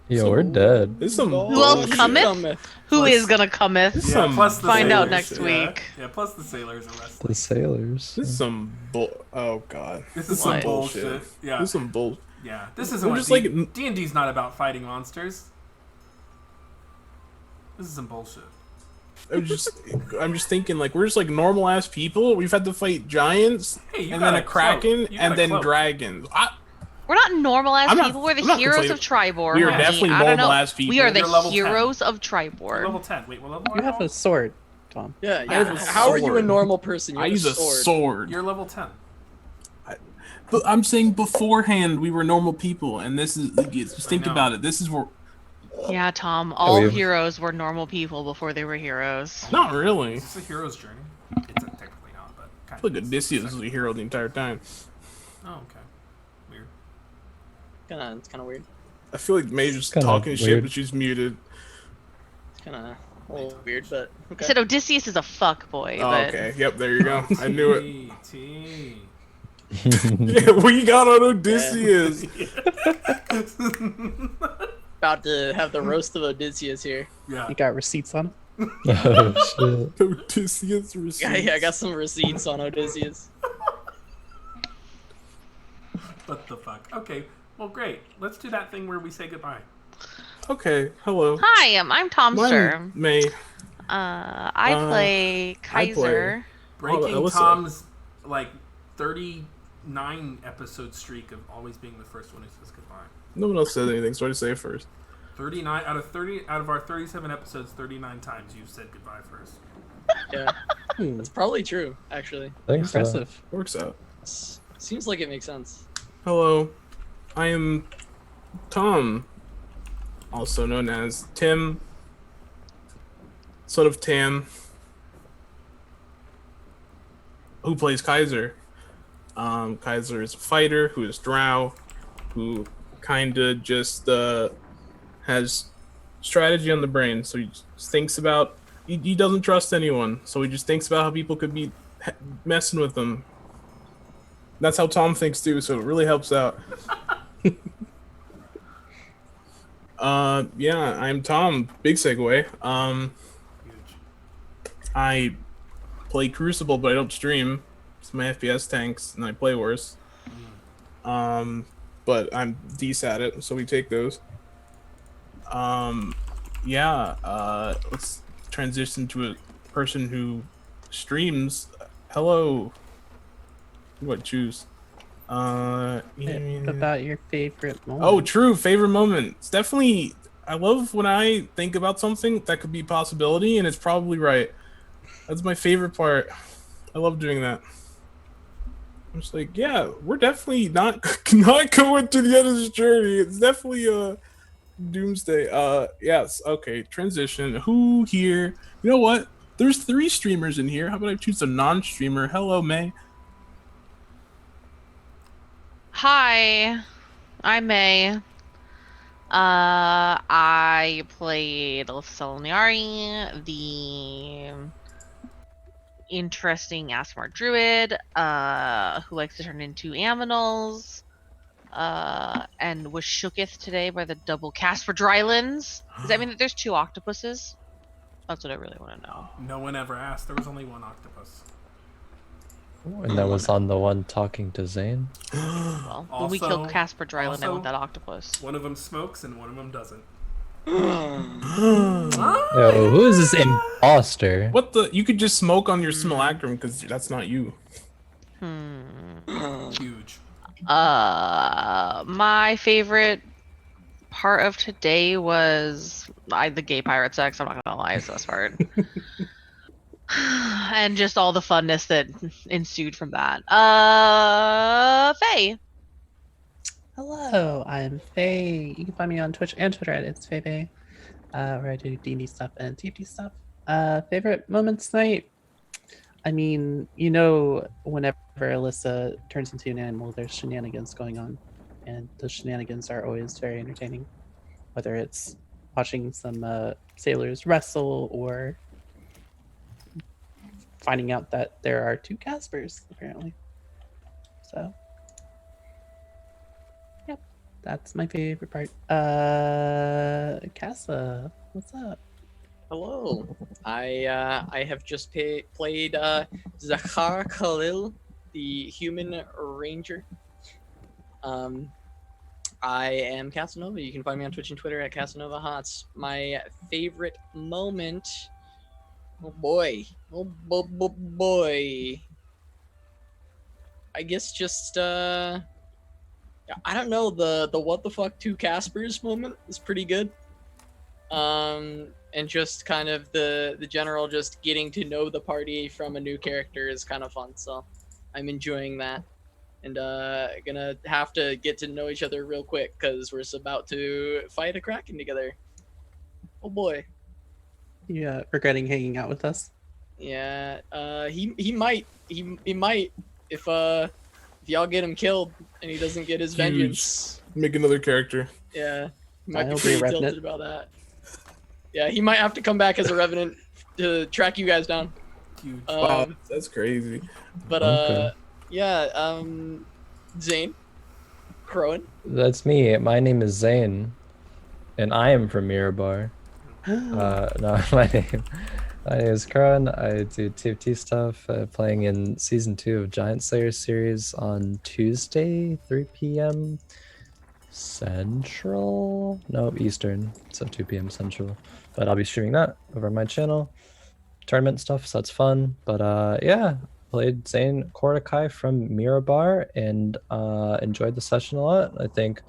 Yeah, we're dead. This is some Who else cometh? Who is gonna cometh? Plus the Find out sailors, next week. Yeah, plus the sailors are wrestling. The sailors. This is some oh god. This is What? some bullshit. Yeah. This is some bull. Yeah, this isn't We're what just like- D&D's not about fighting monsters. This is some bullshit. I'm just thinking like we're just like normal ass people. We've had to fight giants Hey, you and got then a Kraken cloak. You got and a then cloak. dragons. We're not normal ass I'm not- people. We're I'm the not heroes of complaining. Triboar. We are honey. definitely I don't normal know. ass people. We are the You're level 10. heroes of You're Triboar. level 10. Wait, what level are You have you? a sword, Tom. Yeah, I have a how are you a sword. normal person? You I have use a sword. sword. You're level 10. But I'm saying beforehand we were normal people, and this is like, just think know. about it. This is where Yeah, Tom. All we have- heroes were normal people before they were heroes. not really. Is this a hero's journey? It's technically not, but kind I feel like Odysseus was a hero the entire time. Oh, okay. Weird. It's kind of weird. I feel like May's just Kinda talking shit, weird. but she's muted. It's kind of a little weird, but I okay. said Odysseus is a fuck boy. Oh, but okay. Yep, there you go. I knew it. T. Yeah, we got on Odysseus. About to have the roast of Odysseus here. Yeah. You got receipts on it? Oh shit. Odysseus receipts. Yeah, I got some receipts on Odysseus. What the fuck? Okay. Well, great. Let's do that thing where we say goodbye. Okay, hello. Hi, I'm Tom Sir. I'm May. I play Kaiser. Breaking Alyssa. Tom's, 39 episode streak of always being the first one who says goodbye. No one else said anything, so I just say it first. 39 out of 30 out of our 37 episodes, 39 times you've said goodbye for us. Yeah, that's probably true, actually. I think so. Impressive. Works out. Seems like it makes sense. Hello, I am Tom, also known as Tim, son of Tam, who plays Kaiser. Kaiser is a fighter who is drow, who kinda just has strategy on the brain. So he just thinks about. He doesn't trust anyone, so he just thinks about how people could be messing with him. That's how Tom thinks too, so it really helps out. Yeah, I'm Tom. Big segue. Huge. I play Crucible, but I don't stream. It's my FPS tanks, and I play worse. But I'm decent at it, so we take those. Yeah. Let's transition to a person who streams. Hello. What choose? About your favorite moment. Oh, true. Favorite moment. It's definitely. I love when I think about something that could be a possibility, and it's probably right. That's my favorite part. I love doing that. I'm just like, yeah, we're definitely not going to the end of this journey. It's definitely a doomsday. Yes. Okay. Transition. Who here? You know what? There's 3 streamers in here. How about I choose a non-streamer? Hello, May. Hi, I'm May. I played Alisa the interesting Asmar druid, who likes to turn into aminals, and was shooketh today by the double cast for Drylands. Does that mean that there's 2 octopuses? That's what I really want to know. No one ever asked. There was only one octopus. And that was on the one talking to Xayn. Well, when we killed Casper Dryland, I want that octopus. One of them smokes and one of them doesn't. Yo, who is this imposter? What the? You could just smoke on your simulacrum because that's not you. Huge. My favorite part of today was the gay pirate sex. I'm not gonna lie, it's the best part. And just all the funness that ensued from that. Faye. Hello, I'm Faye. You can find me on Twitch and Twitter at It's Faye, where I do D&D stuff and TFT stuff. Favorite moments tonight? I mean, you know, whenever Alisa turns into an animal, there's shenanigans going on, and those shenanigans are always very entertaining. Whether it's watching some sailors wrestle or finding out that there are 2 Caspers, apparently. So, yep, that's my favorite part. Casa, what's up? Hello. I have just played Zakhar Khalil, the human ranger. I am Casanova. You can find me on Twitch and Twitter at Casanova Hots. My favorite moment. Oh boy. Boy. I guess just I don't know, the what the fuck 2 Caspers moment is pretty good. And just kind of the general just getting to know the party from a new character is kind of fun. So I'm enjoying that. And gonna have to get to know each other real quick because we're about to fight a Kraken together. Oh boy. You regretting hanging out with us? Yeah, he might if y'all get him killed and he doesn't get his vengeance. Make another character. Yeah, he might be I'll be a pretty revenant. tilted about that. Yeah, he might have to come back as a revenant to track you guys down. Huge. Wow, that's crazy. But Okay. yeah, Xayn, Crowan. That's me. My name is Xayn, and I am from Mirabar. No, my name is Kraken. I do TFT stuff, playing in season 2 of Giant Slayer series on Tuesday, 3 p.m. Central? No, Eastern, so 2 p.m. Central. But I'll be streaming that over my channel. Tournament stuff, so that's fun. But yeah, played Xayn Kordakai from Mirabar and enjoyed the session a lot. I think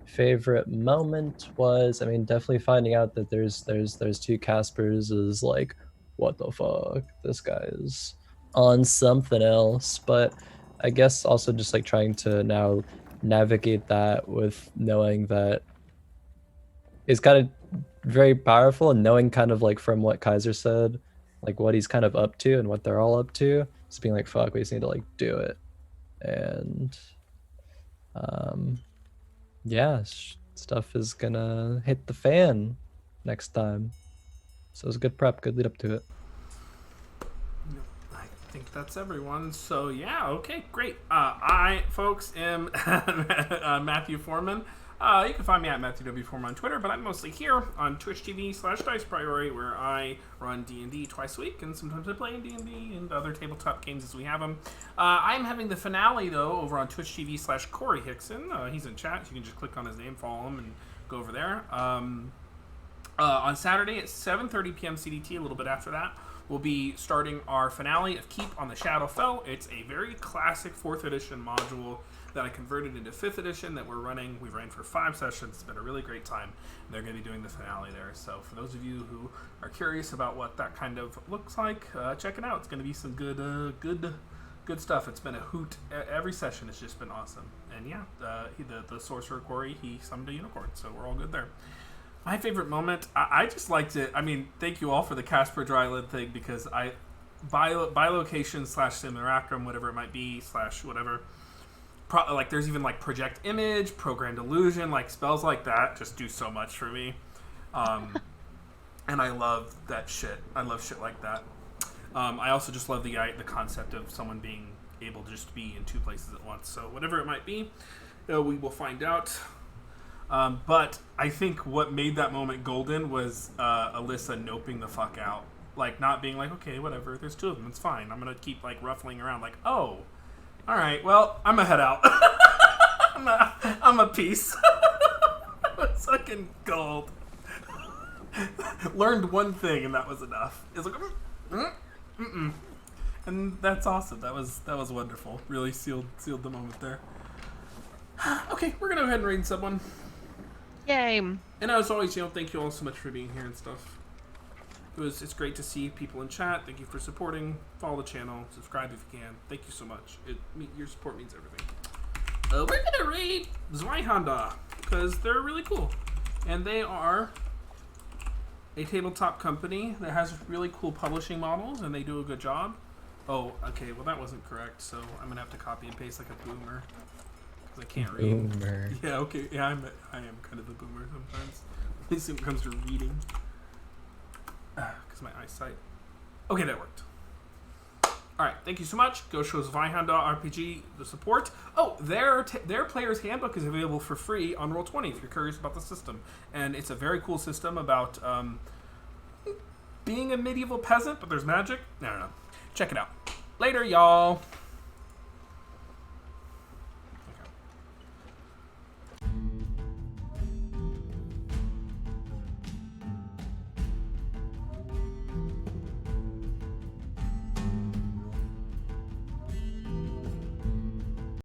favorite moment was, I mean, definitely finding out that there's two Caspers is like, what the fuck, this guy is on something else. But I guess also just like trying to now navigate that with knowing that it's kind of very powerful, and knowing kind of like from what Kaiser said, like what he's kind of up to and what they're all up to, just being like, fuck, we just need to like do it. And yeah, stuff is gonna hit the fan next time. So it was a good prep, good lead up to it. I think that's everyone. So yeah, okay, great. Folks, am Matthew Foreman. You can find me at Matthew W. Foreman on Twitter, but I'm mostly here on Twitch TV/Dice Priority, where I run D&D twice a week, and sometimes I play D&D and other tabletop games as we have them. I'm having the finale, though, over on Twitch TV/Corey Hickson. He's in chat, so you can just click on his name, follow him, and go over there. On Saturday at 7:30 p.m. CDT, a little bit after that, we'll be starting our finale of Keep on the Shadowfell. It's a very classic 4th edition module that I converted into 5th edition that we're running. We've ran for 5 sessions. It's been a really great time. They're going to be doing the finale there. So for those of you who are curious about what that kind of looks like, check it out. It's going to be some good stuff. It's been a hoot. Every session has just been awesome. And yeah, the sorcerer Corey, he summoned a unicorn, so we're all good there. My favorite moment, I just liked it. I mean, thank you all for the Casper Dryland thing, because by location / simulacrum, whatever it might be / whatever. Like there's even like project image, programmed illusion, like spells like that just do so much for me, and I love that shit. I love shit like that. I also just love the concept of someone being able to just be in 2 places at once. So whatever it might be, we will find out. But I think what made that moment golden was Alisa noping the fuck out, like not being like, okay, whatever. There's 2 of them. It's fine. I'm gonna keep like ruffling around, like, oh. All right, well, I'm gonna head out. I'm a piece. It's fucking gold. Learned one thing, and that was enough. It's like, and that's awesome. That was wonderful. Really sealed the moment there. Okay, we're gonna go ahead and raid someone. Yay. And as always, thank you all so much for being here and stuff. It's great to see people in chat. Thank you for supporting. Follow the channel. Subscribe if you can. Thank you so much. Your support means everything. We're gonna raid Zweihander because they're really cool, and they are a tabletop company that has really cool publishing models, and they do a good job. Oh, okay. Well, that wasn't correct, so I'm gonna have to copy and paste like a boomer because I can't read. Boomer. Yeah. Okay. Yeah, I am kind of a boomer sometimes. At least when it comes to reading. Because my eyesight. Okay, that worked. Alright, thank you so much. Go show Zweihander RPG the support. Oh, their player's handbook is available for free on Roll20 if you're curious about the system. And it's a very cool system about being a medieval peasant, but there's magic. I don't know. Check it out. Later, y'all.